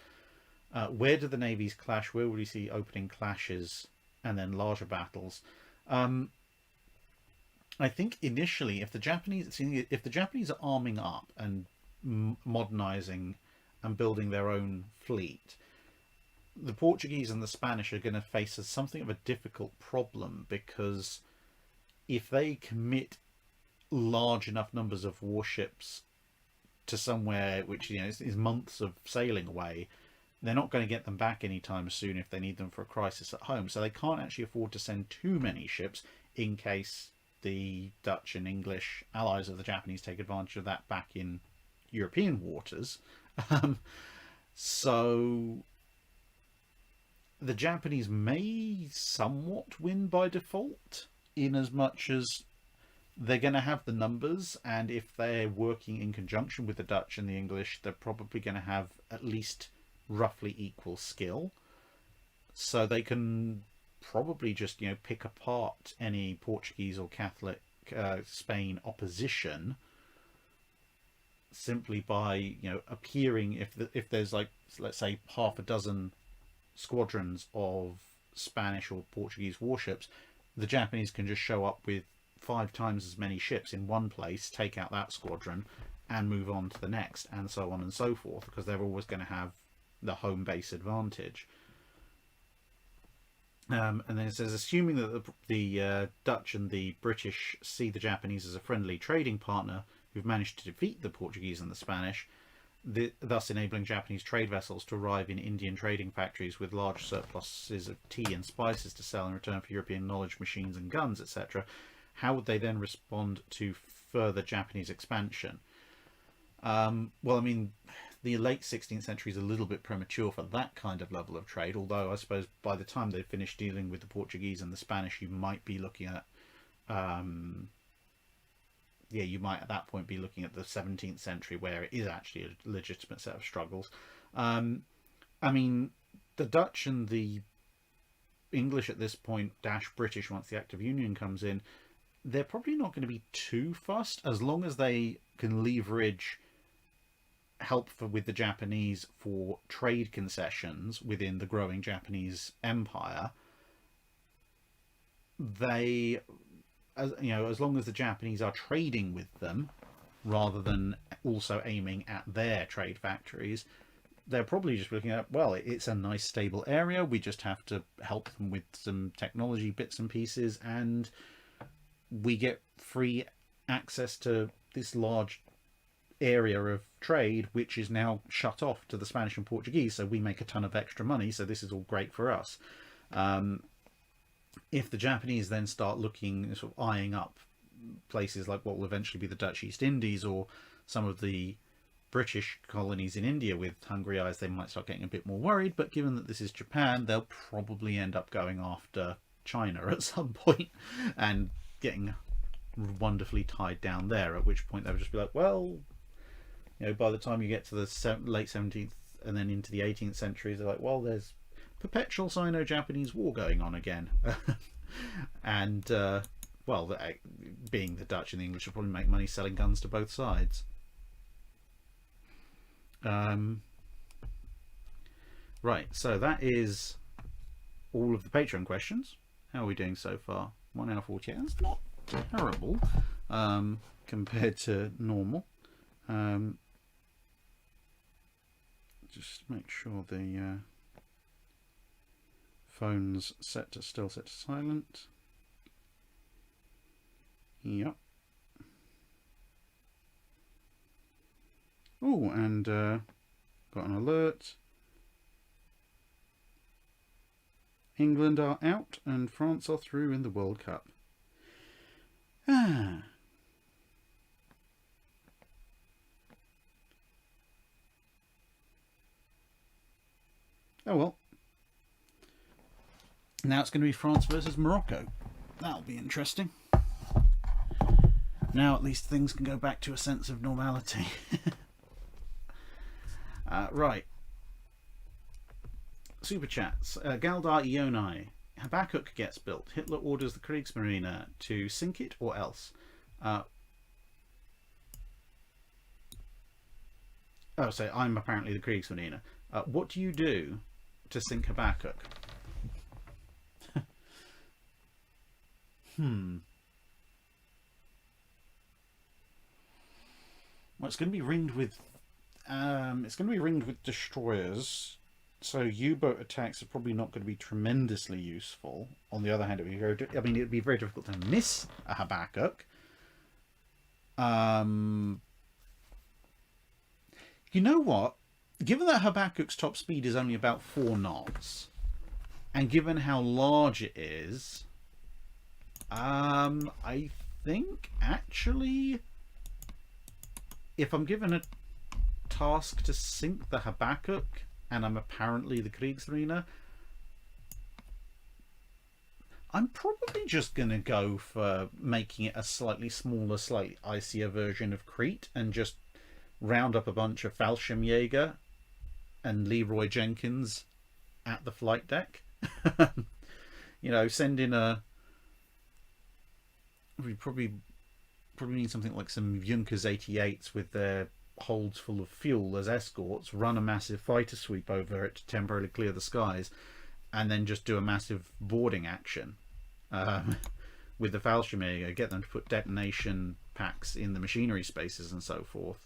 Where do the navies clash? Where would we see opening clashes and then larger battles? I think initially, if the Japanese are arming up and modernizing and building their own fleet, the Portuguese and the Spanish are going to face something of a difficult problem, because if they commit large enough numbers of warships to somewhere which is months of sailing away, they're not going to get them back anytime soon if they need them for a crisis at home. So they can't actually afford to send too many ships in case the Dutch and English allies of the Japanese take advantage of that back in European waters. So the Japanese may somewhat win by default, in as much as they're going to have the numbers, and if they're working in conjunction with the Dutch and the English, they're probably going to have at least roughly equal skill. So they can probably just pick apart any Portuguese or Catholic Spain opposition simply by appearing, if there's, like, let's say half a dozen squadrons of Spanish or Portuguese warships, the Japanese can just show up with 5 times as many ships in one place, take out that squadron and move on to the next, and so on and so forth, because they're always going to have the home base advantage. And then it says, assuming that the Dutch and the British see the Japanese as a friendly trading partner who've managed to defeat the Portuguese and the Spanish, thus enabling Japanese trade vessels to arrive in Indian trading factories with large surpluses of tea and spices to sell in return for European knowledge, machines and guns, etc., how would they then respond to further Japanese expansion? Well, I mean, the late 16th century is a little bit premature for that kind of level of trade, although I suppose by the time they finish dealing with the Portuguese and the Spanish, you might be looking at you might at that point be looking at the 17th century, where it is actually a legitimate set of struggles. I mean, the Dutch and the English at this point, dash British once the Act of Union comes in, they're probably not going to be too fussed, as long as they can leverage help with the Japanese for trade concessions within the growing Japanese empire. They, as long as the Japanese are trading with them rather than also aiming at their trade factories, they're probably just looking at, well, it's a nice stable area, we just have to help them with some technology bits and pieces, and we get free access to this large area of trade which is now shut off to the Spanish and Portuguese, so we make a ton of extra money, so this is all great for us. If the Japanese then start looking, sort of eyeing up places like what will eventually be the Dutch East Indies or some of the British colonies in India with hungry eyes, they might start getting a bit more worried. But given that this is Japan, they'll probably end up going after China at some point and getting wonderfully tied down there, at which point they'll just be like, well, by the time you get to the late 17th and then into the 18th century, they're like, well, there's perpetual Sino-Japanese war going on again. And being the Dutch and the English will probably make money selling guns to both sides. Right, so that is all of the Patreon questions. How are we doing so far? 1 hour 48. That's not terrible compared to normal. Just make sure the phone's still set to silent. Yep. Oh, and got an alert. England are out and France are through in the World Cup. Ah. Oh well. Now it's going to be France versus Morocco. That'll be interesting. Now at least things can go back to a sense of normality. Right. Super chats. Galdar Ioni. Habakkuk gets built. Hitler orders the Kriegsmarine to sink it or else. So I'm apparently the Kriegsmarine. What do you do to sink Habakkuk? Well, it's going to be ringed with destroyers. So U-boat attacks are probably not going to be tremendously useful. On the other hand, it'd be very difficult to miss a Habakkuk. You know what? Given that Habakkuk's top speed is only about 4 knots, and given how large it is, I think actually, if I'm given a task to sink the Habakkuk, and I'm apparently the Kriegsmarine, I'm probably just going to go for making it a slightly smaller, slightly icier version of Crete, and just round up a bunch of Fallschirmjäger and Leroy Jenkins at the flight deck. You know, send in a... We probably need something like some Junkers 88s with their holds full of fuel as escorts, run a massive fighter sweep over it to temporarily clear the skies, and then just do a massive boarding action with the Fallschirmjäger, get them to put detonation packs in the machinery spaces and so forth.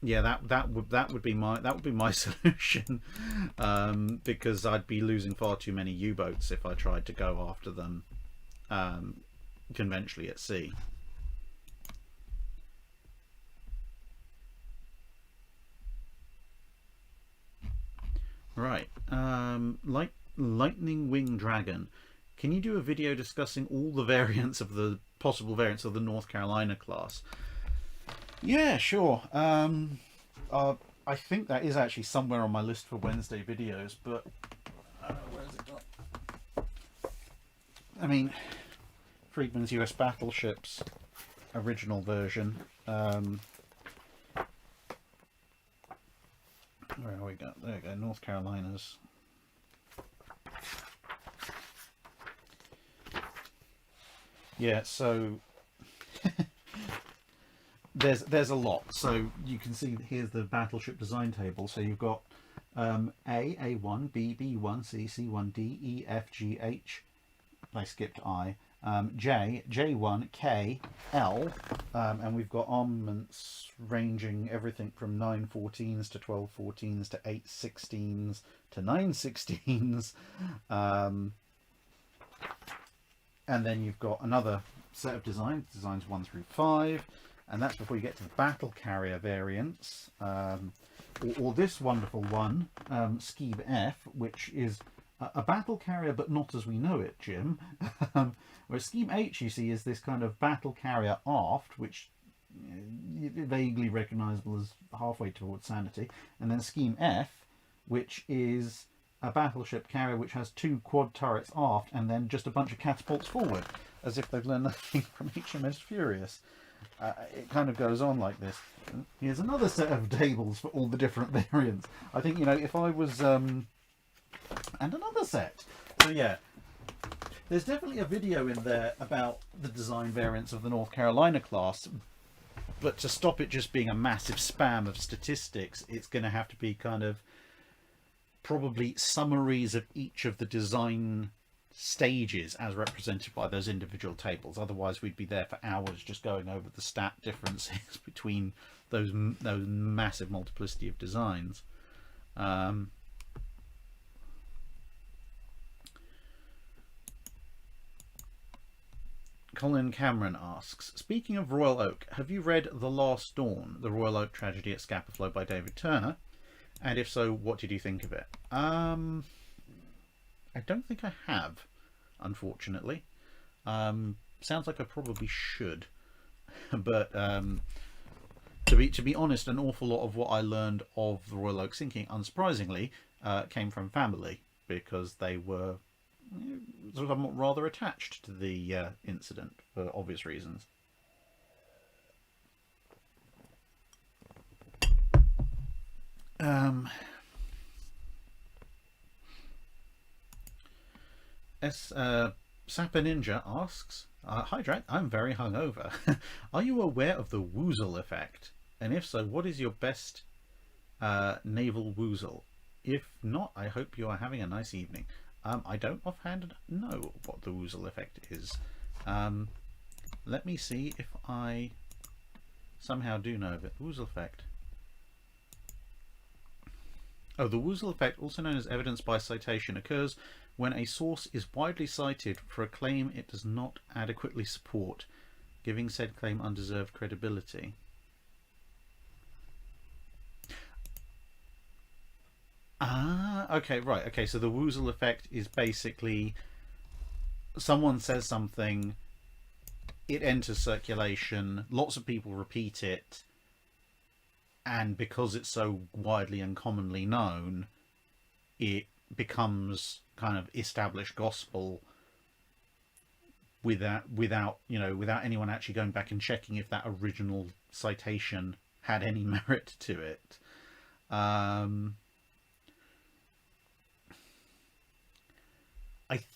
Yeah, that would be my solution, because I'd be losing far too many U-boats if I tried to go after them conventionally at sea. Right, Lightning Wing Dragon. Can you do a video discussing all the variants of the possible variants of the North Carolina class? Yeah, sure. I think that is actually somewhere on my list for Wednesday videos, but where is it gone? I mean, Friedman's US Battleships original version. Where have we got? There we go. North Carolina's. Yeah, so there's a lot. So you can see here's the battleship design table. So you've got A1, B, B1, C, C1, D, E, F, G, H. I skipped I. J, J1, K, L, and we've got armaments ranging everything from 914s to 1214s to 816s to 916s. And then you've got another set of designs 1 through 5, and that's before you get to the battle carrier variants, or this wonderful one, Scheme F, which is a battle carrier but not as we know it, Jim. Whereas Scheme H, you see, is this kind of battle carrier aft, which vaguely recognisable as halfway towards sanity, and then Scheme F, which is a battleship carrier which has 2 quad turrets aft and then just a bunch of catapults forward, as if they've learned nothing from HMS Furious. It kind of goes on like this. And here's another set of tables for all the different variants. I think, you know, if I was... and another set. So yeah, there's definitely a video in there about the design variants of the North Carolina class, but to stop it just being a massive spam of statistics, it's going to have to be kind of probably summaries of each of the design stages as represented by those individual tables. Otherwise we'd be there for hours just going over the stat differences between those massive multiplicity of designs. Colin Cameron asks, speaking of Royal Oak, have you read The Last Dawn, the Royal Oak tragedy at Scapa Flow by David Turner? And if so, what did you think of it? I don't think I have, unfortunately. Sounds like I probably should. But to be honest, an awful lot of what I learned of the Royal Oak sinking, unsurprisingly, came from family, because they were sort of rather attached to the incident for obvious reasons. Sapper Ninja asks, Hi, Drake. I'm very hungover. Are you aware of the Woozle effect? And if so, what is your best naval woozle? If not, I hope you are having a nice evening. I don't offhand know what the Woozle effect is. Let me see if I somehow do know of it. Woozle effect. Oh, the Woozle effect, also known as evidence by citation, occurs when a source is widely cited for a claim it does not adequately support, giving said claim undeserved credibility. Ah, okay, right. Okay, so the Woozle effect is basically someone says something, it enters circulation, lots of people repeat it, and because it's so widely and commonly known, it becomes kind of established gospel without anyone actually going back and checking if that original citation had any merit to it. I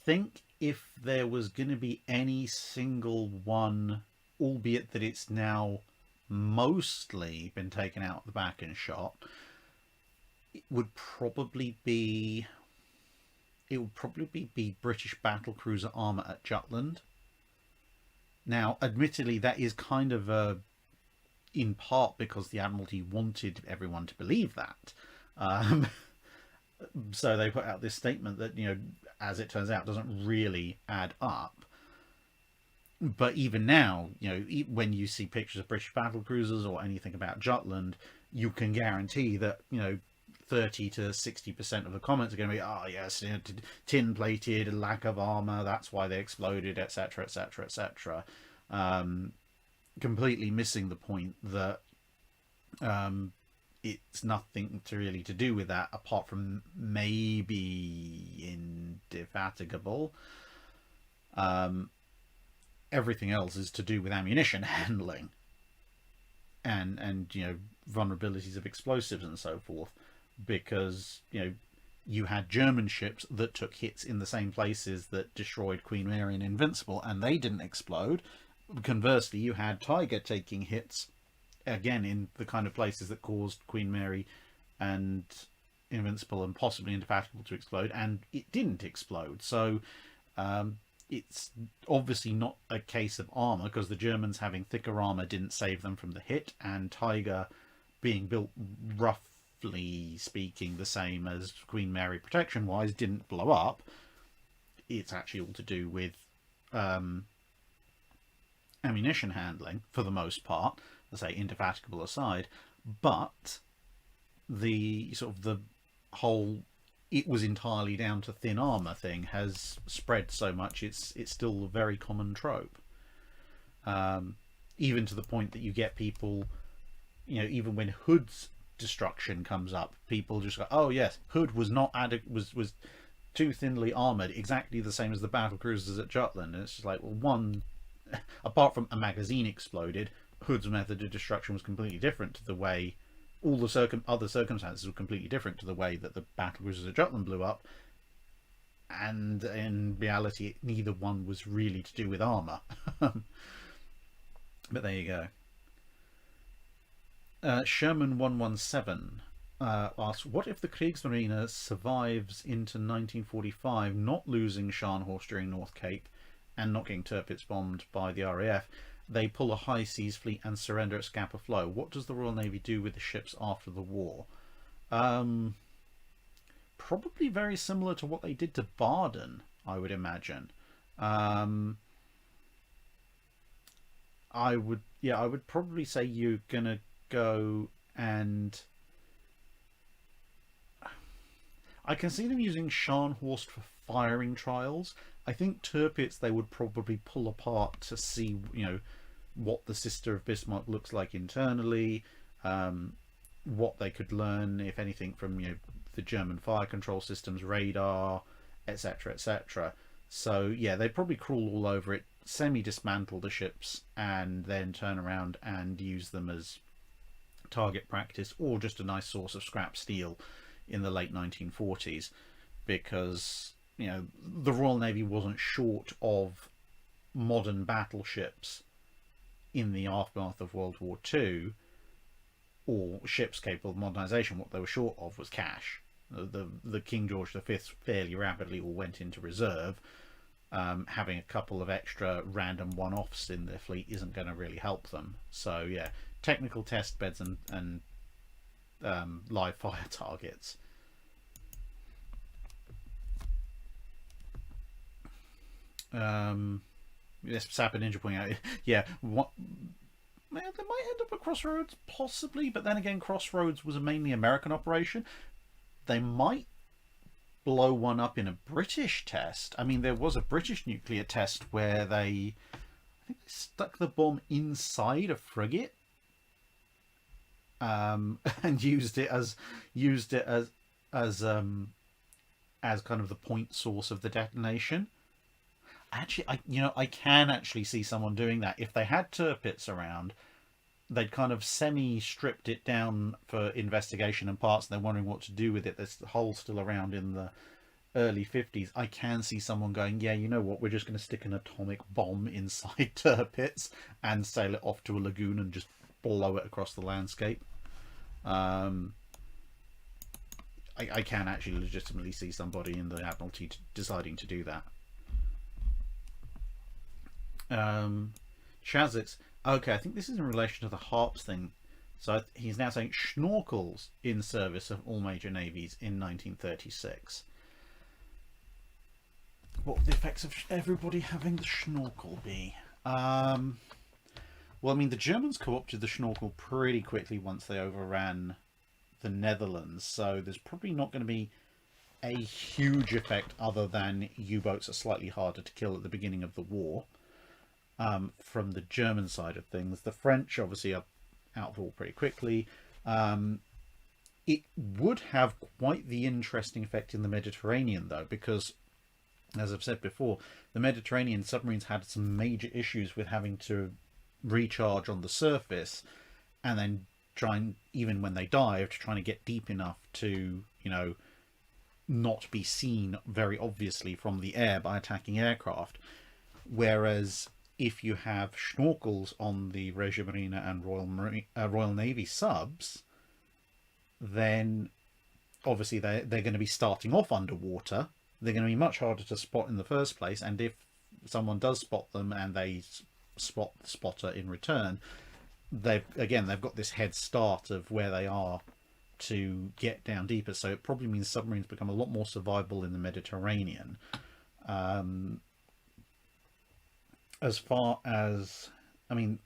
think if there was going to be any single one, albeit that it's now mostly been taken out of the back and shot, it would probably be British battlecruiser armour at Jutland. Now, admittedly, that is kind of in part because the Admiralty wanted everyone to believe that. So they put out this statement that, as it turns out, doesn't really add up. But even now, when you see pictures of British battlecruisers or anything about Jutland, you can guarantee that, 30 to 60% of the comments are going to be, oh yes, tin plated, lack of armor, that's why they exploded, etc., etc., etc. Completely missing the point that it's nothing really to do with that, apart from maybe indefatigable. Everything else is to do with ammunition handling and vulnerabilities of explosives and so forth, because you had German ships that took hits in the same places that destroyed Queen Mary and Invincible, and they didn't explode. Conversely, you had Tiger taking hits again in the kind of places that caused Queen Mary and Invincible and possibly Indefatigable to explode, and it didn't explode. So it's obviously not a case of armour, because the Germans having thicker armour didn't save them from the hit, and Tiger being built roughly speaking the same as Queen Mary protection wise didn't blow up. It's actually all to do with ammunition handling for the most part, let's say Indefatigable aside. But the whole it was entirely down to thin armor thing has spread so much, it's still a very common trope, even to the point that you get people, even when Hood's destruction comes up, people just go, oh yes, Hood was not was too thinly armored, exactly the same as the battle cruisers at Jutland. And it's just like, well, one, apart from a magazine exploded, Hood's method of destruction was completely different to the way all the other circumstances were completely different to the way that the battle cruisers at Jutland blew up, and in reality neither one was really to do with armour. But there you go. Sherman 117 asks, what if the Kriegsmarine survives into 1945, not losing Scharnhorst during North Cape and not getting Tirpitz bombed by the RAF? They pull a high seas fleet and surrender at Scapa Flow. What does the Royal Navy do with the ships after the war? Probably very similar to what they did to Baden, I would imagine. I would probably say you're gonna go and I can see them using Scharnhorst for firing trials. I think Tirpitz they would probably pull apart to see, what the sister of Bismarck looks like internally, what they could learn, if anything, from the German fire control systems, radar, etc., etc. So yeah, they'd probably crawl all over it, semi-dismantle the ships, and then turn around and use them as target practice, or just a nice source of scrap steel in the late 1940s, because the Royal Navy wasn't short of modern battleships in the aftermath of World War II, or ships capable of modernisation. What they were short of was cash. The King George V fairly rapidly all went into reserve. Having a couple of extra random one-offs in their fleet isn't going to really help them. So yeah, technical test beds and live fire targets. Yes, Sapper Ninja pointing out, yeah, what, they might end up at Crossroads, possibly, but then again, Crossroads was a mainly American operation. They might blow one up in a British test. I mean, there was a British nuclear test where I think they stuck the bomb inside a frigate, and used it as kind of the point source of the detonation. Actually, I can actually see someone doing that. If they had turpits around, they'd kind of semi-stripped it down for investigation and parts, and they're wondering what to do with it. There's the hole still around in the early 50s. I can see someone going, yeah, you know what, we're just going to stick an atomic bomb inside turpits and sail it off to a lagoon and just blow it across the landscape. I can actually legitimately see somebody in the Admiralty deciding to do that. Shazix, okay, I think this is in relation to the Harps thing. So he's now saying schnorkels in service of all major navies in 1936. What would the effects of everybody having the schnorkel be? Well, I mean, the Germans co-opted the schnorkel pretty quickly once they overran the Netherlands, so there's probably not going to be a huge effect other than U-boats are slightly harder to kill at the beginning of the war. From the German side of things, the French obviously are out of war pretty quickly. It would have quite the interesting effect in the Mediterranean, though, because, as I've said before, the Mediterranean submarines had some major issues with having to recharge on the surface and then even when they dived, trying to get deep enough to, not be seen very obviously from the air by attacking aircraft. Whereas if you have schnorkels on the Regia Marina and Royal Navy subs, then obviously they're going to be starting off underwater. They're going to be much harder to spot in the first place, and if someone does spot them and they spot the spotter in return, they've got this head start of where they are to get down deeper. So it probably means submarines become a lot more survivable in the Mediterranean. As far as, I mean,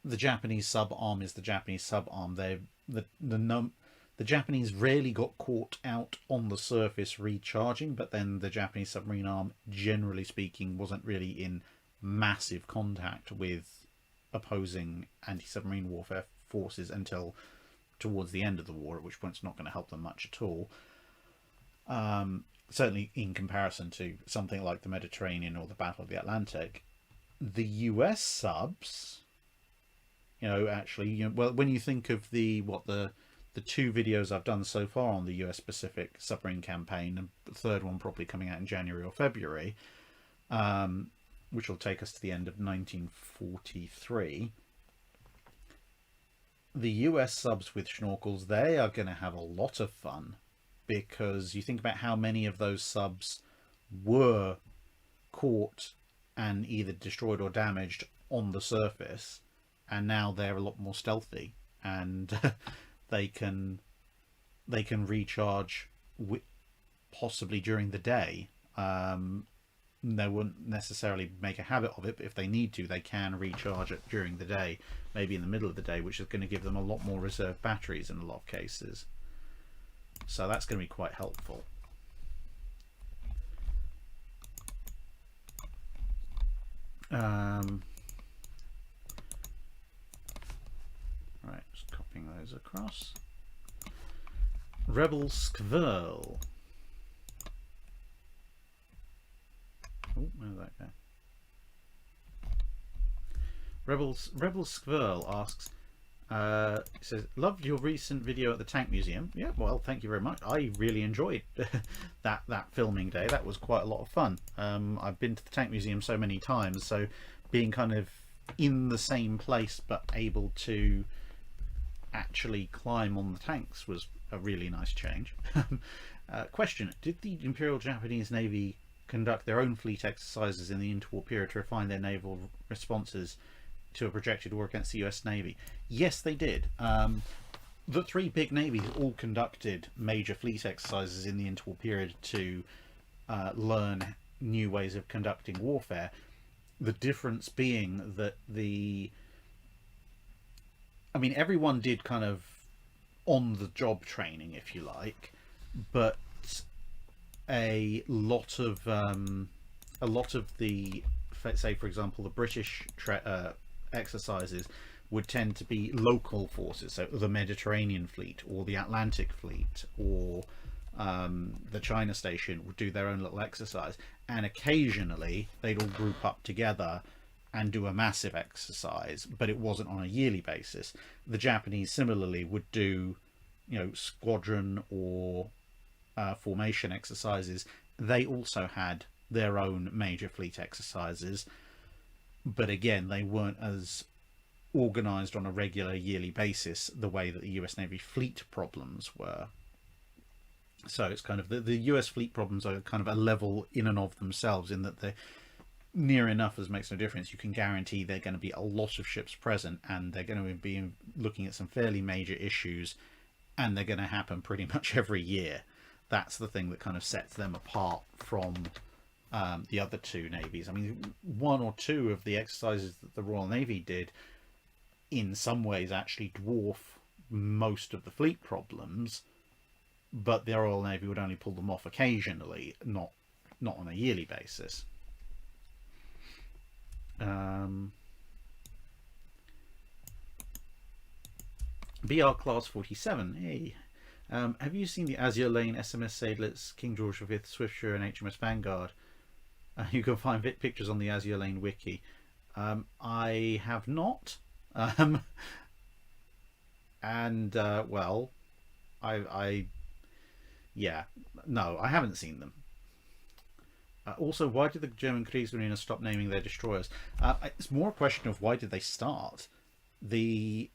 the Japanese sub-arm is the Japanese sub-arm. The Japanese rarely got caught out on the surface recharging, but then the Japanese submarine arm, generally speaking, wasn't really in massive contact with opposing anti-submarine warfare forces until towards the end of the war, at which point it's not going to help them much at all. Certainly in comparison to something like the Mediterranean or the Battle of the Atlantic. The US subs, well, when you think of the two videos I've done so far on the US Pacific submarine campaign, and the third one probably coming out in January or February, which will take us to the end of 1943. The US subs with schnorkels, they are going to have a lot of fun, because you think about how many of those subs were caught and either destroyed or damaged on the surface, and now they're a lot more stealthy, and they can recharge possibly during the day. They wouldn't necessarily make a habit of it, but if they need to, they can recharge it during the day, maybe in the middle of the day, which is going to give them a lot more reserve batteries in a lot of cases. So that's going to be quite helpful. Right, just copying those across. Rebel Skvirl. Oh, where did that go? Rebel Skvirl asks, It says, loved your recent video at the Tank Museum. Yeah, well, thank you very much. I really enjoyed that filming day. That was quite a lot of fun. I've been to the Tank Museum so many times, so being kind of in the same place but able to actually climb on the tanks was a really nice change. Question: did the Imperial Japanese Navy conduct their own fleet exercises in the interwar period to refine their naval responses to a projected war against the US Navy? Yes, they did. The three big navies all conducted major fleet exercises in the interwar period to learn new ways of conducting warfare. The difference being that everyone did kind of on-the-job training, if you like, but a lot of the, say for example, the British exercises would tend to be local forces, so the Mediterranean Fleet or the Atlantic Fleet or the China Station would do their own little exercise, and occasionally they'd all group up together and do a massive exercise, but it wasn't on a yearly basis. The Japanese similarly would do, squadron or formation exercises. They also had their own major fleet exercises, but again, they weren't as organized on a regular yearly basis the way that the US Navy fleet problems were. So it's kind of the US fleet problems are kind of a level in and of themselves, in that they're near enough as makes no difference. You can guarantee they're going to be a lot of ships present, and they're going to be looking at some fairly major issues, and they're going to happen pretty much every year. That's the thing that kind of sets them apart from the other two navies. I mean, one or two of the exercises that the Royal Navy did in some ways actually dwarf most of the fleet problems, but the Royal Navy would only pull them off occasionally, not on a yearly basis. BR Class 47, hey. Have you seen the Azure Lane SMS Sailors, King George V, Swiftsure and HMS Vanguard? You can find pictures on the Azure Lane wiki. I have not. Well, no, I haven't seen them. Also, why did the German Kriegsmarine stop naming their destroyers? It's more a question of why did they start. The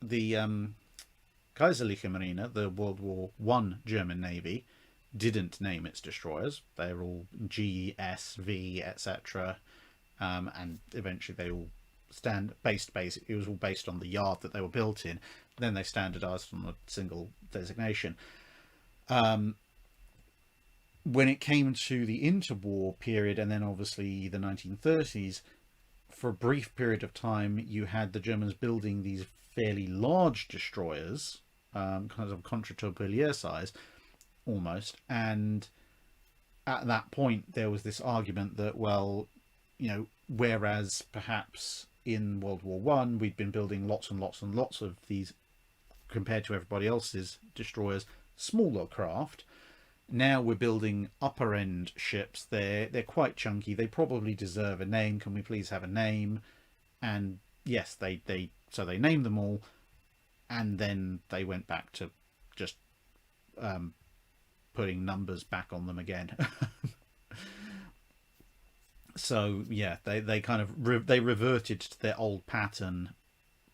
Kaiserliche Marine, the World War I German Navy, didn't name its destroyers. They're all G, S, V, etc. And eventually they all it was all based on the yard that they were built in. Then they standardized on a single designation. When it came to the interwar period, and then obviously the 1930s, for a brief period of time you had the Germans building these fairly large destroyers, kind of contre-torpilier size almost, and at that point there was this argument that, well, whereas perhaps in World War One we'd been building lots and lots and lots of these, compared to everybody else's destroyers, smaller craft, now we're building upper end ships. They're quite chunky. They probably deserve a name. Can we please have a name? And yes, they named them all, and then they went back to just putting numbers back on them again. So yeah, they kind of they reverted to their old pattern,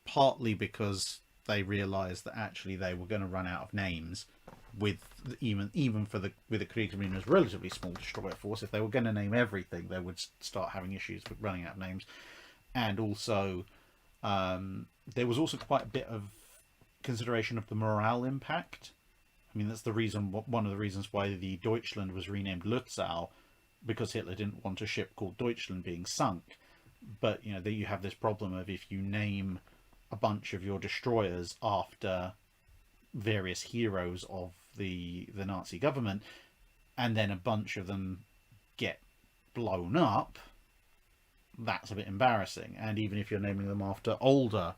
partly because they realized that actually they were going to run out of names with even for the Kriegsmarine's relatively small destroyer force. If they were going to name everything, they would start having issues with running out of names. And also there was also quite a bit of consideration of the morale impact. I mean, that's one of the reasons why the Deutschland was renamed Lützow, because Hitler didn't want a ship called Deutschland being sunk. But you have this problem of, if you name a bunch of your destroyers after various heroes of the Nazi government, and then a bunch of them get blown up, that's a bit embarrassing. And even if you're naming them after older,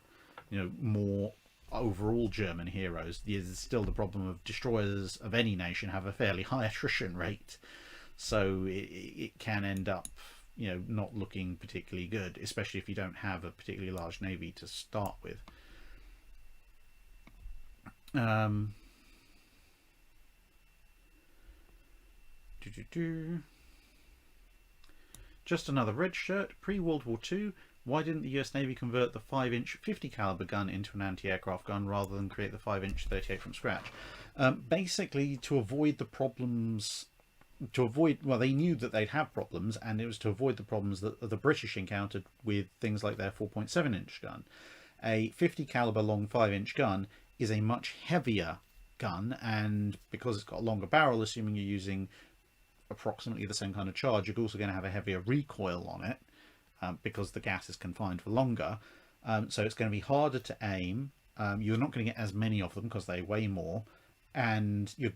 more overall German heroes, there's still the problem of destroyers of any nation have a fairly high attrition rate, so it can end up not looking particularly good, especially if you don't have a particularly large navy to start with. Um, Just another red shirt. Pre-World War II, why didn't the US Navy convert the 5-inch 50 caliber gun into an anti-aircraft gun rather than create the 5-inch 38 from scratch? Basically, to avoid the problems. Well, they knew that they'd have problems, and it was to avoid the problems that the British encountered with things like their 4.7-inch gun. A 50 caliber long 5-inch gun is a much heavier gun, and because it's got a longer barrel, assuming you're using approximately the same kind of charge, you're also going to have a heavier recoil on it, because the gas is confined for longer. So it's going to be harder to aim. You're not going to get as many of them because they weigh more, and you're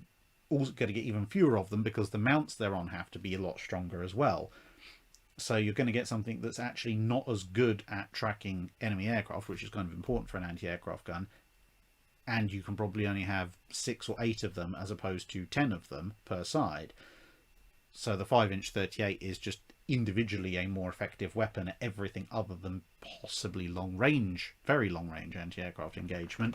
also going to get even fewer of them because the mounts they're on have to be a lot stronger as well. So you're going to get something that's actually not as good at tracking enemy aircraft, which is kind of important for an anti-aircraft gun, and you can probably only have 6 or 8 of them as opposed to 10 of them per side. So the 5-inch 38 is just individually a more effective weapon at everything other than possibly long range, very long range anti-aircraft engagement.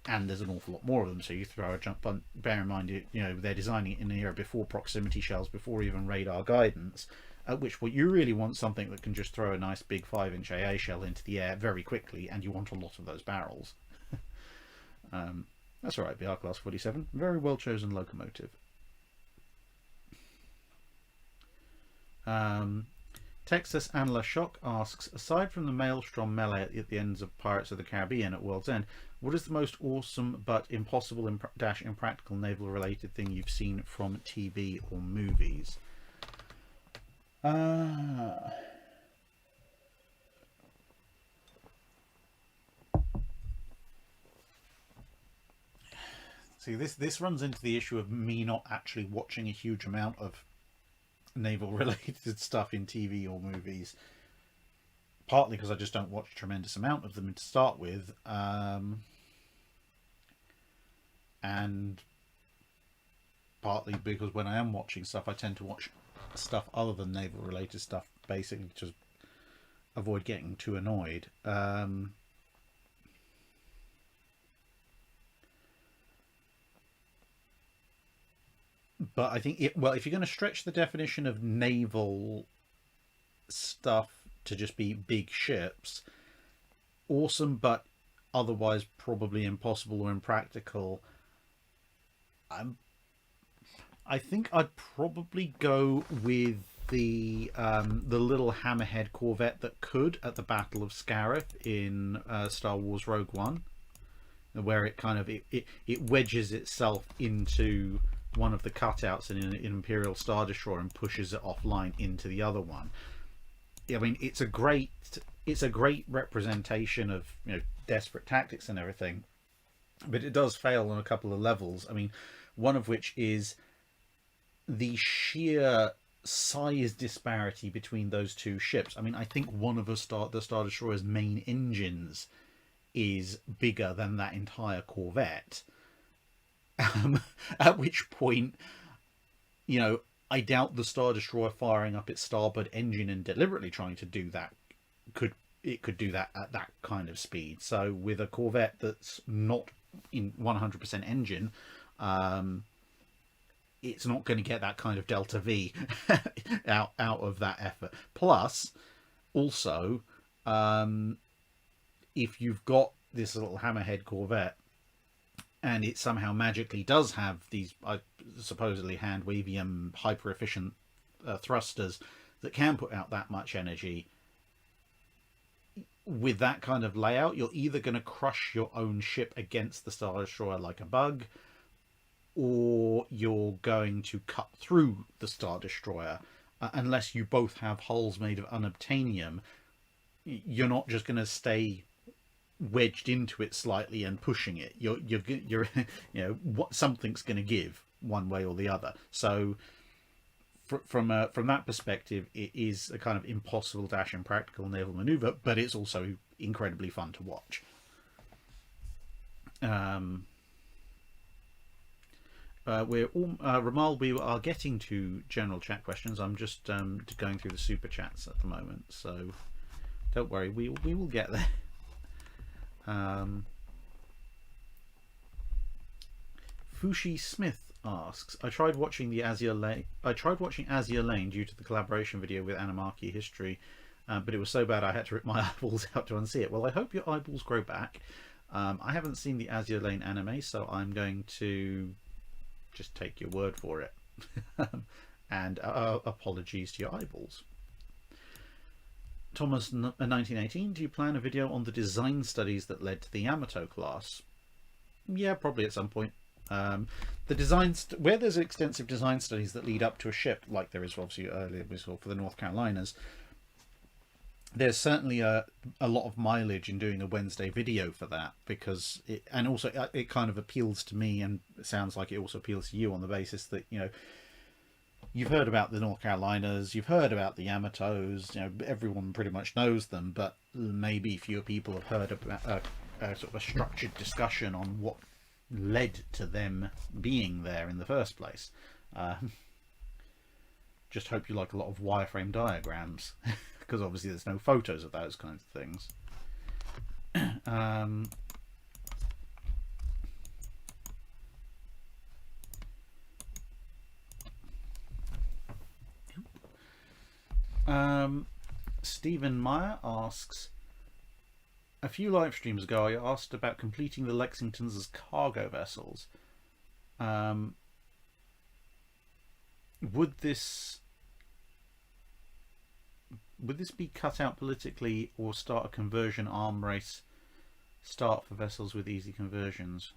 And there's an awful lot more of them, so you throw a jump on. Bear in mind, they're designing it in an era before proximity shells, before even radar guidance, at which point you really want something that can just throw a nice big 5-inch AA shell into the air very quickly, and you want a lot of those barrels. That's alright, BR Class 47. Very well chosen locomotive. Texas Anla Shock asks, aside from the Maelstrom melee at the ends of Pirates of the Caribbean at World's End, what is the most awesome but impossible impractical naval related thing you've seen from TV or movies? See, this runs into the issue of me not actually watching a huge amount of naval related stuff in TV or movies, partly because I just don't watch a tremendous amount of them to start with, and partly because when I am watching stuff I tend to watch stuff other than naval related stuff, basically to avoid getting too annoyed. But I think if you're going to stretch the definition of naval stuff to just be big ships, awesome but otherwise probably impossible or impractical, I think I'd probably go with the little hammerhead corvette that could at the Battle of Scarif in Star Wars Rogue One, where it kind of it wedges itself into one of the cutouts in an Imperial Star Destroyer and pushes it offline into the other one. I mean, it's a great representation of desperate tactics and everything, but it does fail on a couple of levels. I mean, one of which is the sheer size disparity between those two ships. I mean, I think one of the Star Destroyer's main engines is bigger than that entire corvette. At which point, I doubt the Star Destroyer firing up its starboard engine and deliberately trying to do that could do that at that kind of speed. So with a corvette that's not in 100% engine, it's not going to get that kind of delta V out of that effort. Plus, also, if you've got this little hammerhead corvette and it somehow magically does have these supposedly hand-wavy hyper-efficient thrusters that can put out that much energy, with that kind of layout, you're either going to crush your own ship against the Star Destroyer like a bug, or you're going to cut through the Star Destroyer. Unless you both have hulls made of unobtainium, you're not just going to stay wedged into it slightly and pushing it. You're something's going to give one way or the other. So from that perspective, it is a kind of impossible -- impractical naval maneuver, but it's also incredibly fun to watch. Ramal, we are getting to general chat questions. I'm just going through the super chats at the moment, so don't worry, we will get there. Fushi Smith asks, I tried watching Azure Lane due to the collaboration video with Anamaki History, but it was so bad I had to rip my eyeballs out to unsee it. Well, I hope your eyeballs grow back. I haven't seen the Azure Lane anime, so I'm going to just take your word for it. And apologies to your eyeballs. Thomas 1918, do you plan a video on the design studies that led to the Yamato class? Yeah, probably at some point. The designs where there's extensive design studies that lead up to a ship, like there is obviously earlier we saw for the North Carolinas, there's certainly a lot of mileage in doing a Wednesday video for that, because and also it kind of appeals to me, and it sounds like it also appeals to you on the basis that, you know, you've heard about the North Carolinas, you've heard about the Yamatos, you know, everyone pretty much knows them, but maybe fewer people have heard about a sort of a structured discussion on what led to them being there in the first place. Just hope you like a lot of wireframe diagrams, because obviously there's no photos of those kinds of things. Stephen Meyer asks, a few live streams ago I asked about completing the Lexingtons as cargo vessels. Would this be cut out politically, or start a conversion arm race start for vessels with easy conversions?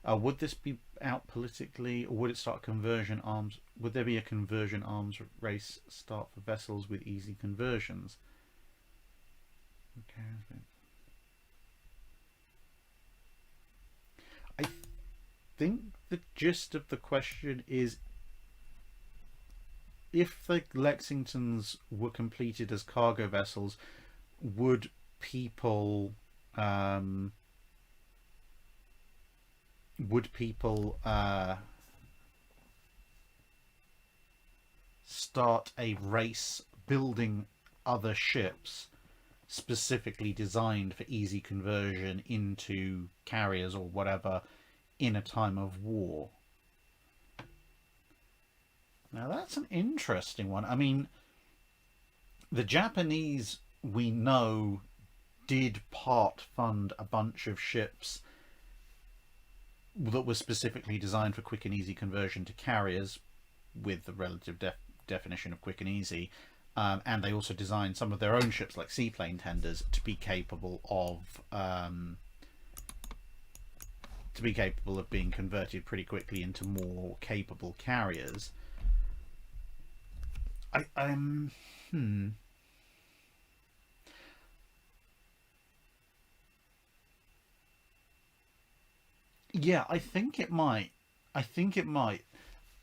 Would this be out politically, or would it start conversion arms? Would there be a conversion arms race start for vessels with easy conversions? Okay. I think the gist of the question is, if the Lexingtons were completed as cargo vessels, would people start a race building other ships specifically designed for easy conversion into carriers or whatever in a time of war? Now that's an interesting one. I mean, the Japanese, we know, did part fund a bunch of ships that was specifically designed for quick and easy conversion to carriers, with the relative definition of quick and easy, and they also designed some of their own ships, like seaplane tenders, to be capable of being converted pretty quickly into more capable carriers. Yeah, I think it might. I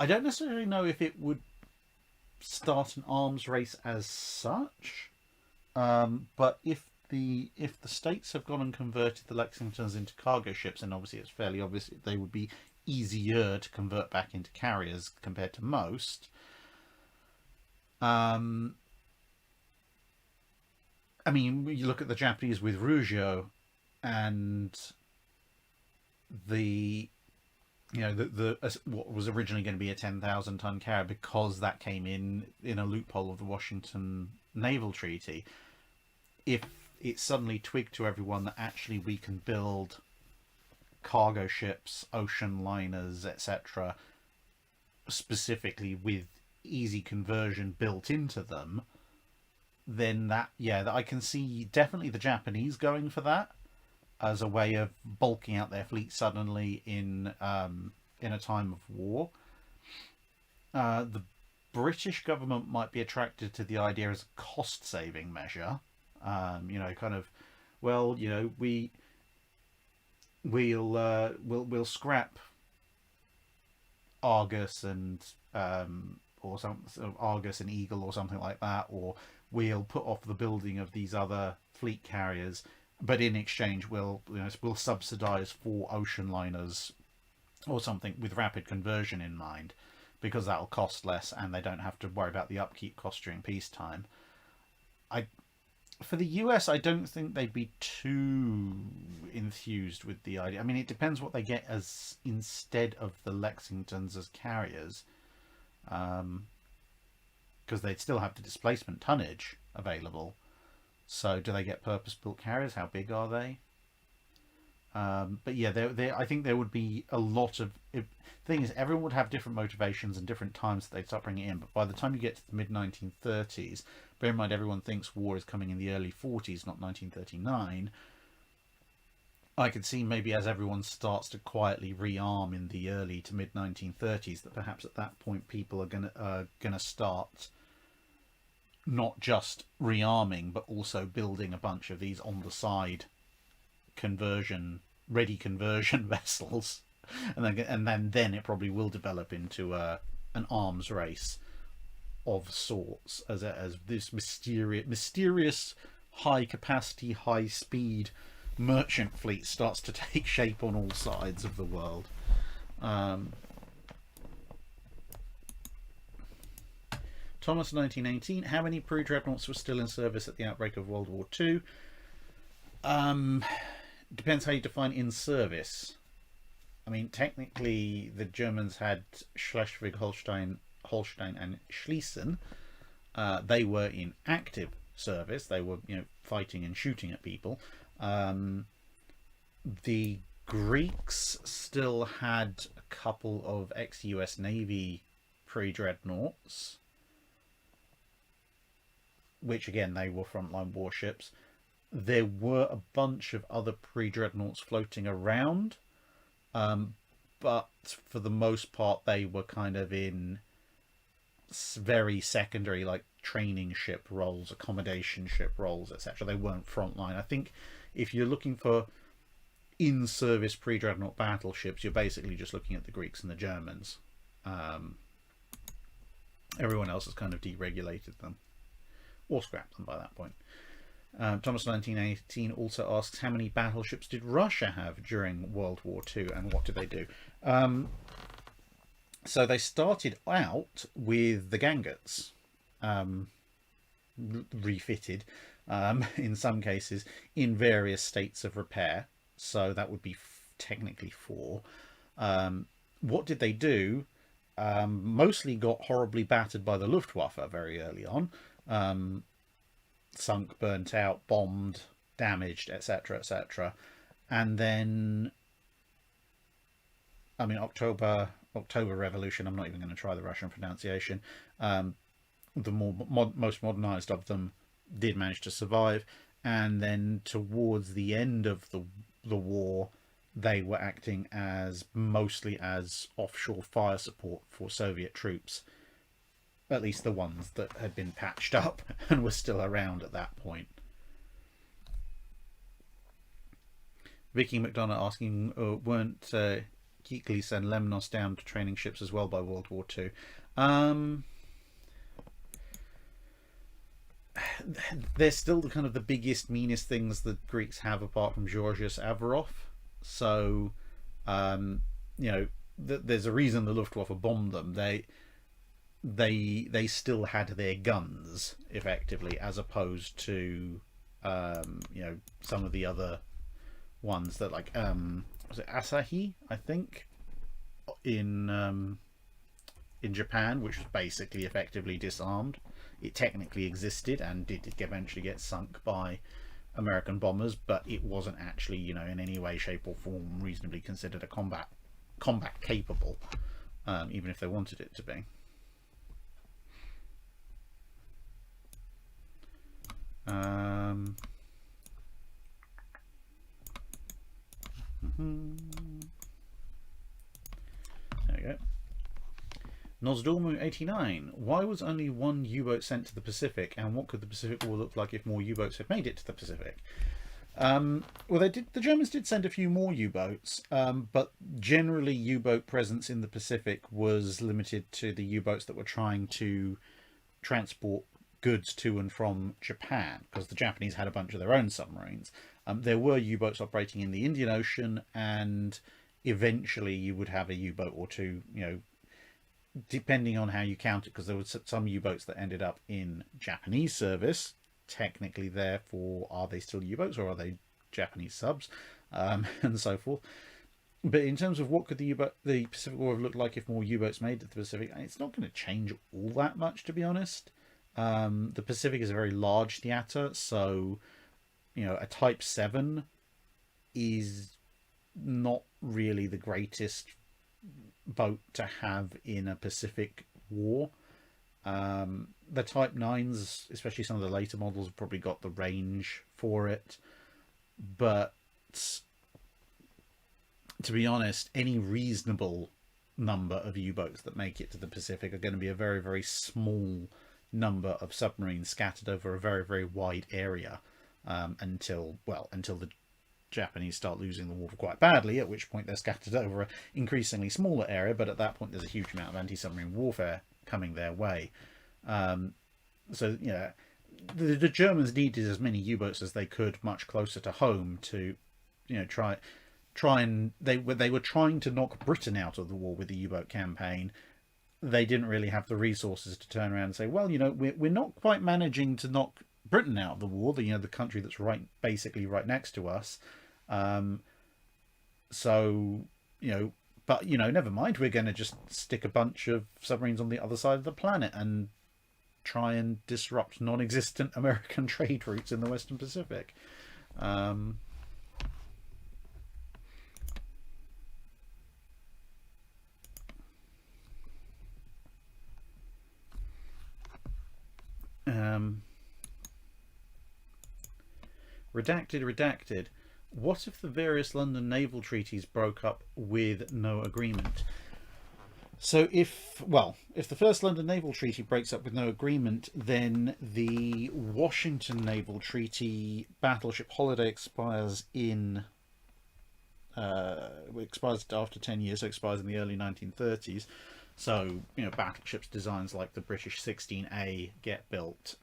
don't necessarily know if it would start an arms race as such, but if the states have gone and converted the Lexingtons into cargo ships, and obviously it's fairly obvious they would be easier to convert back into carriers compared to most. I mean, you look at the Japanese with Rugio, and the what was originally going to be a 10,000 ton carrier, because that came in a loophole of the Washington Naval Treaty. If it suddenly twigged to everyone that actually we can build cargo ships, ocean liners, etc., specifically with easy conversion built into them, then that I can see definitely the Japanese going for that as a way of bulking out their fleet suddenly in a time of war. The British government might be attracted to the idea as a cost-saving measure. We'll scrap Argus and or some sort of Argus and Eagle or something like that, or we'll put off the building of these other fleet carriers, but in exchange we'll subsidise 4 ocean liners or something with rapid conversion in mind, because that'll cost less and they don't have to worry about the upkeep cost during peacetime. For the US, I don't think they'd be too enthused with the idea. I mean, it depends what they get as instead of the Lexingtons as carriers, because they'd still have the displacement tonnage available. So, do they get purpose-built carriers? How big are they? But yeah, I think there would be a lot of. The thing is, everyone would have different motivations and different times that they'd start bringing it in. But by the time you get to the mid 1930s, bear in mind everyone thinks war is coming in the early 40s, not 1939. I could see maybe as everyone starts to quietly rearm in the early to mid 1930s, that perhaps at that point people are gonna start not just rearming, but also building a bunch of these on the side ready conversion vessels, and then it probably will develop into an arms race of sorts as this mysterious high capacity, high speed merchant fleet starts to take shape on all sides of the world. Thomas, 1918. How many pre-dreadnoughts were still in service at the outbreak of World War II? Depends how you define in service. I mean, technically, the Germans had Schleswig-Holstein, and Schlesien. They were in active service. They were, fighting and shooting at people. The Greeks still had a couple of ex-US Navy pre-dreadnoughts, which again, they were frontline warships. There were a bunch of other pre-dreadnoughts floating around, but for the most part they were kind of in very secondary, like training ship roles, accommodation ship roles, etc. They weren't frontline. I think if you're looking for in-service pre-dreadnought battleships, you're basically just looking at the Greeks and the Germans. Everyone else has kind of deregulated them or scrapped them by that point. Thomas, 1918, also asks, how many battleships did Russia have during World War II, and what did they do? So they started out with the Ganguts, refitted in some cases, in various states of repair. So that would be technically 4. What did they do? Mostly got horribly battered by the Luftwaffe very early on. Sunk, burnt out, bombed, damaged, etc., etc. And then, I mean, October Revolution, I'm not even going to try the Russian pronunciation. The most modernized of them did manage to survive, and then towards the end of the war, they were acting mostly as offshore fire support for Soviet troops, at least the ones that had been patched up and were still around at that point. Vicky McDonough asking, weren't Kiklis and Lemnos down to training ships as well by World War II? They're still the kind of the biggest, meanest things the Greeks have, apart from Georgios Averov. So, there's a reason the Luftwaffe bombed them. They still had their guns effectively, as opposed to some of the other ones that, like, was it Asahi, I think, in Japan, which was basically effectively disarmed. It technically existed and did eventually get sunk by American bombers, but it wasn't actually, in any way, shape or form reasonably considered a combat capable, even if they wanted it to be. There we go. Nosdormu 89. Why was only one U-boat sent to the Pacific, and what could the Pacific War look like if more U-boats had made it to the Pacific? Well, the Germans did send a few more U-boats, but generally U-boat presence in the Pacific was limited to the U-boats that were trying to transport goods to and from Japan, because the Japanese had a bunch of their own submarines. There were U-boats operating in the Indian Ocean, and eventually you would have a U-boat or two, depending on how you count it, because there were some U-boats that ended up in Japanese service, technically therefore are they still U-boats or are they Japanese subs, and so forth. But in terms of what could the Pacific War have looked like if more U-boats made it to the Pacific, it's not going to change all that much, to be honest. The Pacific is a very large theatre, so a Type 7 is not really the greatest boat to have in a Pacific war. The Type 9s, especially some of the later models, have probably got the range for it. But to be honest, any reasonable number of U-boats that make it to the Pacific are going to be a very, very small number of submarines scattered over a very, very wide area, until the Japanese start losing the war quite badly, at which point they're scattered over an increasingly smaller area, but at that point there's a huge amount of anti-submarine warfare coming their way. So the Germans needed as many U-boats as they could much closer to home to try and they were trying to knock Britain out of the war with the U-boat campaign. They didn't really have the resources to turn around and say, well, we're not quite managing to knock Britain out of the war, the country that's basically right next to us. But never mind, we're going to just stick a bunch of submarines on the other side of the planet and try and disrupt non-existent American trade routes in the Western Pacific. Redacted. What if the various London naval treaties broke up with no agreement? So if the first London Naval Treaty breaks up with no agreement, then the Washington Naval Treaty Battleship holiday expires after 10 years, so it expires in the early 1930s. So, battleships designs like the British 16A get built.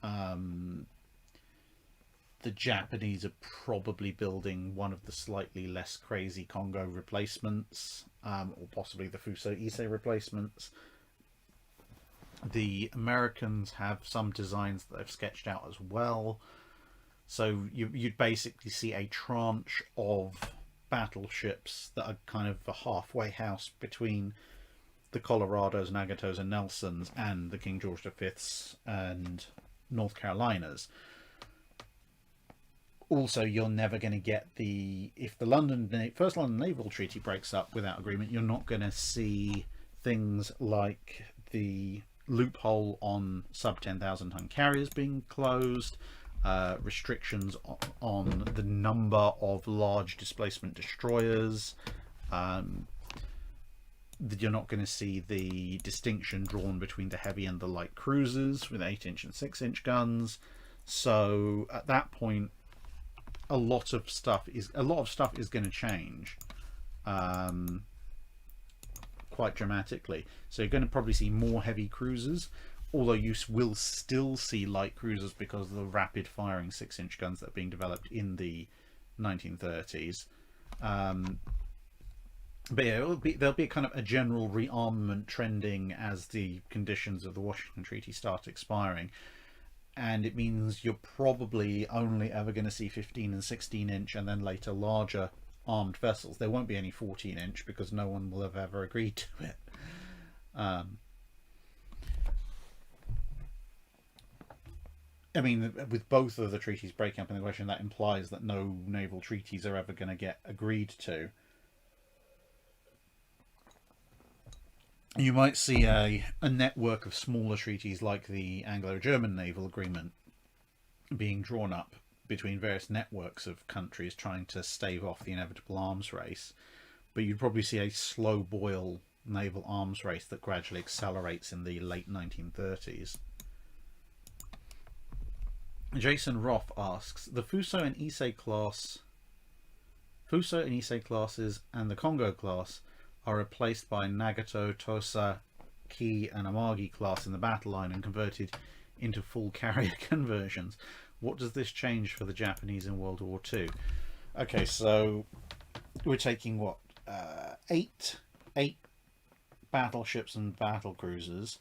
The Japanese are probably building one of the slightly less crazy Congo replacements, or possibly the Fuso Ise replacements. The Americans have some designs that they've sketched out as well. So you'd basically see a tranche of battleships that are kind of a halfway house between the Colorados, Nagatos, and Nelsons, and the King George V's and North Carolinas. Also, you're never going to get if the first London Naval Treaty breaks up without agreement, you're not going to see things like the loophole on sub 10,000 ton carriers being closed, restrictions on the number of large displacement destroyers. You're not going to see the distinction drawn between the heavy and the light cruisers with 8-inch and 6-inch guns. So at that point, a lot of stuff is going to change quite dramatically. So you're going to probably see more heavy cruisers, although you will still see light cruisers because of the rapid firing 6-inch guns that are being developed in the 1930s. But yeah, there'll be kind of a general rearmament trending as the conditions of the Washington Treaty start expiring. And it means you're probably only ever going to see 15 and 16-inch and then later larger armed vessels. There won't be any 14-inch because no one will have ever agreed to it. I mean, with both of the treaties breaking up in the question, that implies that no naval treaties are ever going to get agreed to. You might see a network of smaller treaties like the Anglo-German Naval Agreement being drawn up between various networks of countries trying to stave off the inevitable arms race. But you'd probably see a slow boil naval arms race that gradually accelerates in the late 1930s. Jason Roth asks, the Fuso and Ise classes and the Congo class are replaced by Nagato, Tosa, Ki, and Amagi class in the battle line and converted into full carrier conversions. What does this change for the Japanese in World War II? Okay, so we're taking what, eight battleships and battle cruisers.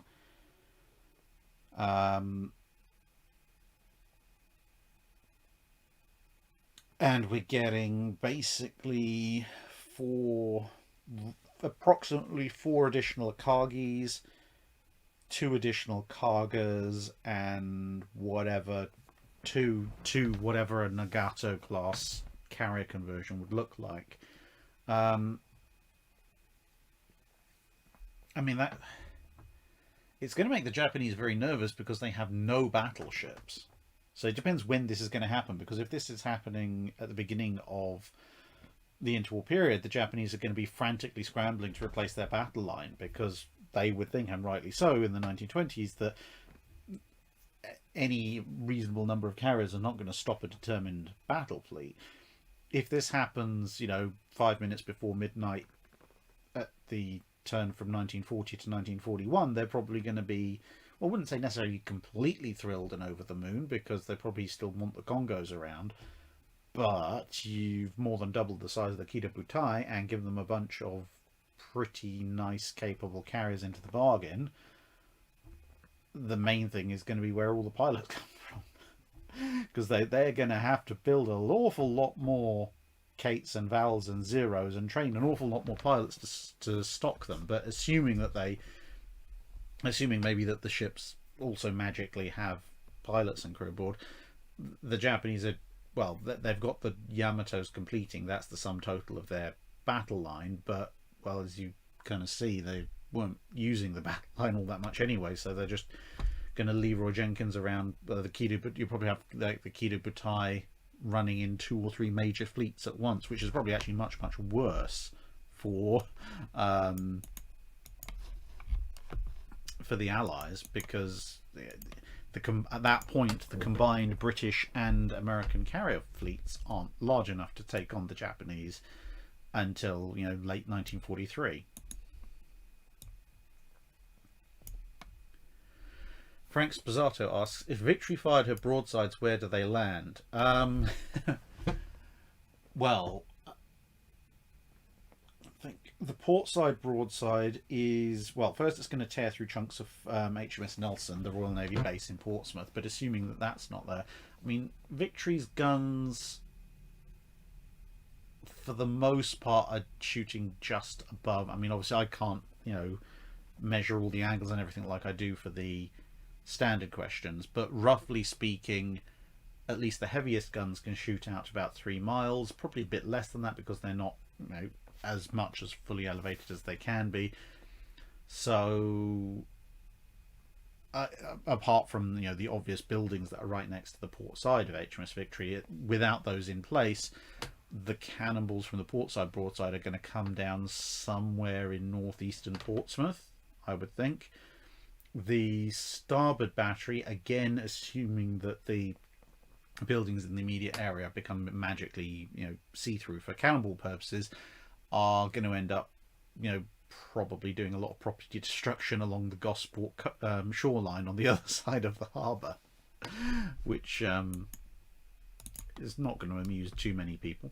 And we're getting basically four, approximately four additional Akagis, two additional Kagas, and whatever whatever a Nagato class carrier conversion would look like. Um, I mean that it's going to make the Japanese very nervous because they have no battleships. So it depends when this is going to happen. Because if this is happening at the beginning of the interwar period, the Japanese are going to be frantically scrambling to replace their battle line because they would think, and rightly so, in the 1920s that any reasonable number of carriers are not going to stop a determined battle fleet. If this happens, 5 minutes before midnight at the turn from 1940 to 1941, they're probably going to be, well, I wouldn't say necessarily completely thrilled and over the moon because they probably still want the Congos around, but you've more than doubled the size of the Kido Butai and given them a bunch of pretty nice, capable carriers into the bargain. The main thing is going to be where all the pilots come from, because they're going to have to build an awful lot more Kates and Vals and Zeros and train an awful lot more pilots to stock them. But assuming maybe that the ships also magically have pilots and crew aboard, the Japanese are, well, they've got the Yamatos completing. That's the sum total of their battle line. But, well, as you kind of see, they weren't using the battle line all that much anyway, so they're just going to Leroy Jenkins around the Kido, but you probably have like the Kido Butai running in 2 or 3 major fleets at once, which is probably actually much worse for the Allies, because at that point the combined British and American carrier fleets aren't large enough to take on the Japanese until late 1943. Frank Spazzato asks, if Victory fired her broadsides, where do they land? Well, I think the portside broadside is, well, first it's going to tear through chunks of HMS Nelson, the Royal Navy base in Portsmouth, but assuming that that's not there, I mean, Victory's guns, for the most part, are shooting just above. I mean, obviously I can't, measure all the angles and everything like I do for the standard questions, but roughly speaking, at least the heaviest guns can shoot out to about 3 miles, probably a bit less than that because they're not as much as fully elevated as they can be. So apart from the obvious buildings that are right next to the port side of HMS Victory, without those in place, the cannonballs from the portside broadside are going to come down somewhere in northeastern Portsmouth, I would think. The starboard battery, again assuming that the buildings in the immediate area become magically see-through for cannonball purposes, are going to end up probably doing a lot of property destruction along the Gosport shoreline on the other side of the harbour, which is not going to amuse too many people.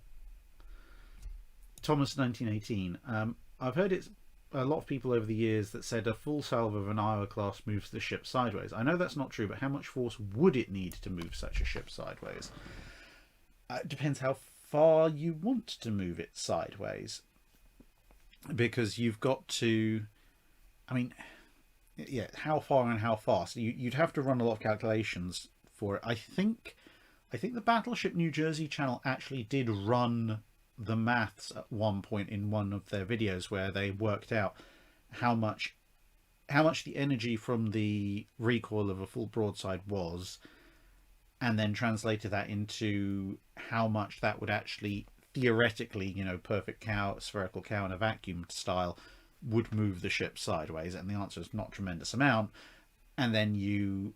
Thomas 1918, I've heard it's a lot of people over the years that said a full salvo of an Iowa class moves the ship sideways. I know that's not true, but how much force would it need to move such a ship sideways? It depends how far you want to move it sideways, because you've got to, I mean, yeah, how far and how fast. You'd have to run a lot of calculations for it. I think the Battleship New Jersey channel actually did run the maths at one point in one of their videos where they worked out how much the energy from the recoil of a full broadside was, and then translated that into how much that would actually theoretically, perfect cow, spherical cow in a vacuum style, would move the ship sideways, and the answer is not a tremendous amount. And then you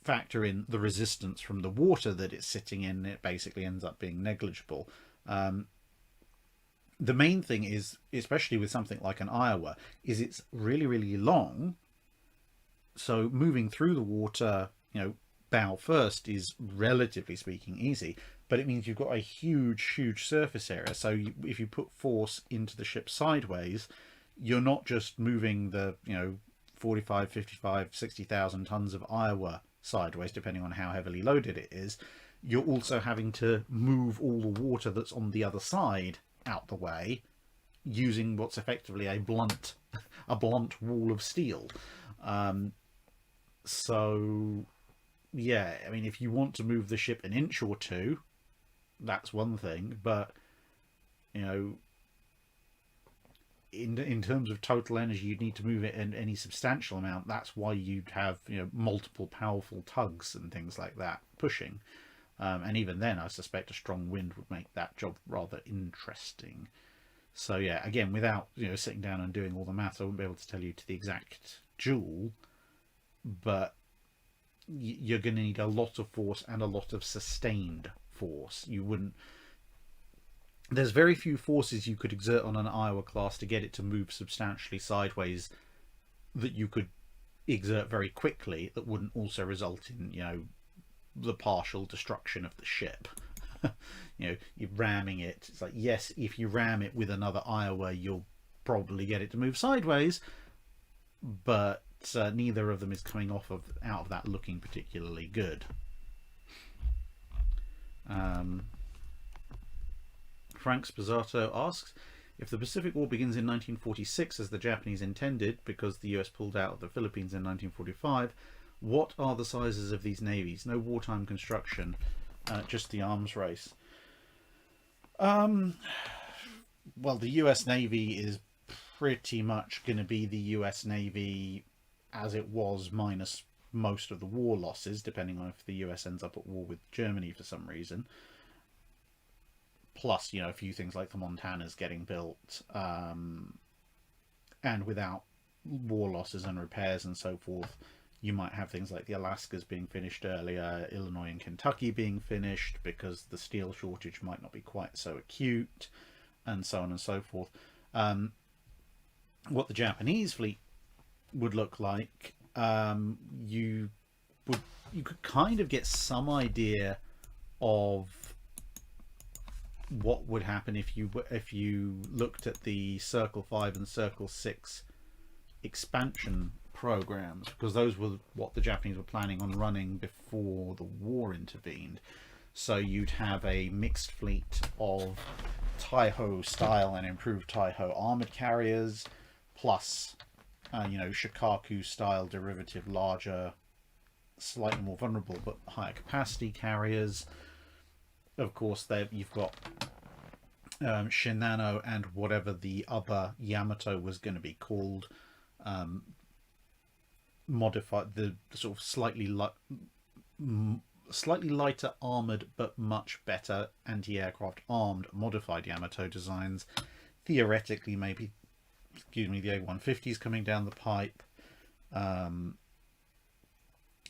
factor in the resistance from the water that it's sitting in, it basically ends up being negligible. The main thing is, especially with something like an Iowa, is it's really long, so moving through the water bow first is relatively speaking easy, but it means you've got a huge surface area. So if you put force into the ship sideways, you're not just moving the 45, 55, 60,000 tons of Iowa sideways, depending on how heavily loaded it is. you're also having to move all the water that's on the other side out the way using what's effectively a blunt wall of steel. So yeah, I mean, if you want to move the ship an inch or two, that's one thing, but you know, in terms of total energy, you'd need to move it in any substantial amount. That's why you'd have, you know, multiple powerful tugs and things like that pushing. And even then, I suspect a strong wind would make that job rather interesting. So yeah, again, without, you know, sitting down and doing all the maths, I wouldn't be able to tell you to the exact joule, but you're going to need a lot of force and a lot of sustained force. You wouldn't. There's very few forces you could exert on an Iowa class to get it to move substantially sideways that you could exert very quickly that wouldn't also result in, you know, the partial destruction of the ship. You know, you're ramming it. It's like, yes, if you ram it with another Iowa, you'll probably get it to move sideways, but neither of them is coming out of that looking particularly good. Frank Spazzato asks, if the Pacific War begins in 1946 as the Japanese intended, because the US pulled out of the Philippines in 1945, what are the sizes of these navies? No wartime construction, just the arms race. Well, the US Navy is pretty much going to be the US Navy as it was, minus most of the war losses, depending on if the US ends up at war with Germany for some reason. Plus, you know, a few things like the Montanas getting built, and without war losses and repairs and so forth, you might have things like the Alaskas being finished earlier, Illinois and Kentucky being finished because the steel shortage might not be quite so acute, and so on and so forth. What the Japanese fleet would look like, you could kind of get some idea of what would happen if you looked at the Circle 5 and Circle 6 expansion programs, because those were what the Japanese were planning on running before the war intervened. So you'd have a mixed fleet of Taiho style and improved Taiho armored carriers, plus you know, Shikaku style derivative, larger, slightly more vulnerable but higher capacity carriers. Of course, you've got Shinano and whatever the other Yamato was going to be called, modified, the sort of slightly lighter armored but much better anti-aircraft armed modified Yamato designs. Theoretically, maybe, the A150s coming down the pipe.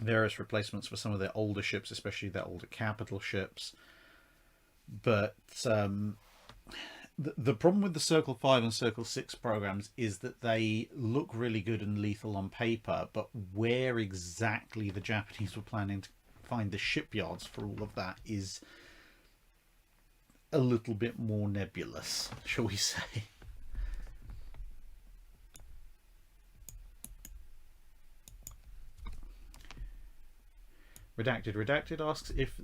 Various replacements for some of their older ships, especially their older capital ships. But the problem with the Circle 5 and Circle 6 programs is that they look really good and lethal on paper, but where exactly the Japanese were planning to find the shipyards for all of that is a little bit more nebulous, shall we say. Redacted asks, if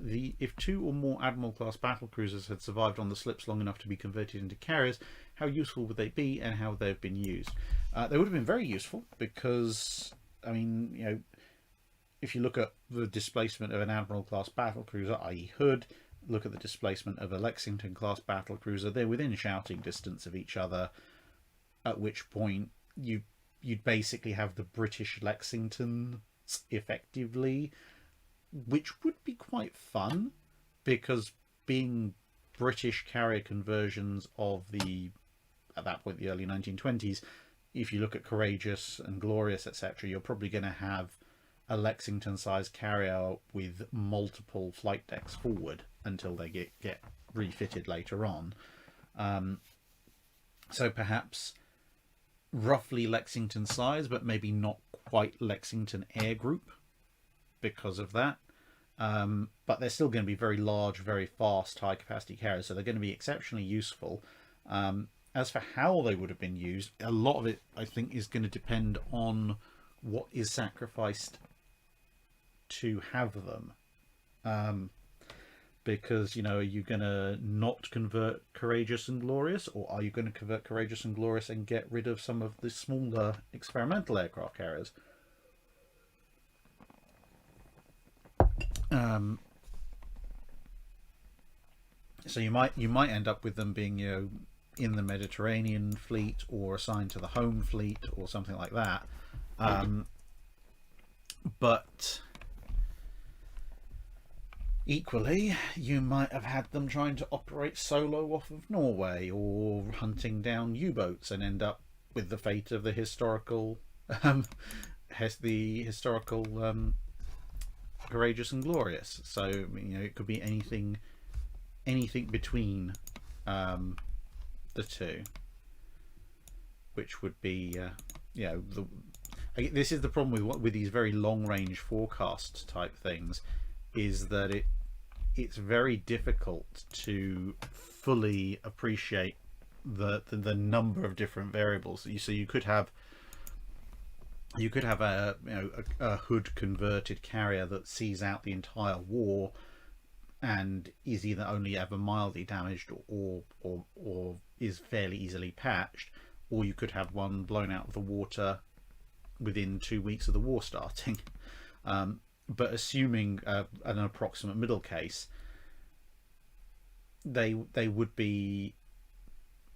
two or more Admiral class battle cruisers had survived on the slips long enough to be converted into carriers, how useful would they be and how would they have been used? They would have been very useful because, I mean, you know, if you look at the displacement of an Admiral class battle cruiser, i.e. Hood, look at the displacement of a Lexington class battle cruiser, they're within shouting distance of each other, at which point you'd basically have the British Lexington effectively, which would be quite fun, because being British carrier conversions of at that point, the early 1920s, if you look at Courageous and Glorious, etc., you're probably going to have a Lexington-sized carrier with multiple flight decks forward until they get refitted later on. So perhaps roughly Lexington size, but maybe not quite Lexington Air Group because of that. But they're still going to be very large, very fast, high capacity carriers, so they're going to be exceptionally useful. As for how they would have been used, a lot of it, I think, is going to depend on what is sacrificed to have them. because, are you going to not convert Courageous and Glorious, or are you going to convert Courageous and Glorious and get rid of some of the smaller experimental aircraft carriers? So you might end up with them being, in the Mediterranean fleet or assigned to the home fleet or something like that. But equally, you might have had them trying to operate solo off of Norway or hunting down U-boats and end up with the fate of the historical, Courageous and Glorious. So it could be anything between the two, which would be this is the problem with these very long range forecast type things, is that it's very difficult to fully appreciate the number of different variables. So you could have a hood converted carrier that sees out the entire war and is either only ever mildly damaged or is fairly easily patched, or you could have one blown out of the water within 2 weeks of the war starting. But assuming an approximate middle case, they would be,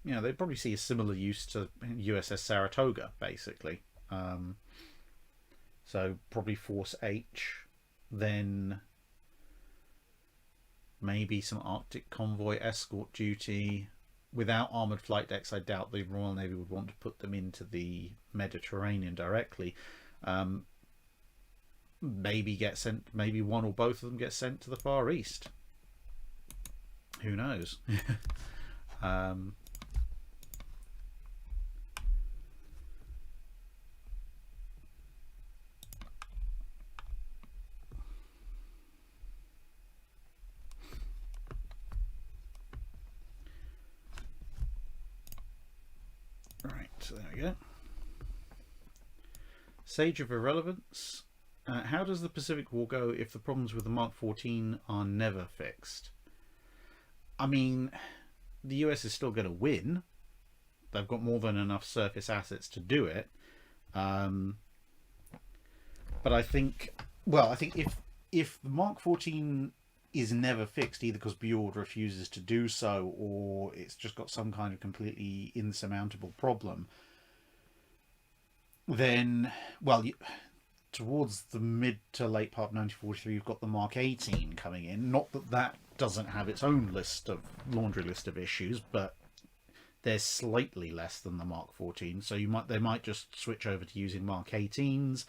they'd probably see a similar use to USS Saratoga, basically. So probably Force H, then maybe some Arctic convoy escort duty. Without armoured flight decks, I doubt the Royal Navy would want to put them into the Mediterranean directly. Maybe one or both of them get sent to the Far East. Who knows? So there we go. Sage of Irrelevance. How does the Pacific War go if the problems with the Mark 14 are never fixed? I mean, the US is still going to win. They've got more than enough surface assets to do it. But I think if the Mark 14 is never fixed, either because Bjord refuses to do so or it's just got some kind of completely insurmountable problem, then, towards the mid to late part of 1943, you've got the Mark 18 coming in. Not that doesn't have its own laundry list of issues, but they're slightly less than the Mark 14. So they might just switch over to using Mark 18s.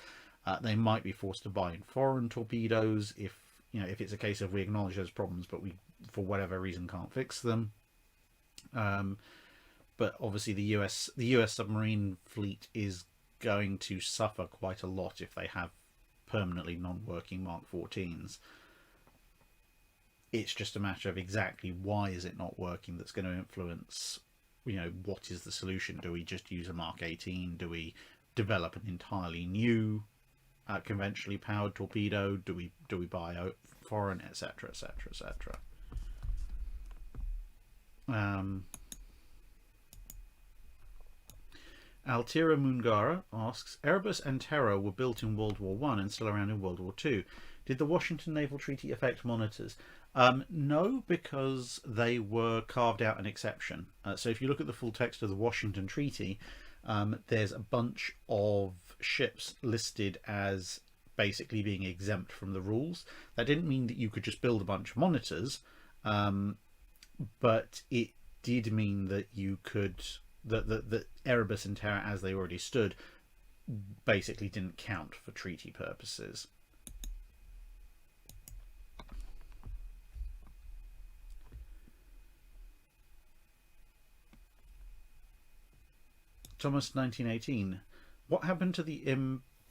They might be forced to buy in foreign torpedoes if it's a case of we acknowledge those problems, but we, for whatever reason, can't fix them. But obviously the US submarine fleet is going to suffer quite a lot if they have permanently non-working Mark 14s. It's just a matter of exactly why is it not working that's going to influence, what is the solution? Do we just use a Mark 18? Do we develop an entirely new conventionally powered torpedo? Do we buy foreign, etc., etc., etc.? Altira Mungara asks, Erebus and Terror were built in World War I and still around in World War II. Did the Washington Naval Treaty affect monitors? No, because they were carved out an exception. So if you look at the full text of the Washington Treaty, there's a bunch of ships listed as basically being exempt from the rules. That didn't mean that you could just build a bunch of monitors, but it did mean that you could... that Erebus and Terror, as they already stood, basically didn't count for treaty purposes. Thomas 1918. What happened to the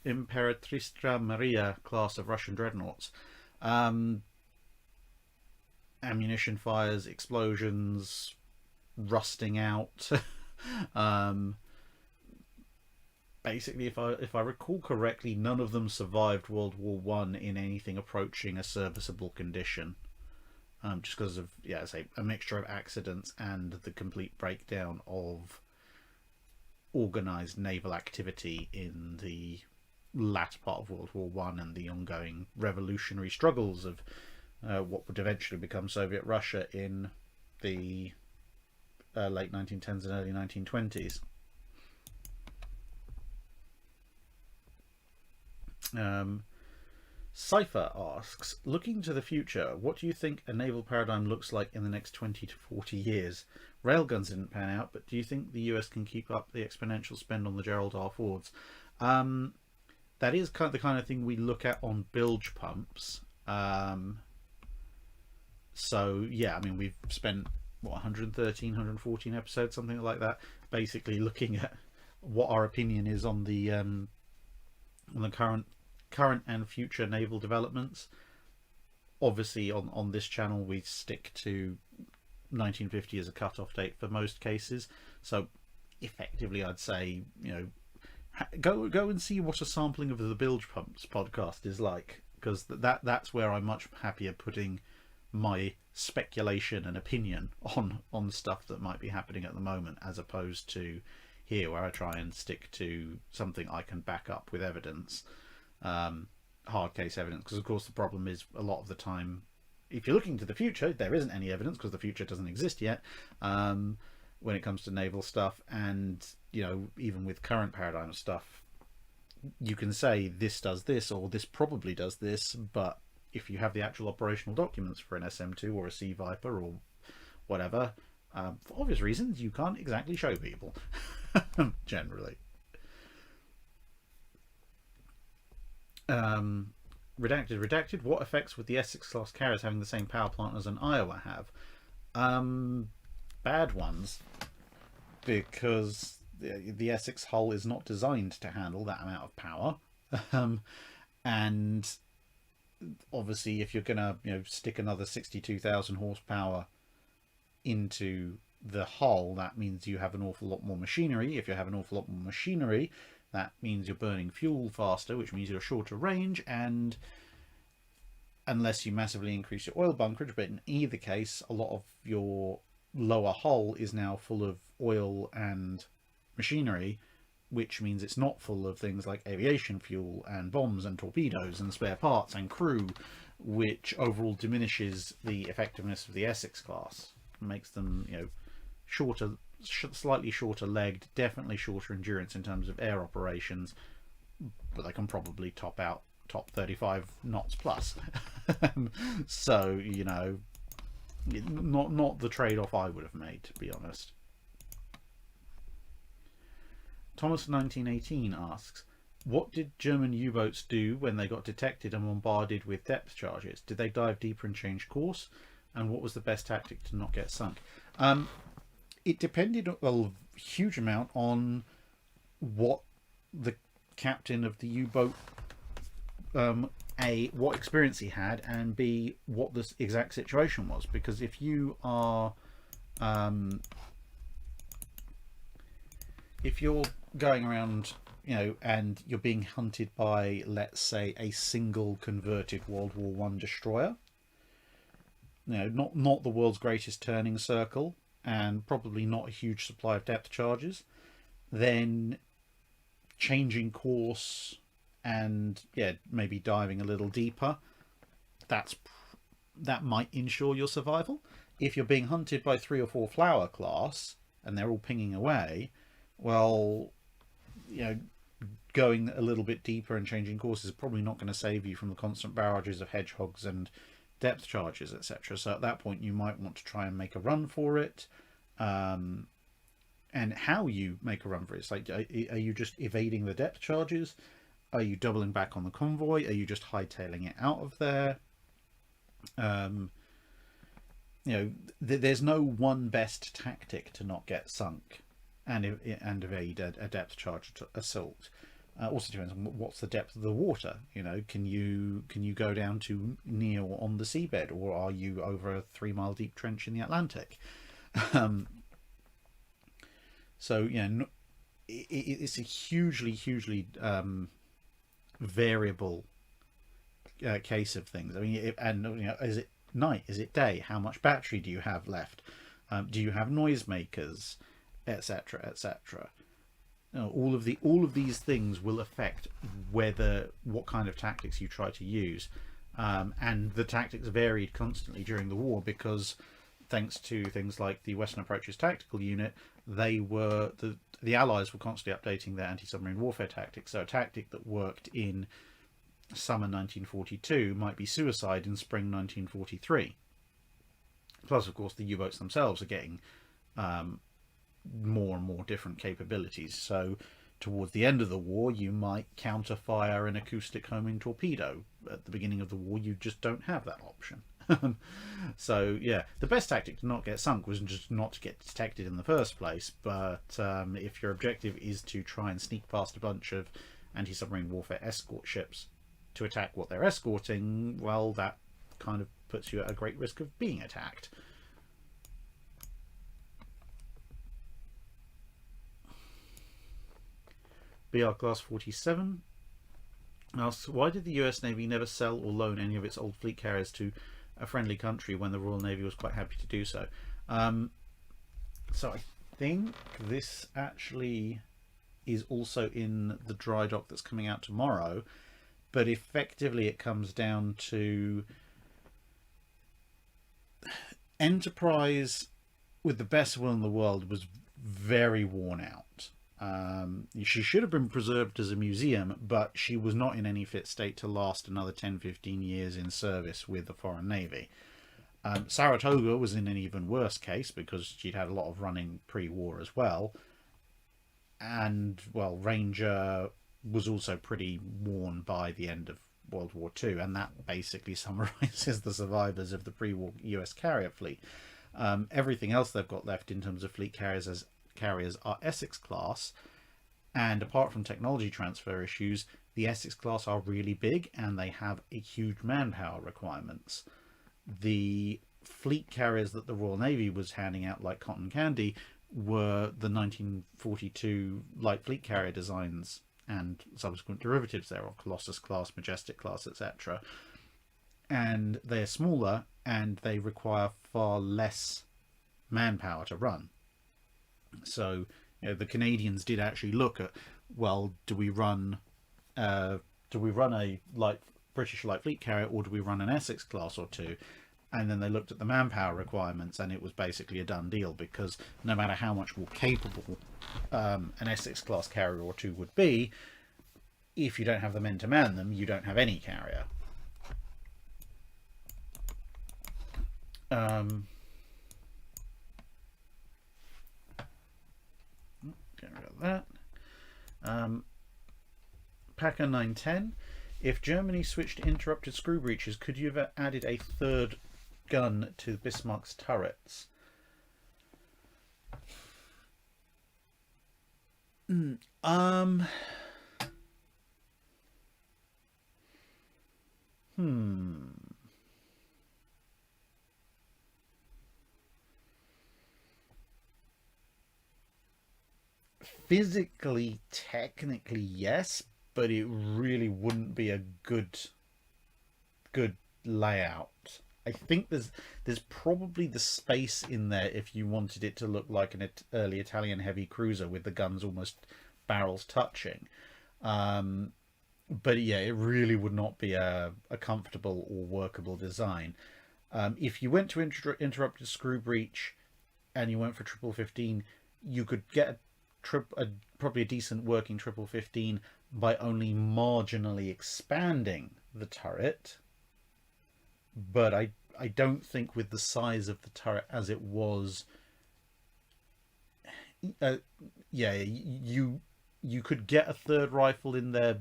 Imperatrice Maria class of Russian dreadnoughts? Ammunition fires, explosions, rusting out. Basically, if I recall correctly, none of them survived World War I in anything approaching a serviceable condition. just because of, yeah, say, a mixture of accidents and the complete breakdown of organised naval activity in the latter part of World War One and the ongoing revolutionary struggles of what would eventually become Soviet Russia in the late 1910s and early 1920s. Cypher asks, looking to the future, what do you think a naval paradigm looks like in the next 20 to 40 years? Railguns didn't pan out, but do you think the US can keep up the exponential spend on the Gerald R. Fords? That is kind of the kind of thing we look at on bilge pumps. So yeah, I mean, we've spent what, 113, 114 episodes, something like that, basically looking at what our opinion is on the current and future naval developments. Obviously, on this channel, we stick to 1950 as a cut-off date for most cases. So effectively, I'd say, you know, go and see what a sampling of the Bilge Pumps podcast is like, because that's where I'm much happier putting my speculation and opinion on stuff that might be happening at the moment, as opposed to here, where I try and stick to something I can back up with evidence, hard case evidence. Because of course the problem is, a lot of the time, if you're looking to the future, there isn't any evidence because the future doesn't exist yet when it comes to naval stuff. And you know, even with current paradigm stuff, you can say this does this or this probably does this, but if you have the actual operational documents for an SM2 or a Sea Viper or whatever, for obvious reasons, you can't exactly show people generally. Redacted. What effects would the Essex-class carriers having the same power plant as an Iowa have? Bad ones, because the Essex hull is not designed to handle that amount of power, and obviously, if you're gonna, you know, stick another 62,000 horsepower into the hull, that means you have an awful lot more machinery. If you have an awful lot more machinery, that means you're burning fuel faster, which means you're shorter range, and unless you massively increase your oil bunkerage, but in either case, a lot of your lower hull is now full of oil and machinery, which means it's not full of things like aviation fuel and bombs and torpedoes and spare parts and crew, which overall diminishes the effectiveness of the Essex class, makes them, you know, shorter, slightly shorter legged, definitely shorter endurance in terms of air operations, but they can probably top 35 knots plus. So, you know, not the trade-off I would have made, to be honest. Thomas 1918 asks, what did German U-boats do when they got detected and bombarded with depth charges? Did they dive deeper and change course? And what was the best tactic to not get sunk? It depended a huge amount on what the captain of the U-boat, A, what experience he had, and B, what the exact situation was. Because if you are, if you're going around, you know, and you're being hunted by, let's say, a single converted World War One destroyer, you know, not the world's greatest turning circle, and probably not a huge supply of depth charges, then changing course and, yeah, maybe diving a little deeper, that might ensure your survival. If you're being hunted by 3 or 4 Flower class and they're all pinging away, well, you know, going a little bit deeper and changing course is probably not going to save you from the constant barrages of hedgehogs and depth charges, etc. So at that point, you might want to try and make a run for it. And how you make a run for it, it's like, are you just evading the depth charges? Are you doubling back on the convoy? Are you just hightailing it out of there? You know, there's no one best tactic to not get sunk and evade a depth charge assault. Also depends on what's the depth of the water. You know, can you go down to near or on the seabed, or are you over a 3-mile deep trench in the Atlantic? So, you know, it's a hugely variable case of things. I mean, and you know, night? Is it day? How much battery do you have left? Do you have noisemakers, etc., etc.? All of these things will affect what kind of tactics you try to use, and the tactics varied constantly during the war because, thanks to things like the Western Approaches Tactical Unit, the Allies were constantly updating their anti-submarine warfare tactics. So a tactic that worked in summer 1942 might be suicide in spring 1943. Plus, of course, the U-boats themselves are getting more and more different capabilities. So towards the end of the war, you might counter-fire an acoustic homing torpedo. At the beginning of the war, you just don't have that option. So yeah, the best tactic to not get sunk was just not to get detected in the first place. But if your objective is to try and sneak past a bunch of anti-submarine warfare escort ships to attack what they're escorting, well, that kind of puts you at a great risk of being attacked. BR Class 47 asks, why did the US Navy never sell or loan any of its old fleet carriers to a friendly country when the Royal Navy was quite happy to do so? So I think this actually is also in the Drydock that's coming out tomorrow, but effectively it comes down to Enterprise, with the best will in the world, was very worn out. She should have been preserved as a museum, but she was not in any fit state to last another 10-15 years in service with the Foreign Navy. Saratoga was in an even worse case because she'd had a lot of running pre-war as well. And, well, Ranger was also pretty worn by the end of World War II, and that basically summarises the survivors of the pre-war US carrier fleet. Everything else they've got left in terms of fleet carriers are Essex-class, and apart from technology transfer issues, the Essex-class are really big and they have a huge manpower requirements. The fleet carriers that the Royal Navy was handing out like cotton candy were the 1942 light fleet carrier designs and subsequent derivatives thereof, Colossus class, Majestic class, etc. And they're smaller and they require far less manpower to run. So, you know, the Canadians did actually look at, well, do we run a British light fleet carrier, or do we run an Essex class or two? And then they looked at the manpower requirements, and it was basically a done deal, because no matter how much more capable an Essex class carrier or two would be, if you don't have the men to man them, you don't have any carrier. Get rid of that. Packer 910. If Germany switched to interrupted screw breaches, could you have added a third gun to Bismarck's turrets? Physically, technically, yes, but it really wouldn't be a good layout. I think there's probably the space in there if you wanted it to look like an early Italian heavy cruiser with the guns almost barrels touching. But yeah, it really would not be a comfortable or workable design. If you went to interrupted screw breach and you went for 1515, you could get probably a decent working 1515 by only marginally expanding the turret. But I don't think with the size of the turret as it was, you could get a third rifle in there,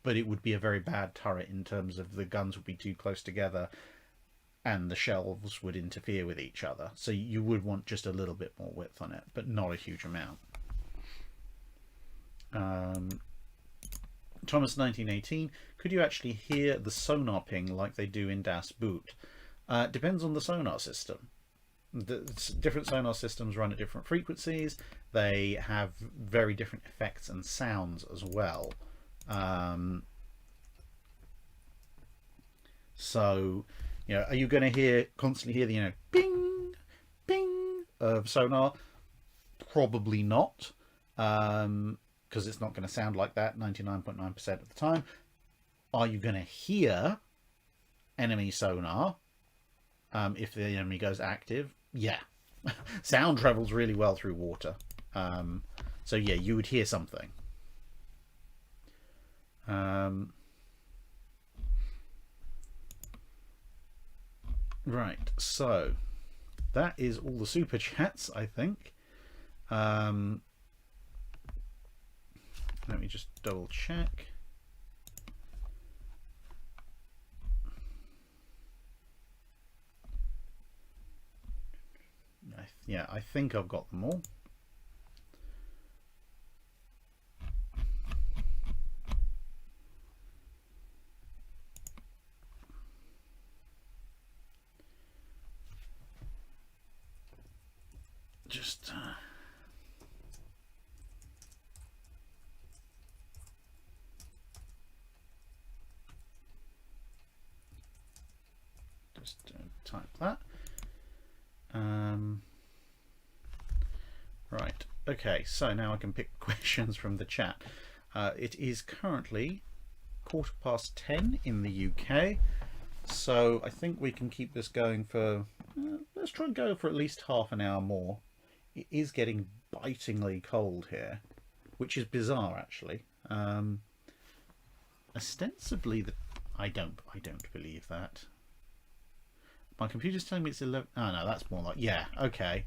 but it would be a very bad turret in terms of the guns would be too close together and the shelves would interfere with each other. So you would want just a little bit more width on it, but not a huge amount. Thomas 1918, could you actually hear the sonar ping like they do in Das Boot? Depends on the sonar system. Different sonar systems run at different frequencies. They have very different effects and sounds as well. So You know, are you going to constantly hear the, you know, bing, bing of sonar? Probably not, because it's not going to sound like that 99.9% of the time. Are you going to hear enemy sonar if the enemy goes active? Yeah. Sound travels really well through water. So yeah, you would hear something. Right, so that is all the super chats, I think. Let me just double check. Yeah, I think I've got them all. Just type that. Right, okay, so now I can pick questions from the chat. It is currently 10:15 in the UK, so I think we can keep this going for, let's try and go for at least half an hour more. It is getting bitingly cold here, which is bizarre actually. Ostensibly, I don't believe that. My computer's telling me it's 11. Oh no, that's more like, yeah, okay.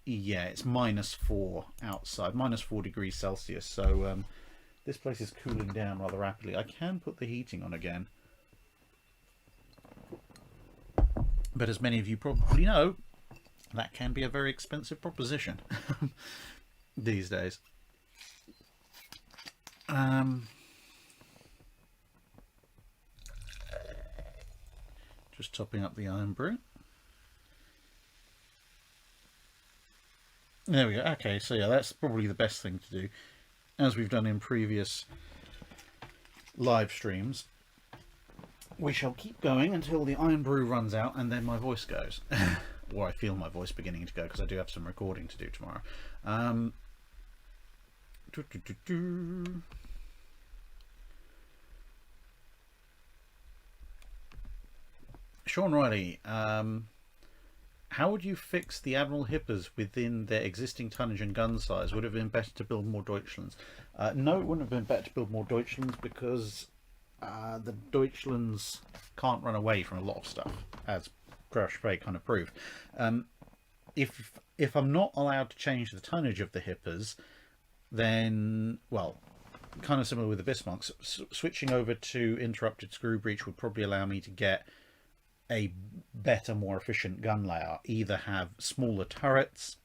Yeah, it's -4 outside, -4 degrees Celsius. So this place is cooling down rather rapidly. I can put the heating on again, but as many of you probably know, that can be a very expensive proposition these days. Just topping up the iron brew. There we go. Okay, so yeah, that's probably the best thing to do, as we've done in previous live streams. We shall keep going until the iron brew runs out, and then my voice goes. Or I feel my voice beginning to go, because I do have some recording to do tomorrow. Sean Riley, how would you fix the Admiral Hippers within their existing tonnage and gun size? Would it have been better to build more Deutschlands? No, it wouldn't have been better to build more Deutschlands, because the Deutschlands can't run away from a lot of stuff, as Graf Zeppelin kind of proved. If I'm not allowed to change the tonnage of the Hippers, then, well, kind of similar with the Bismarck, switching over to interrupted screw breach would probably allow me to get a better, more efficient gun layout. Either have smaller turrets,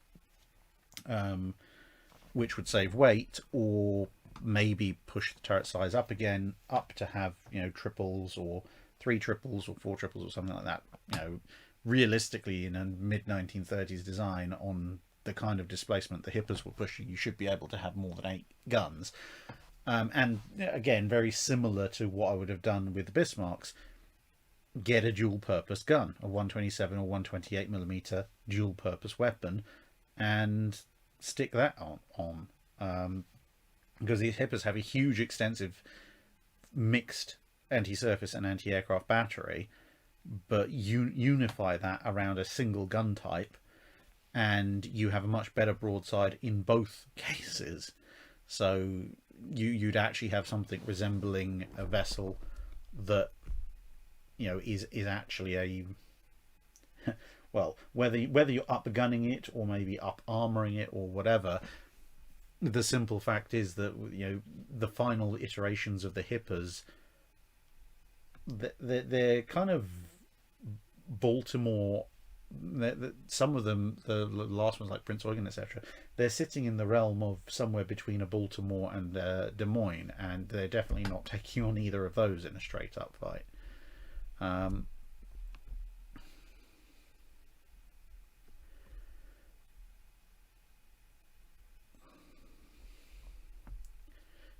which would save weight, or maybe push the turret size up again, up to have, you know, triples or 3 triples or 4 triples or something like that. You know, realistically, in a mid-1930s design on the kind of displacement the Hippers were pushing, you should be able to have more than 8 guns. And again, very similar to what I would have done with the Bismarcks. Get a dual-purpose gun, a 127 or 128mm dual-purpose weapon, and stick that on. Because these Hippers have a huge, extensive, mixed anti-surface and anti-aircraft battery, but unify that around a single gun type, and you have a much better broadside in both cases. So you'd actually have something resembling a vessel that, you know, is actually a well, whether you're up gunning it or maybe up armoring it or whatever, the simple fact is that, you know, the final iterations of the Hippers, they're kind of Baltimore. Some of them, the last ones like Prince Eugen, etc., they're sitting in the realm of somewhere between a Baltimore and Des Moines, and they're definitely not taking on either of those in a straight up fight.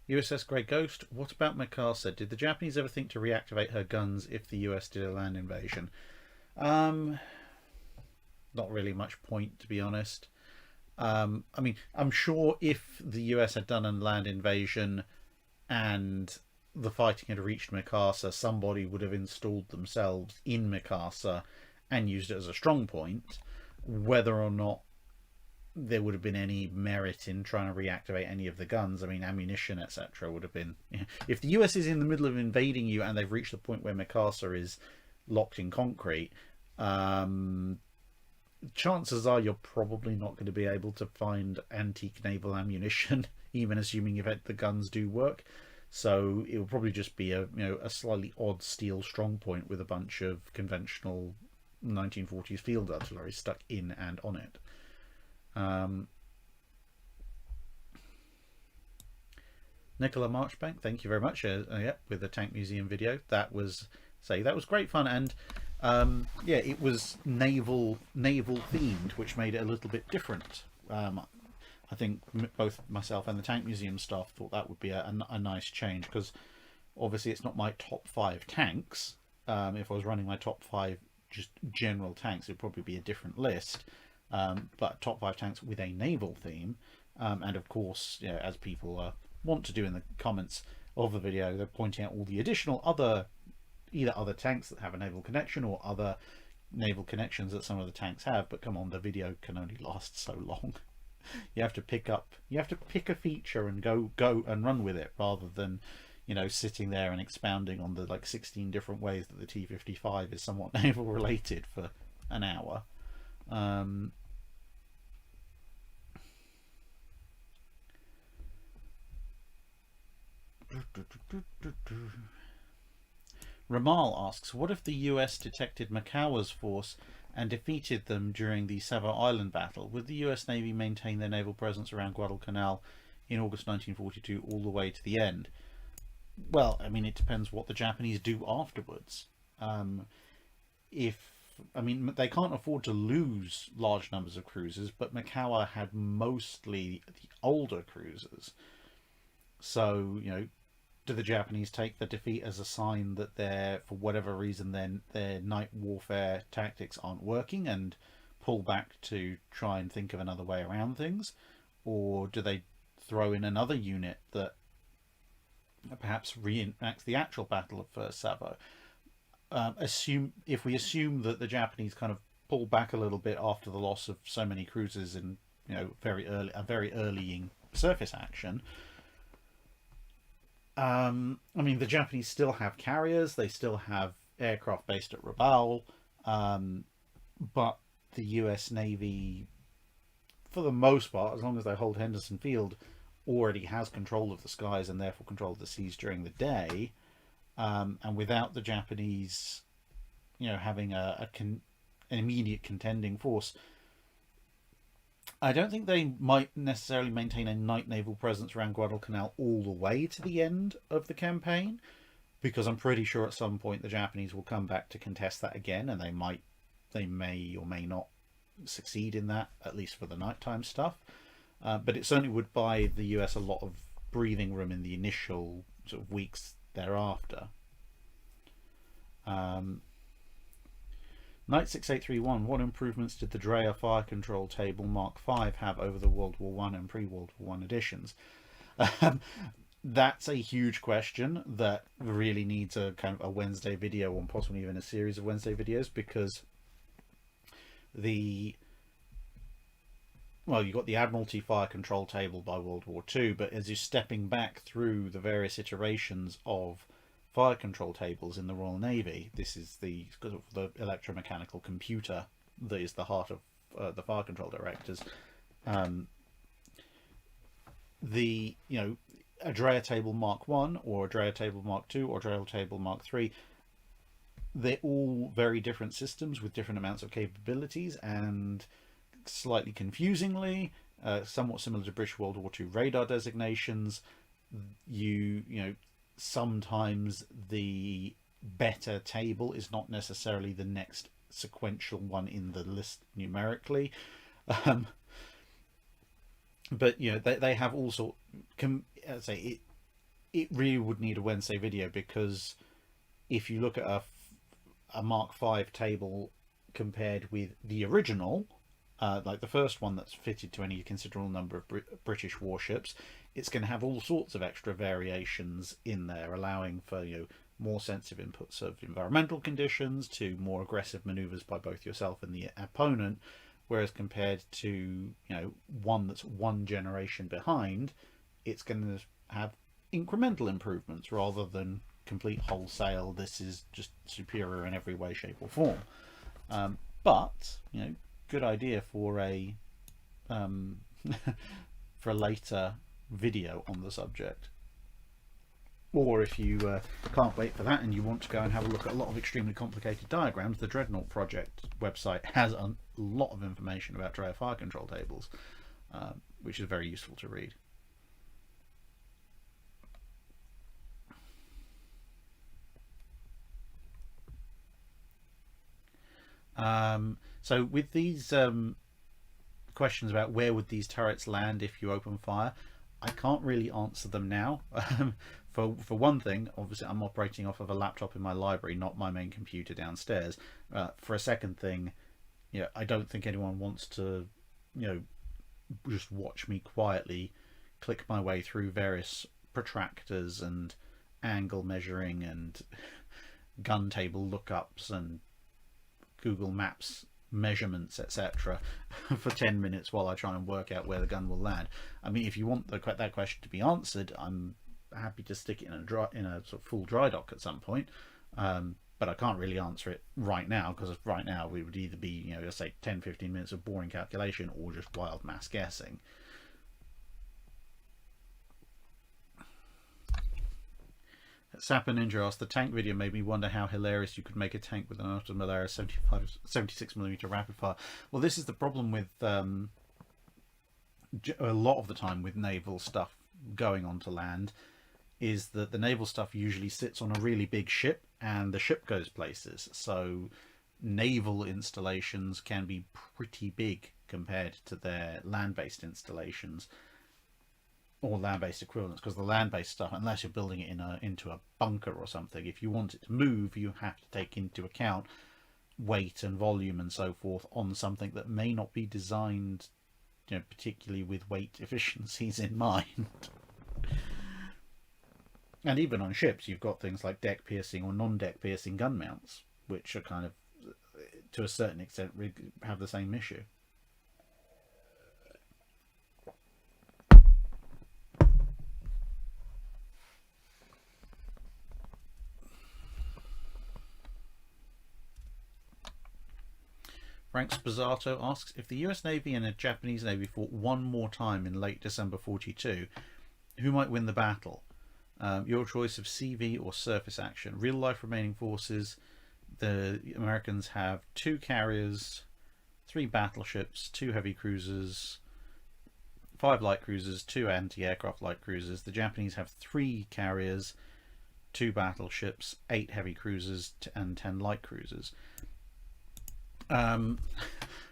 USS Grey Ghost, what about Mikasa? Did the Japanese ever think to reactivate her guns if the US did a land invasion? Not really much point, to be honest. I mean, I'm sure if the US had done a land invasion and the fighting had reached Mikasa, somebody would have installed themselves in Mikasa and used it as a strong point. Whether or not there would have been any merit in trying to reactivate any of the guns, I mean, ammunition, etc., would have been... If the US is in the middle of invading you and they've reached the point where Mikasa is locked in concrete, chances are you're probably not going to be able to find antique naval ammunition, even assuming the guns do work. So it will probably just be a a slightly odd steel strong point with a bunch of conventional 1940s field artillery stuck in and on it. Nicola Marchbank, thank you very much. With the Tank Museum video, that was great fun, and yeah, it was naval themed, which made it a little bit different. I think both myself and the Tank Museum staff thought that would be a nice change, because obviously it's not my top 5 tanks. If I was running my top 5 just general tanks, it'd probably be a different list. But top 5 tanks with a naval theme, and of course, as people want to do in the comments of the video, they're pointing out all the additional either other tanks that have a naval connection or other naval connections that some of the tanks have. But come on, the video can only last so long. You have to pick a feature and go and run with it, rather than sitting there and expounding on the 16 different ways that the T-55 is somewhat naval related for an hour. Ramal asks, what if the US detected Mikawa's force and defeated them during the Savo Island battle? Would the US Navy maintain their naval presence around Guadalcanal in August 1942 all the way to the end? Well, I mean, it depends what the Japanese do afterwards. They can't afford to lose large numbers of cruisers, but Mikawa had mostly the older cruisers. So, do the Japanese take the defeat as a sign that for whatever reason, their night warfare tactics aren't working and pull back to try and think of another way around things? Or do they throw in another unit that perhaps reenacts the actual Battle of First Savo? If we assume that the Japanese kind of pull back a little bit after the loss of so many cruisers in very early surface action, the Japanese still have carriers, they still have aircraft based at Rabaul, but the US Navy, for the most part, as long as they hold Henderson Field, already has control of the skies and therefore control of the seas during the day. And without the Japanese, having an immediate contending force, I don't think they might necessarily maintain a night naval presence around Guadalcanal all the way to the end of the campaign, because I'm pretty sure at some point the Japanese will come back to contest that again, and they may or may not succeed in that, at least for the nighttime stuff. But it certainly would buy the US a lot of breathing room in the initial sort of weeks thereafter. Knight 6831, what improvements did the Dreyer fire control table Mark V have over the World War I and pre-World War I editions? That's a huge question that really needs a kind of a Wednesday video, or possibly even a series of Wednesday videos, because you've got the Admiralty fire control table by World War II, but as you're stepping back through the various iterations of fire control tables in the Royal Navy, this is the electromechanical computer that is the heart of the fire control directors. A Dreyer table Mark I, or a Dreyer table Mark II, or a Dreyer table Mark III, they're all very different systems with different amounts of capabilities, and slightly confusingly, somewhat similar to British World War II radar designations, sometimes the better table is not necessarily the next sequential one in the list numerically. But they have all sort. it really would need a Wednesday video, because if you look at a Mark V table compared with the original, like the first one that's fitted to any considerable number of British warships, it's going to have all sorts of extra variations in there, allowing for more sensitive inputs of environmental conditions to more aggressive manoeuvres by both yourself and the opponent. Whereas compared to one that's one generation behind, it's going to have incremental improvements rather than complete wholesale. This is just superior in every way, shape, or form. But good idea for a for a later video on the subject. Or if you can't wait for that and you want to go and have a look at a lot of extremely complicated diagrams, the Dreadnought Project website has a lot of information about dry fire control tables, which is very useful to read. So with these questions about where would these turrets land if you open fire, I can't really answer them now. For one thing, obviously I'm operating off of a laptop in my library, not my main computer downstairs. For a second thing, I don't think anyone wants to just watch me quietly click my way through various protractors and angle measuring and gun table lookups and Google Maps measurements, etc. for 10 minutes while I try and work out where the gun will land. I mean, if you want that question to be answered, I'm happy to stick it in a sort of full dry dock at some point, but I can't really answer it right now, because right now we would either be let's say 10-15 minutes of boring calculation or just wild mass guessing. Sapper Ninja asked, the tank video made me wonder how hilarious you could make a tank with an Artillery 76mm rapid fire. Well, this is the problem with a lot of the time with naval stuff going onto land, is that the naval stuff usually sits on a really big ship and the ship goes places. So naval installations can be pretty big compared to their land-based installations or land-based equivalents, because the land-based stuff, unless you're building it into a bunker or something, if you want it to move, you have to take into account weight and volume and so forth on something that may not be designed particularly with weight efficiencies in mind. And even on ships, you've got things like deck piercing or non-deck piercing gun mounts, which are kind of, to a certain extent, have the same issue. Frank Spazzato asks, if the US Navy and the Japanese Navy fought one more time in late December 42, who might win the battle? Your choice of CV or surface action. Real life remaining forces, the Americans have 2 carriers, 3 battleships, 2 heavy cruisers, 5 light cruisers, 2 anti-aircraft light cruisers. The Japanese have 3 carriers, 2 battleships, 8 heavy cruisers and 10 light cruisers.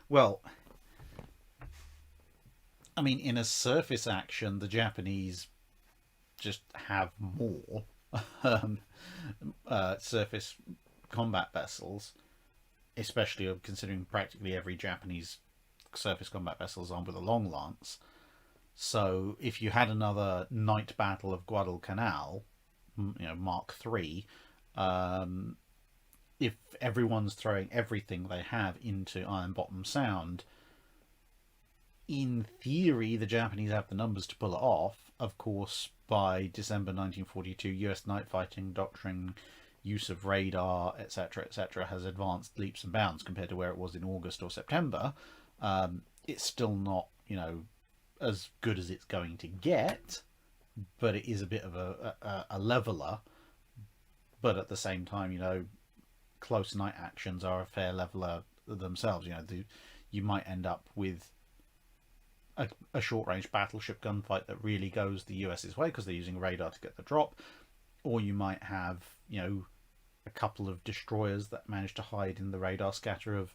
Well, I mean, in a surface action, the Japanese just have more surface combat vessels, especially considering practically every Japanese surface combat vessel is armed with a long lance. So if you had another night battle of Guadalcanal, Mark III, if everyone's throwing everything they have into Iron Bottom Sound, in theory the Japanese have the numbers to pull it off. Of course, by December 1942, US night fighting doctrine, use of radar, etc., has advanced leaps and bounds compared to where it was in August or September. It's still not, as good as it's going to get, but it is a bit of a leveler. But at the same time, close night actions are a fair leveler themselves. You might end up with a short-range battleship gunfight that really goes the US's way because they're using radar to get the drop, or you might have a couple of destroyers that manage to hide in the radar scatter of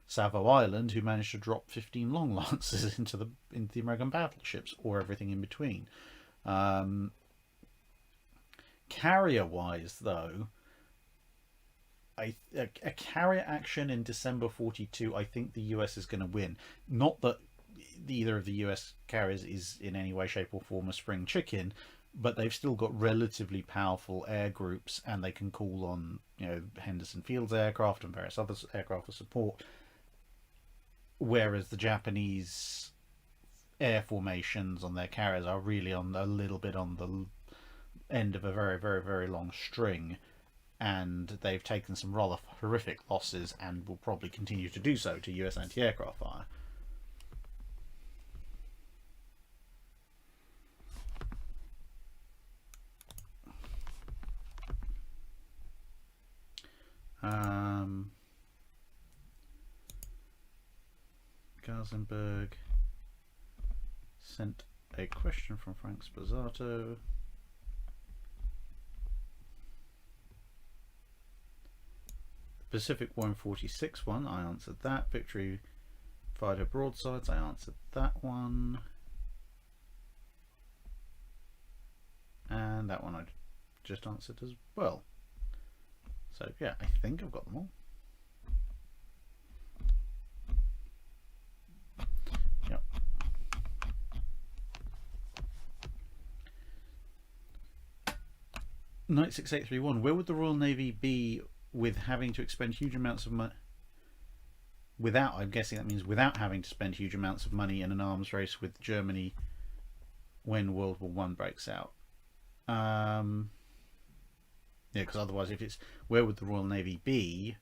Savo Island who managed to drop 15 long lances into the American battleships, or everything in between. Carrier-wise, though, a carrier action in December 42, I think the US is going to win. Not that either of the US carriers is in any way, shape, or form a spring chicken, but they've still got relatively powerful air groups, and they can call on, Henderson Field's aircraft and various other aircraft for support. Whereas the Japanese air formations on their carriers are really on a little bit on the end of a very, very, very long string, and they've taken some rather horrific losses and will probably continue to do so to US anti-aircraft fire. Gazenberg sent a question from Frank Spazzato. Pacific War in 46 one, I answered that. Victory fired her broadsides, I answered that one. And that one I just answered as well. So yeah, I think I've got them all. Yep. Knight 6831, where would the Royal Navy be with having to expend huge amounts of money? Without, I'm guessing that means without having to spend huge amounts of money in an arms race with Germany when World War I breaks out. Yeah, because otherwise, if it's where would the Royal Navy be?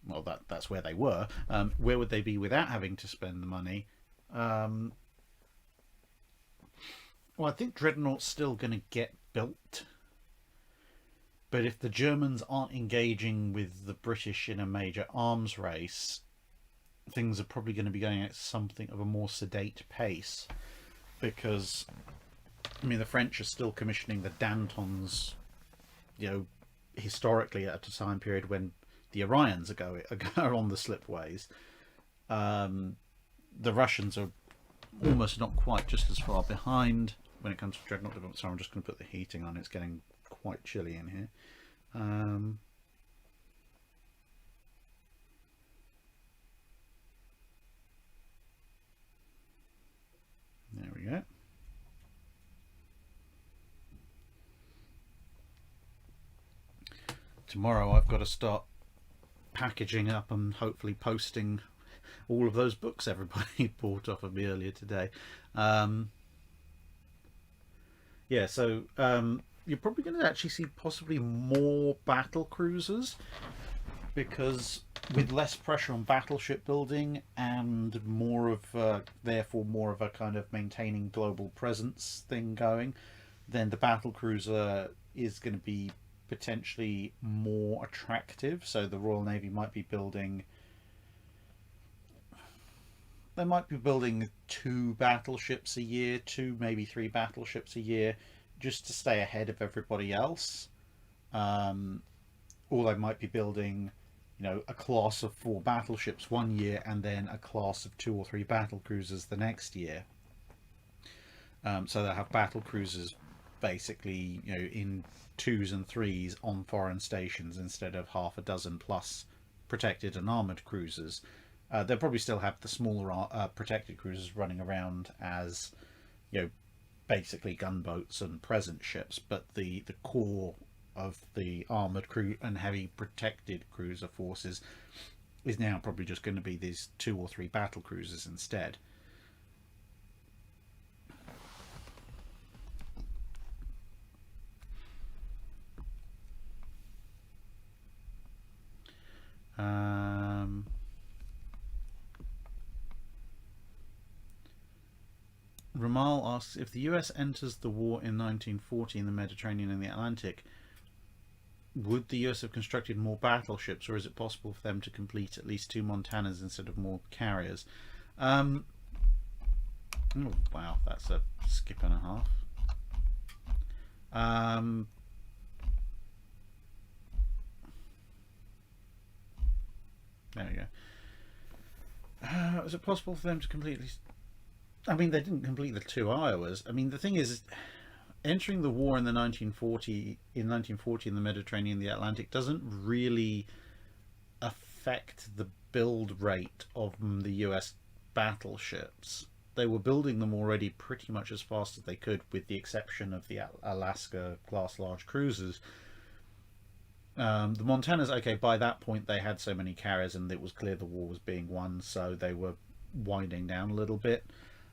Well, that's where they were. Where would they be without having to spend the money? Well, I think Dreadnought's still going to get built. But if the Germans aren't engaging with the British in a major arms race, things are probably going to be going at something of a more sedate pace. Because, I mean, the French are still commissioning the Dantons, historically at a time period when the Orions are on the slipways. The Russians are almost not quite just as far behind when it comes to Dreadnought development. So I'm just going to put the heating on. It's getting quite chilly in here. There we go. Tomorrow I've got to start packaging up and hopefully posting all of those books everybody bought off of me earlier today. Yeah, so you're probably going to actually see possibly more battle cruisers, because with less pressure on battleship building and more of therefore more of a kind of maintaining global presence thing going, then the battle cruiser is going to be potentially more attractive. So the Royal Navy might be building, they might be building 2 battleships a year, 2 maybe 3 battleships a year, just to stay ahead of everybody else. Or they might be building, a class of 4 battleships one year and then a class of 2 or 3 battle cruisers the next year. So they'll have battle cruisers basically, in 2s and 3s on foreign stations instead of half a dozen plus protected and armoured cruisers. They'll probably still have the smaller protected cruisers running around as, basically gunboats and present ships, but the core of the armoured crew and heavy protected cruiser forces is now probably just going to be these 2 or 3 battle cruisers instead. Ramal asks, if the US enters the war in 1940 in the Mediterranean and the Atlantic, would the US have constructed more battleships, or is it possible for them to complete at least 2 Montanas instead of more carriers? Oh wow, that's a skip and a half. There we go. Is it possible for them to complete at least... I mean, they didn't complete the 2 Iowas. I mean, the thing is, entering the war in the 1940 in the Mediterranean, the Atlantic, doesn't really affect the build rate of the US battleships. They were building them already pretty much as fast as they could, with the exception of the Alaska class large cruisers. The Montanas, okay, by that point they had so many carriers and it was clear the war was being won, so they were winding down a little bit.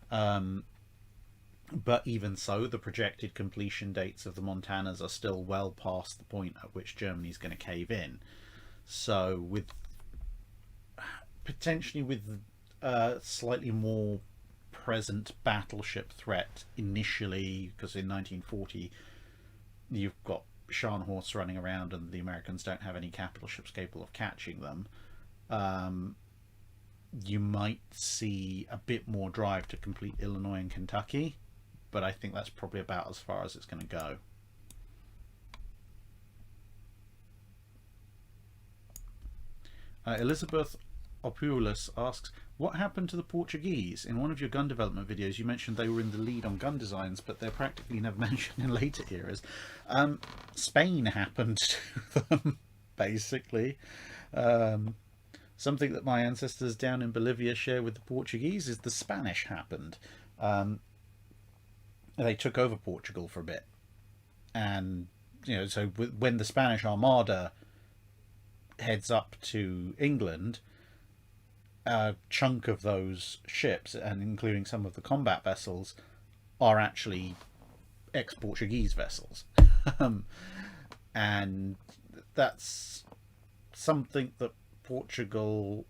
But even so, the projected completion dates of the Montanas are still well past the point at which Germany's going to cave in. So with potentially with slightly more present battleship threat initially, because in 1940 you've got Scharnhorst running around and the Americans don't have any capital ships capable of catching them, you might see a bit more drive to complete Illinois and Kentucky, but I think that's probably about as far as it's going to go. Elizabeth Opulus asks, what happened to the Portuguese? In one of your gun development videos you mentioned they were in the lead on gun designs, but they're practically never mentioned in later eras. Spain happened to them, basically. Something that my ancestors down in Bolivia share with the Portuguese is the Spanish happened. They took over Portugal for a bit. And, so when the Spanish Armada heads up to England, a chunk of those ships, and including some of the combat vessels, are actually ex-Portuguese vessels. And that's something that Portugal,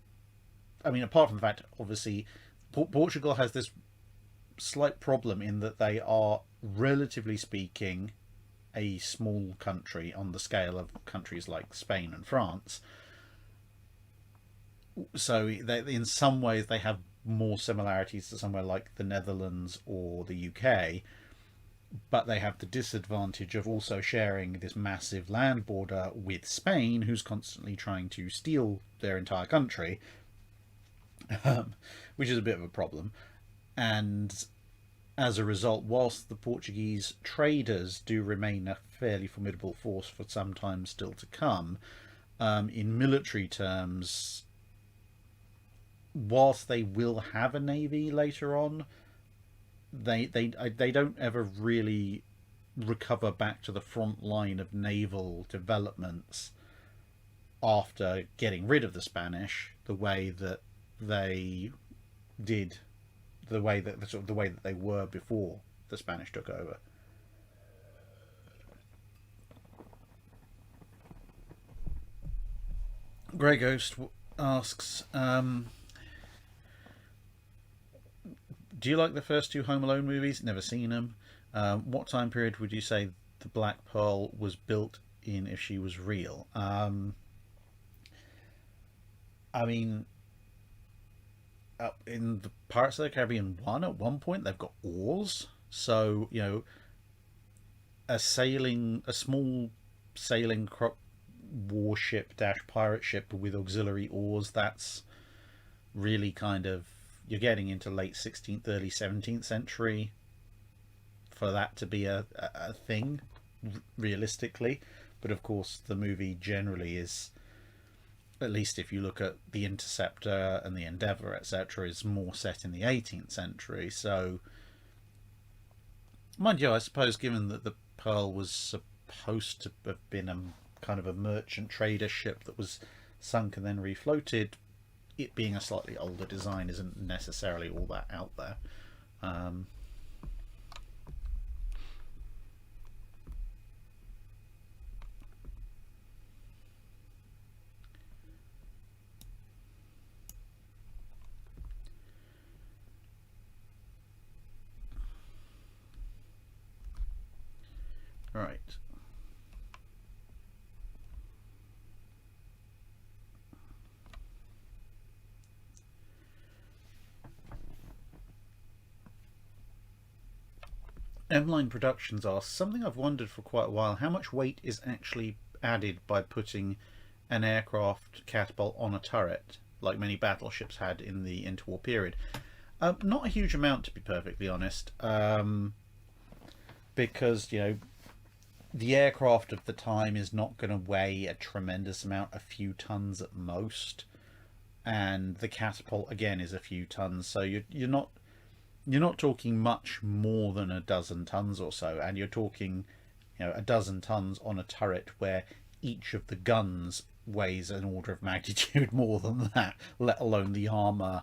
apart from the fact, obviously, Portugal has this slight problem in that they are, relatively speaking, a small country on the scale of countries like Spain and France. So in some ways they have more similarities to somewhere like the Netherlands or the UK, but they have the disadvantage of also sharing this massive land border with Spain, who's constantly trying to steal their entire country, which is a bit of a problem. And as a result, whilst the Portuguese traders do remain a fairly formidable force for some time still to come, in military terms, whilst they will have a navy later on, they don't ever really recover back to the front line of naval developments after getting rid of the Spanish the way that they did, the way that they were before the Spanish took over. Grey Ghost asks, do you like the first two Home Alone movies? Never seen them. What time period would you say the Black Pearl was built in if she was real? In the Pirates of the Caribbean 1, at one point they've got oars. So, a small sailing warship dash pirate ship with auxiliary oars, that's really kind of, you're getting into late 16th, early 17th century for that to be a thing, realistically. But of course, the movie generally is, at least if you look at the Interceptor and the Endeavour, etc., is more set in the 18th century. So, mind you, I suppose given that the Pearl was supposed to have been a kind of a merchant trader ship that was sunk and then refloated, it being a slightly older design isn't necessarily all that out there. Right. M-Line Productions asks, something I've wondered for quite a while, how much weight is actually added by putting an aircraft catapult on a turret, like many battleships had in the interwar period? Not a huge amount, to be perfectly honest. because, the aircraft of the time is not going to weigh a tremendous amount, a few tons at most, and the catapult again is a few tons, so you're not talking much more than a dozen tons or so, and you're talking, a dozen tons on a turret where each of the guns weighs an order of magnitude more than that, let alone the armor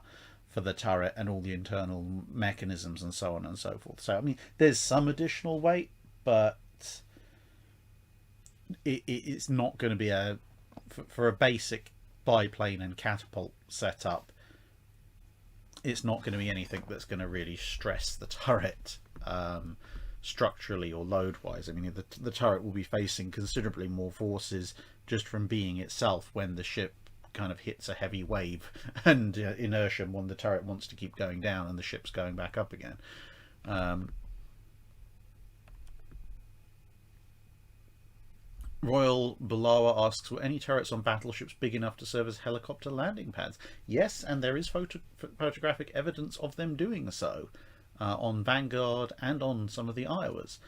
for the turret and all the internal mechanisms and so on and so forth. So I mean, there's some additional weight, but it's not going to be for a basic biplane and catapult setup. It's not going to be anything that's going to really stress the turret structurally or load wise. I mean, the turret will be facing considerably more forces just from being itself when the ship kind of hits a heavy wave and inertia when the turret wants to keep going down and the ship's going back up again. Royal Balawa asks, were any turrets on battleships big enough to serve as helicopter landing pads? Yes, and there is photographic evidence of them doing so on Vanguard and on some of the Iowas.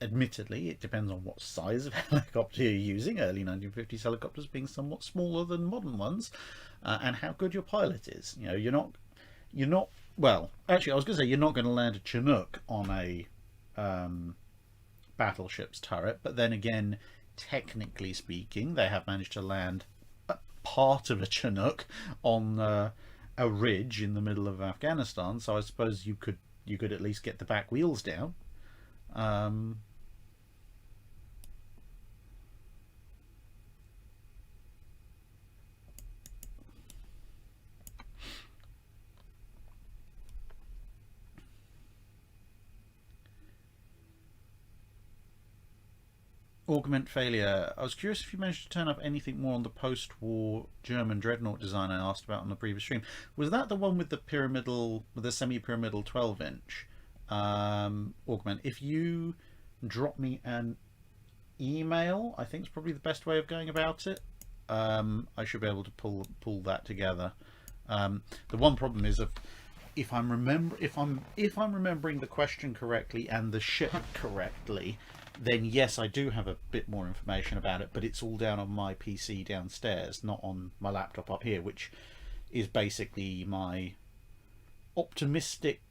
Admittedly, it depends on what size of helicopter you're using, early 1950s helicopters being somewhat smaller than modern ones, and how good your pilot is. You're not, well, actually I was going to say you're not going to land a Chinook on a battleship's turret, but then again, technically speaking, they have managed to land a part of a Chinook on a ridge in the middle of Afghanistan, so I suppose you could at least get the back wheels down. Augment failure. I was curious if you managed to turn up anything more on the post-war German dreadnought design I asked about on the previous stream. Was that the one with the semi-pyramidal 12-inch? Augment, if you drop me an email, I think it's probably the best way of going about it. I should be able to pull that together. The one problem is if I'm remembering the question correctly and the ship correctly, then yes, I do have a bit more information about it, but it's all down on my PC downstairs, not on my laptop up here, which is basically my optimistic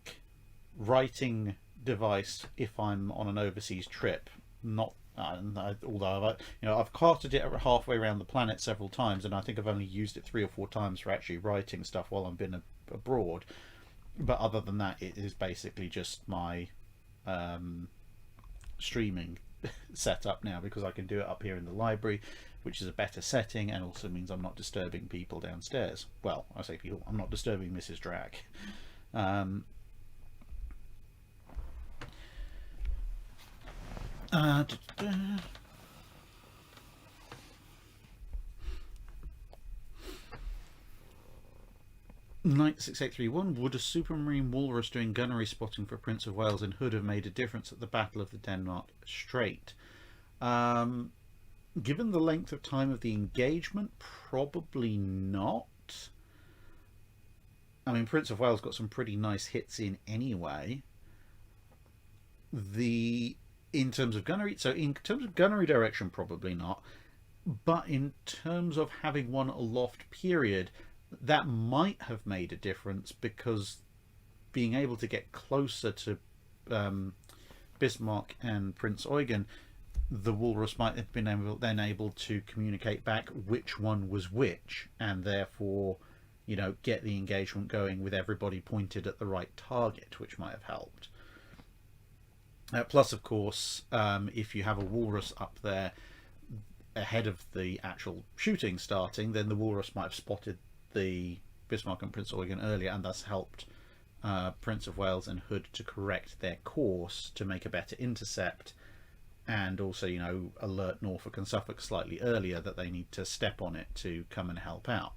writing device if I'm on an overseas trip. Not although I've carted it halfway around the planet several times, and I think I've only used it 3 or 4 times for actually writing stuff while I've been abroad. But other than that, it is basically just my streaming setup now, because I can do it up here in the library, which is a better setting, and also means I'm not disturbing people downstairs. Well, I say people, I'm not disturbing Mrs. Drag. 6831, would a supermarine walrus doing gunnery spotting for Prince of Wales and Hood have made a difference at the Battle of the Denmark Strait? Given the length of time of the engagement, probably not. I mean, Prince of Wales got some pretty nice hits in anyway. In terms of gunnery direction, probably not. But in terms of having one aloft period, that might have made a difference, because being able to get closer to Bismarck and Prince Eugen, the walrus might have been able to communicate back which one was which, and therefore get the engagement going with everybody pointed at the right target, which might have helped. Plus, of course, if you have a walrus up there ahead of the actual shooting starting, then the walrus might have spotted the Bismarck and Prince Eugen earlier, and thus helped Prince of Wales and Hood to correct their course to make a better intercept, and also alert Norfolk and Suffolk slightly earlier that they need to step on it to come and help out.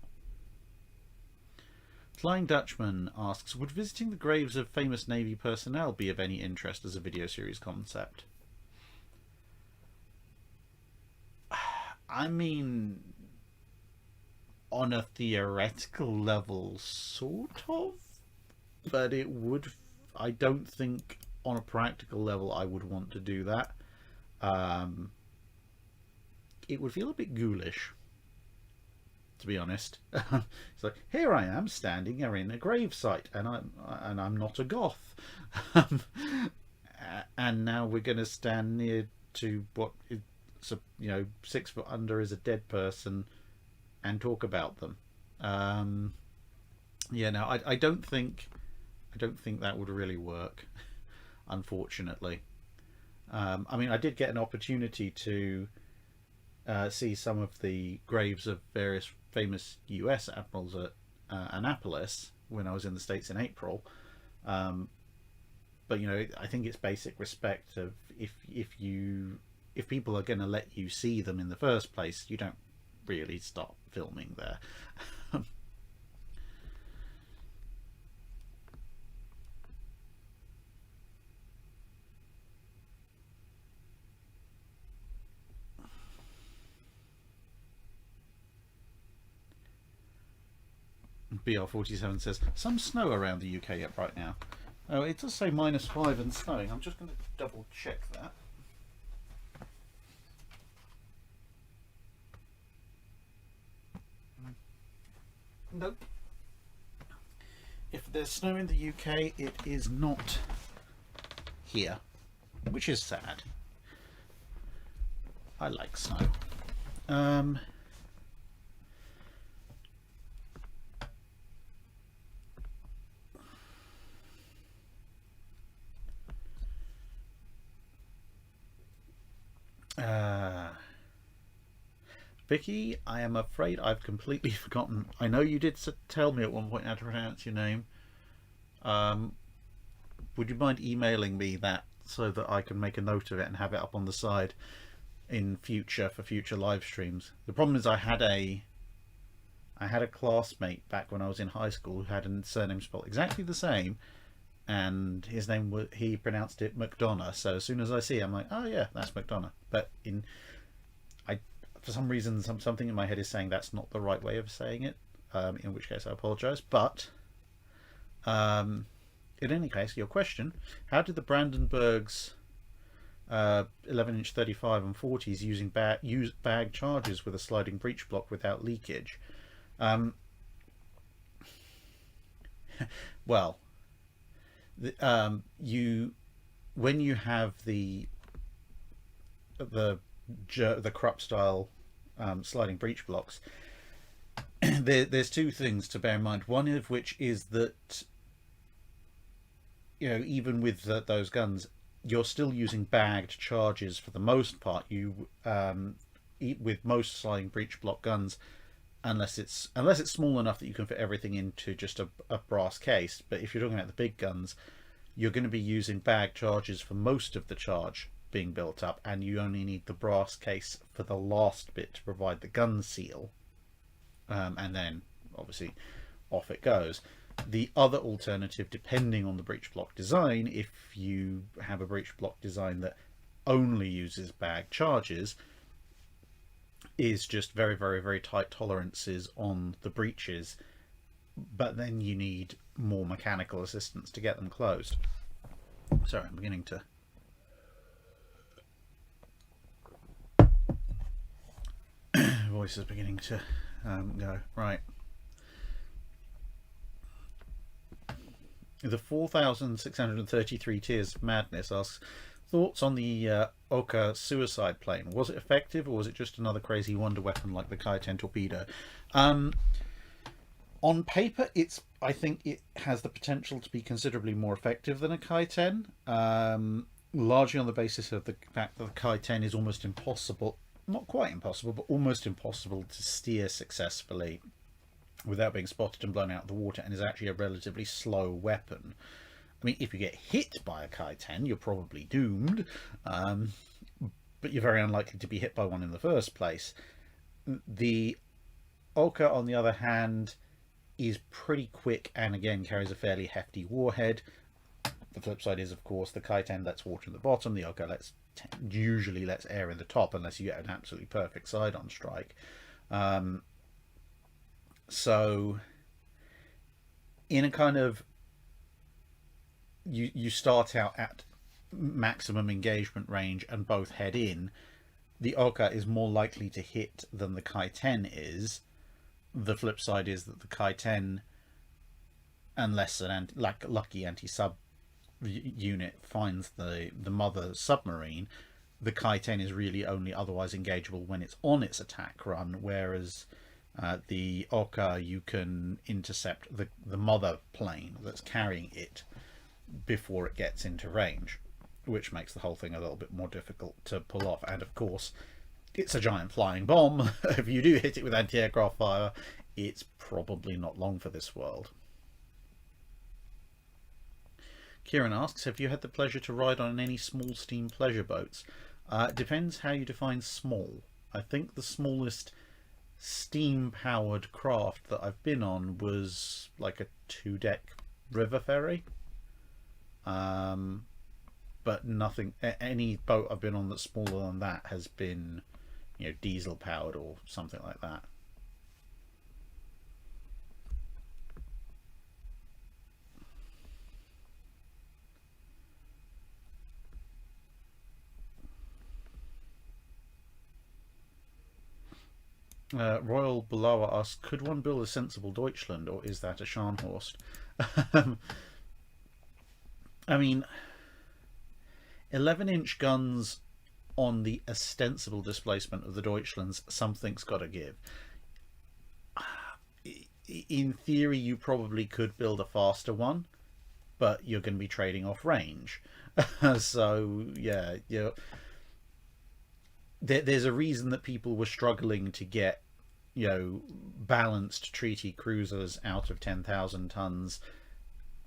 Flying Dutchman asks, would visiting the graves of famous Navy personnel be of any interest as a video series concept? I mean, on a theoretical level, sort of, but it would, I don't think on a practical level I would want to do that. It would feel a bit ghoulish, to be honest. It's like, here I am standing in a gravesite, and I'm not a goth. And now we're going to stand near to what is, 6 foot under is a dead person and talk about them. No, I don't think that would really work, unfortunately. I mean, I did get an opportunity to see some of the graves of various famous US admirals at Annapolis when I was in the States in April. But I think it's basic respect of if people are going to let you see them in the first place, you don't really stop filming there. BR47 says, some snow around the UK right now. Oh, it does say -5 and snowing. I'm just going to double check that. Nope. If there's snow in the UK, it is not here, which is sad. I like snow. Vicky, I am afraid I've completely forgotten. I know you did tell me at one point how to pronounce your name. Would you mind emailing me that so that I can make a note of it and have it up on the side in future for future live streams? The problem is I had a classmate back when I was in high school who had a surname spelled exactly the same, and his name was, he pronounced it McDonough. So as soon as I see it, I'm like, oh yeah, that's McDonough. But for some reason, something in my head is saying that's not the right way of saying it, in which case I apologise. But in any case, your question, how did the Brandenburgs 11-inch 35 and 40s use bag charges with a sliding breech block without leakage? Well, when you have the Krupp style sliding breech blocks, there's two things to bear in mind. One of which is that even with those guns, you're still using bagged charges for the most part. You with most sliding breech block guns, unless it's small enough that you can fit everything into just a brass case. But if you're talking about the big guns, you're going to be using bagged charges for most of the charge being built up, and you only need the brass case for the last bit to provide the gun seal, and then obviously off it goes. The other alternative, depending on the breech block design, if you have a breech block design that only uses bag charges, is just very, very, very tight tolerances on the breeches, but then you need more mechanical assistance to get them closed. Sorry, I'm beginning to voice is beginning to go. Right. The 4,633 Tears of Madness asks, thoughts on the Oka suicide plane? Was it effective, or was it just another crazy wonder weapon like the Kai-10 torpedo? On paper, I think it has the potential to be considerably more effective than a Kai-10, largely on the basis of the fact that the Kai-10 is almost impossible, not quite impossible, but almost impossible to steer successfully without being spotted and blown out of the water, and is actually a relatively slow weapon. I mean, if you get hit by a Kai-10, you're probably doomed, but you're very unlikely to be hit by one in the first place. The Oka, on the other hand, is pretty quick and again carries a fairly hefty warhead. The flip side is, of course, the Kai-10 lets water in the bottom, the Oka usually lets air in the top, unless you get an absolutely perfect side-on strike. So in a kind of, you start out at maximum engagement range and both head in, the Oka is more likely to hit than the Kai-10 is. The flip side is that the Kai-10, unless an lucky anti-sub unit finds the mother submarine, the Kai-10 is really only otherwise engageable when it's on its attack run, whereas the Oka, you can intercept the mother plane that's carrying it before it gets into range, which makes the whole thing a little bit more difficult to pull off. And of course, it's a giant flying bomb. If you do hit it with anti-aircraft fire, it's probably not long for this world. Kieran asks, have you had the pleasure to ride on any small steam pleasure boats? Depends how you define small. I think the smallest steam-powered craft that I've been on was like a 2-deck river ferry. But nothing, any boat I've been on that's smaller than that has been, diesel powered or something like that. Royal Belower asks, could one build a sensible Deutschland, or is that a Scharnhorst? I mean, 11-inch guns on the ostensible displacement of the Deutschlands, something's got to give. In theory, you probably could build a faster one, but you're going to be trading off range. So, yeah, there's a reason that people were struggling to get, balanced treaty cruisers out of 10,000 tons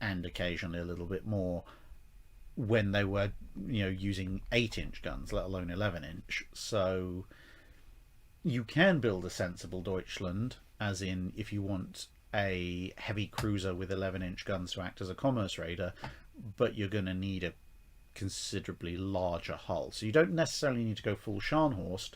and occasionally a little bit more when they were, using 8-inch guns, let alone 11-inch. So you can build a sensible Deutschland, as in if you want a heavy cruiser with 11-inch guns to act as a commerce raider, but you're going to need a considerably larger hull. So you don't necessarily need to go full Scharnhorst,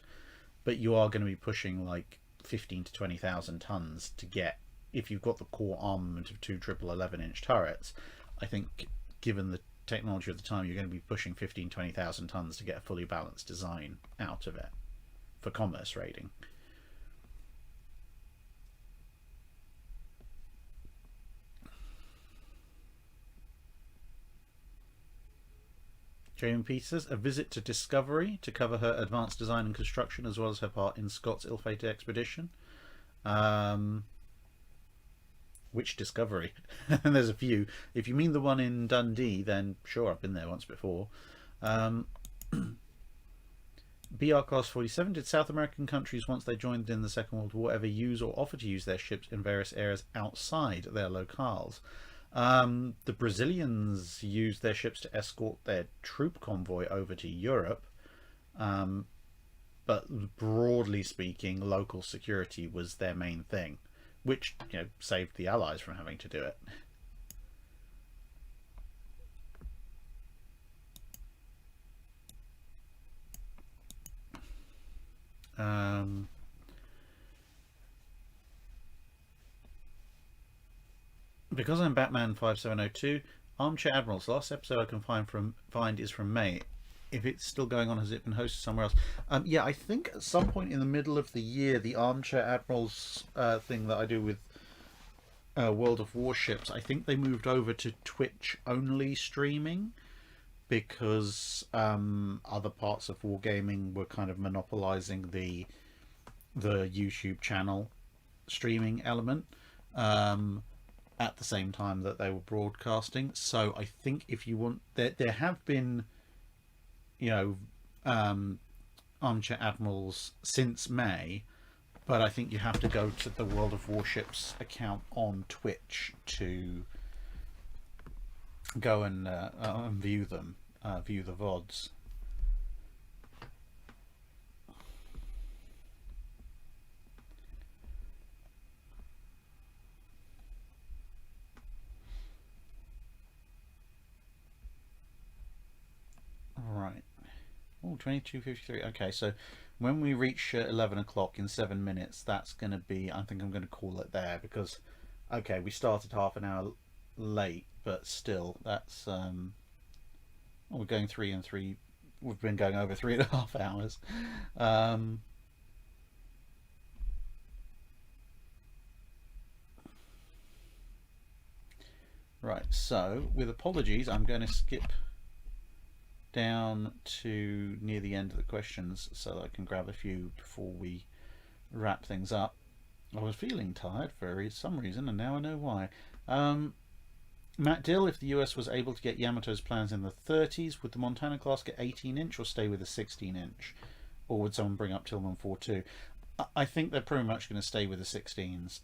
but you are going to be pushing like 15 to 20,000 tons to get, if you've got the core armament of 2 triple 11-inch turrets. I think given the technology of the time, you're going to be pushing 15-20,000 tons to get a fully balanced design out of it for commerce raiding. Jamie Peters, a visit to Discovery to cover her advanced design and construction as well as her part in Scott's ill-fated expedition. Which Discovery? And there's a few. If you mean the one in Dundee, then sure, I've been there once before. BR Class 47, did South American countries, once they joined in the Second World War, ever use or offer to use their ships in various areas outside their locales? The Brazilians used their ships to escort their troop convoy over to Europe, but broadly speaking, local security was their main thing, which saved the Allies from having to do it. Because I'm Batman 5702, Armchair Admirals. Last episode I can find is from May. If it's still going on, has it been hosted somewhere else? Yeah, I think at some point in the middle of the year, the Armchair Admirals thing that I do with World of Warships, I think they moved over to Twitch only streaming because other parts of wargaming were kind of monopolizing the YouTube channel streaming element at the same time that they were broadcasting. So I think if you want, there have been Armchair Admirals since May, but I think you have to go to the World of Warships account on Twitch to go and view them, view the VODs. Right. Oh, 22:53. Okay, so when we reach 11 o'clock in 7 minutes, that's going to be, I think I'm going to call it there because, okay, we started half an hour late, but still, that's, We're going 3 and 3. We've been going over 3.5 hours. Right, so with apologies, I'm going to skip down to near the end of the questions so that I can grab a few before we wrap things up. I was feeling tired for some reason, and now I know why. Matt Dill, if the US was able to get Yamato's plans in the 30s, would the Montana class get 18-inch or stay with a 16-inch? Or would someone bring up Tillman 4.2? I think they're pretty much going to stay with the 16s.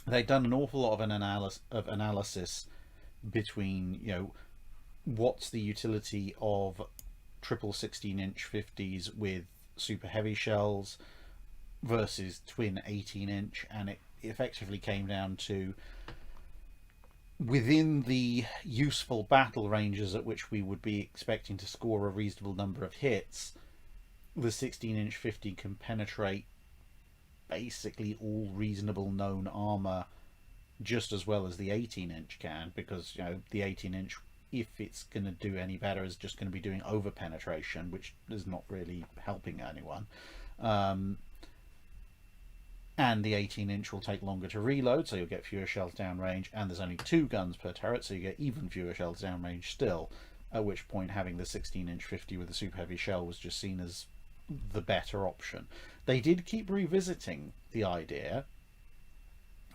They've done an awful lot of analysis between, what's the utility of triple 16-inch 50s with super heavy shells versus twin 18-inch, and it effectively came down to, within the useful battle ranges at which we would be expecting to score a reasonable number of hits, the 16-inch 50 can penetrate basically all reasonable known armor just as well as the 18-inch can, because the 18-inch, if it's going to do any better, is just going to be doing over penetration, which is not really helping anyone. And the 18-inch will take longer to reload, so you'll get fewer shells downrange, and there's only 2 guns per turret, so you get even fewer shells downrange still, at which point having the 16-inch 50 with a super heavy shell was just seen as the better option. They did keep revisiting the idea,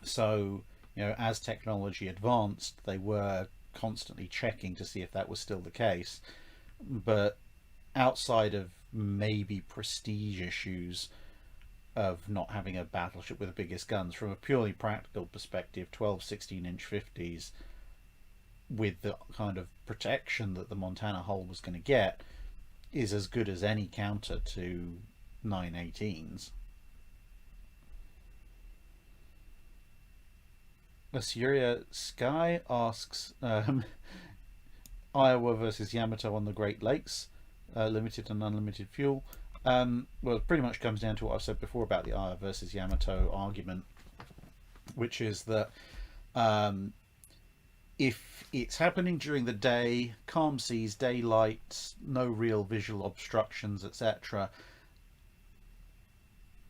so as technology advanced, they were constantly checking to see if that was still the case, but outside of maybe prestige issues of not having a battleship with the biggest guns, from a purely practical perspective, 12 16-inch 50s with the kind of protection that the Montana hull was going to get is as good as any counter to 918s. Assyria Sky asks, Iowa versus Yamato on the Great Lakes, limited and unlimited fuel. Well, it pretty much comes down to what I've said before about the Iowa versus Yamato argument, which is that if it's happening during the day, calm seas, daylight, no real visual obstructions, etc.,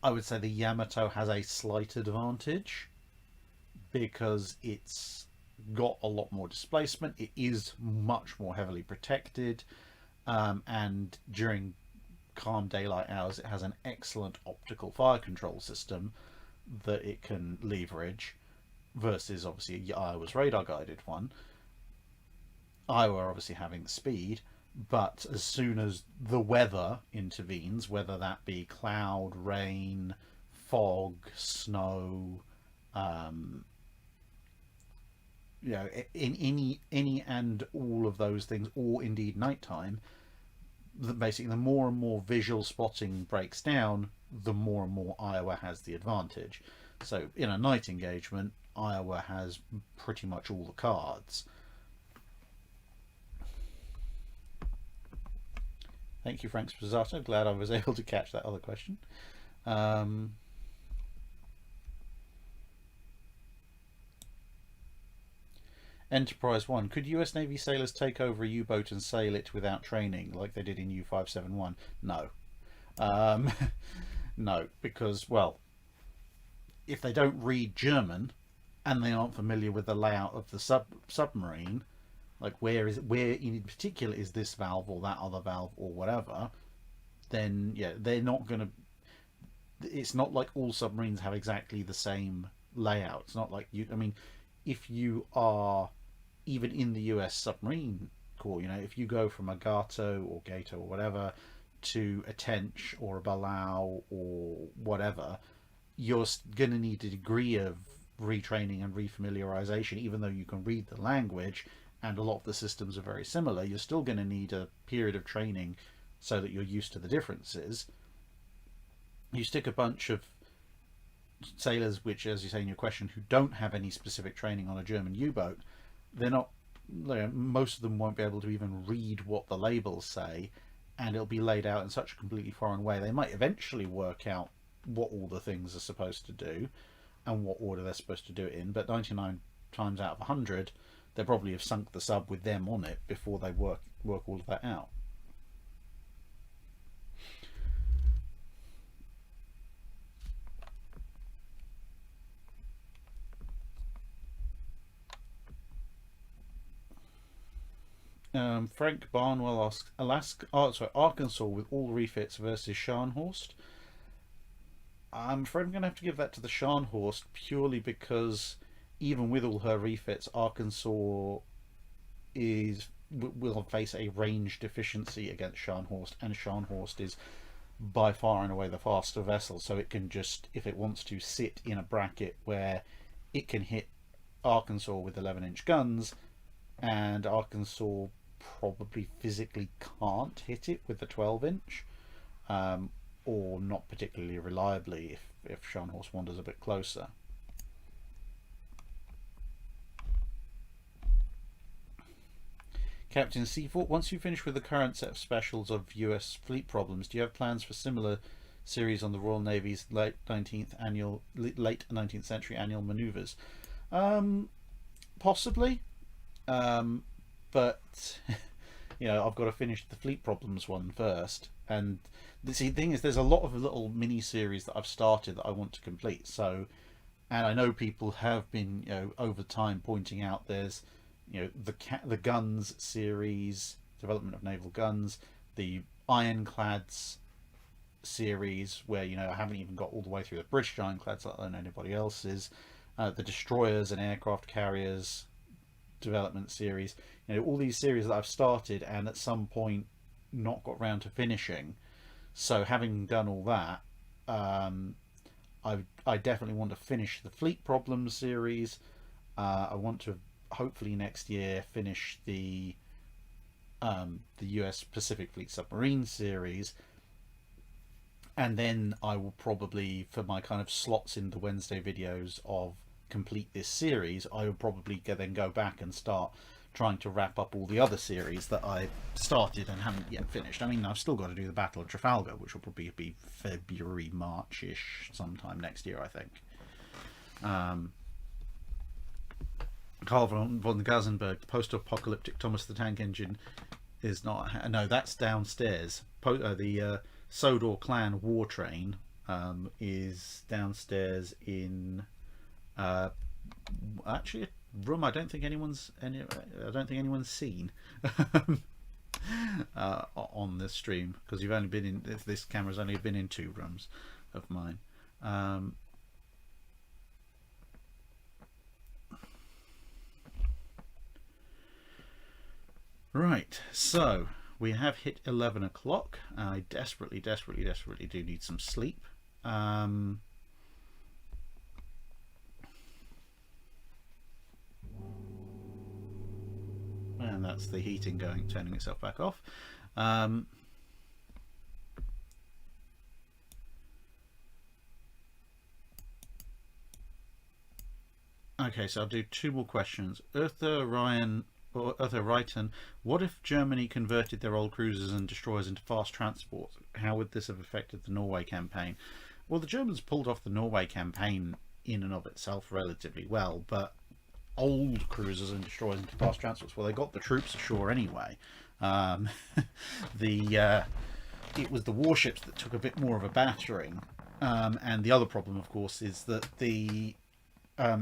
I would say the Yamato has a slight advantage because it's got a lot more displacement. It is much more heavily protected, and during calm daylight hours it has an excellent optical fire control system that it can leverage, versus obviously Iowa's radar guided one. Iowa obviously having the speed, but as soon as the weather intervenes, whether that be cloud, rain, fog, snow, in any and all of those things, or indeed nighttime, basically the more and more visual spotting breaks down, the more and more Iowa has the advantage. So in a night engagement, Iowa has pretty much all the cards. Thank you, Frank Spazzato. Glad I was able to catch that other question. Enterprise 1. Could US Navy sailors take over a U-boat and sail it without training, like they did in U-571? No. No, because, well, if they don't read German and they aren't familiar with the layout of the submarine, like where in particular is this valve or that other valve or whatever, then yeah, they're not going to... It's not like all submarines have exactly the same layout. It's not like if you are even in the US submarine corps, if you go from a Gato or Gato or whatever to a Tench or a Balau or whatever, you're going to need a degree of retraining and refamiliarization. Even though you can read the language and a lot of the systems are very similar, you're still going to need a period of training so that you're used to the differences. You stick a bunch of sailors, which, as you say in your question, who don't have any specific training on a German U-boat, they're not, most of them won't be able to even read what the labels say, and it'll be laid out in such a completely foreign way. They might eventually work out what all the things are supposed to do and what order they're supposed to do it in, but 99 times out of 100 they probably have sunk the sub with them on it before they work all of that out. Frank Barnwell asks, Arkansas with all refits versus Scharnhorst. I'm afraid I'm going to have to give that to the Scharnhorst purely because even with all her refits, Arkansas will face a range deficiency against Scharnhorst, and Scharnhorst is by far and away the faster vessel, so it can just, if it wants to, sit in a bracket where it can hit Arkansas with 11-inch guns, and Arkansas probably physically can't hit it with the 12-inch, or not particularly reliably if Scharnhorst wanders a bit closer. Captain Seafort, once you finish with the current set of specials of US fleet problems, do you have plans for similar series on the Royal Navy's late 19th century annual manoeuvres? Possibly, but you know, I've got to finish the fleet problems one first. And the thing is, there's a lot of little mini series that I've started that I want to complete. So, and I know people have been, you know, over time pointing out there's, you know, the guns series, development of naval guns, the ironclads series, where, you know, I haven't even got all the way through the British ironclads, let alone anybody else's, the destroyers and aircraft carriers development series, you know, all these series that I've started and at some point not got round to finishing. So having done all that, I definitely want to finish the fleet problems series. I want to hopefully next year finish the US Pacific Fleet submarine series, and then I will probably, for my kind of slots in the Wednesday videos of complete this series, I will probably then go back and start trying to wrap up all the other series that I started and haven't yet finished. I mean, I've still got to do the Battle of Trafalgar, which will probably be February, March-ish, sometime next year, I think. Carl von Gazenberg, the post-apocalyptic Thomas the Tank Engine is not... No, that's downstairs. The Sodor Clan War Train is downstairs in... actually, a room I don't think anyone's seen on this stream, because you've only been in, this camera's only been in 2 rooms of mine. Right, so we have hit 11 o'clock. I desperately do need some sleep. And that's the heating turning itself back off. Okay, so I'll do 2 more questions. Eartha Ryton, what if Germany converted their old cruisers and destroyers into fast transport? How would this have affected the Norway campaign? Well, the Germans pulled off the Norway campaign in and of itself relatively well, but old cruisers and destroyers into fast transports, well, they got the troops ashore anyway. It was the warships that took a bit more of a battering, and the other problem, of course, is that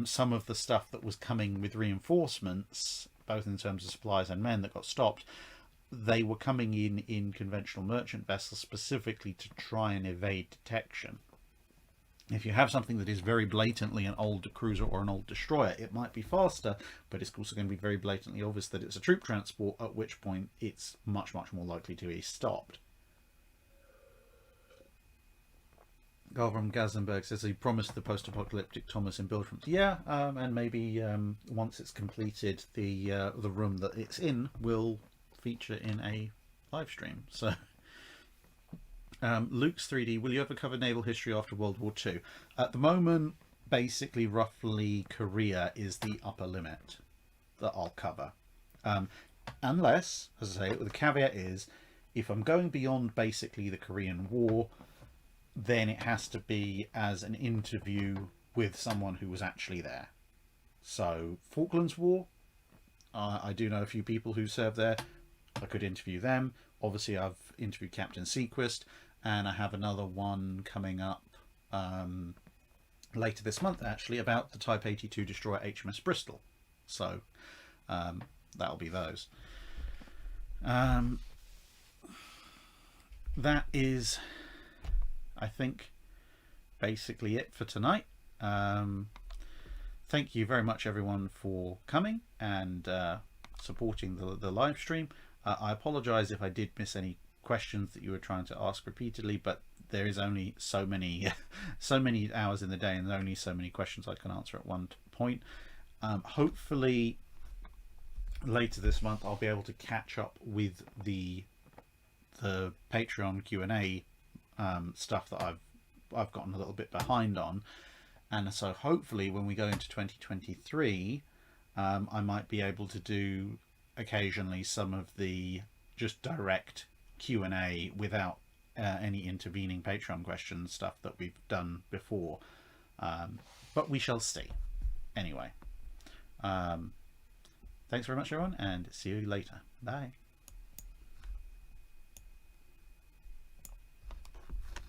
some of the stuff that was coming with reinforcements, both in terms of supplies and men, that got stopped, they were coming in conventional merchant vessels specifically to try and evade detection. If you have something that is very blatantly an old cruiser or an old destroyer, it might be faster, but it's also going to be very blatantly obvious that it's a troop transport, at which point it's much more likely to be stopped. Galvam Gazenberg says he promised the post-apocalyptic Thomas in build rooms. Yeah, and maybe once it's completed, the room that it's in will feature in a live stream. So. Luke's 3D, will you ever cover naval history after World War II? At the moment, basically, roughly, Korea is the upper limit that I'll cover. Unless, as I say, the caveat is, if I'm going beyond basically the Korean War, then it has to be as an interview with someone who was actually there. So, Falklands War, I do know a few people who serve there. I could interview them. Obviously, I've interviewed Captain Sequist, and I have another one coming up later this month, actually, about the Type 82 destroyer HMS Bristol. So that'll be those. That is, I think, basically it for tonight. Thank you very much, everyone, for coming and supporting the live stream. I apologise if I did miss any questions that you were trying to ask repeatedly, but there is only so many hours in the day, and there's only so many questions I can answer at one point. Hopefully later this month I'll be able to catch up with the Patreon Q&A stuff that I've gotten a little bit behind on, and so hopefully when we go into 2023 I might be able to do occasionally some of the just direct Q&A without any intervening Patreon questions, stuff that we've done before, but we shall see. Anyway, thanks very much, everyone, and see you later. Bye.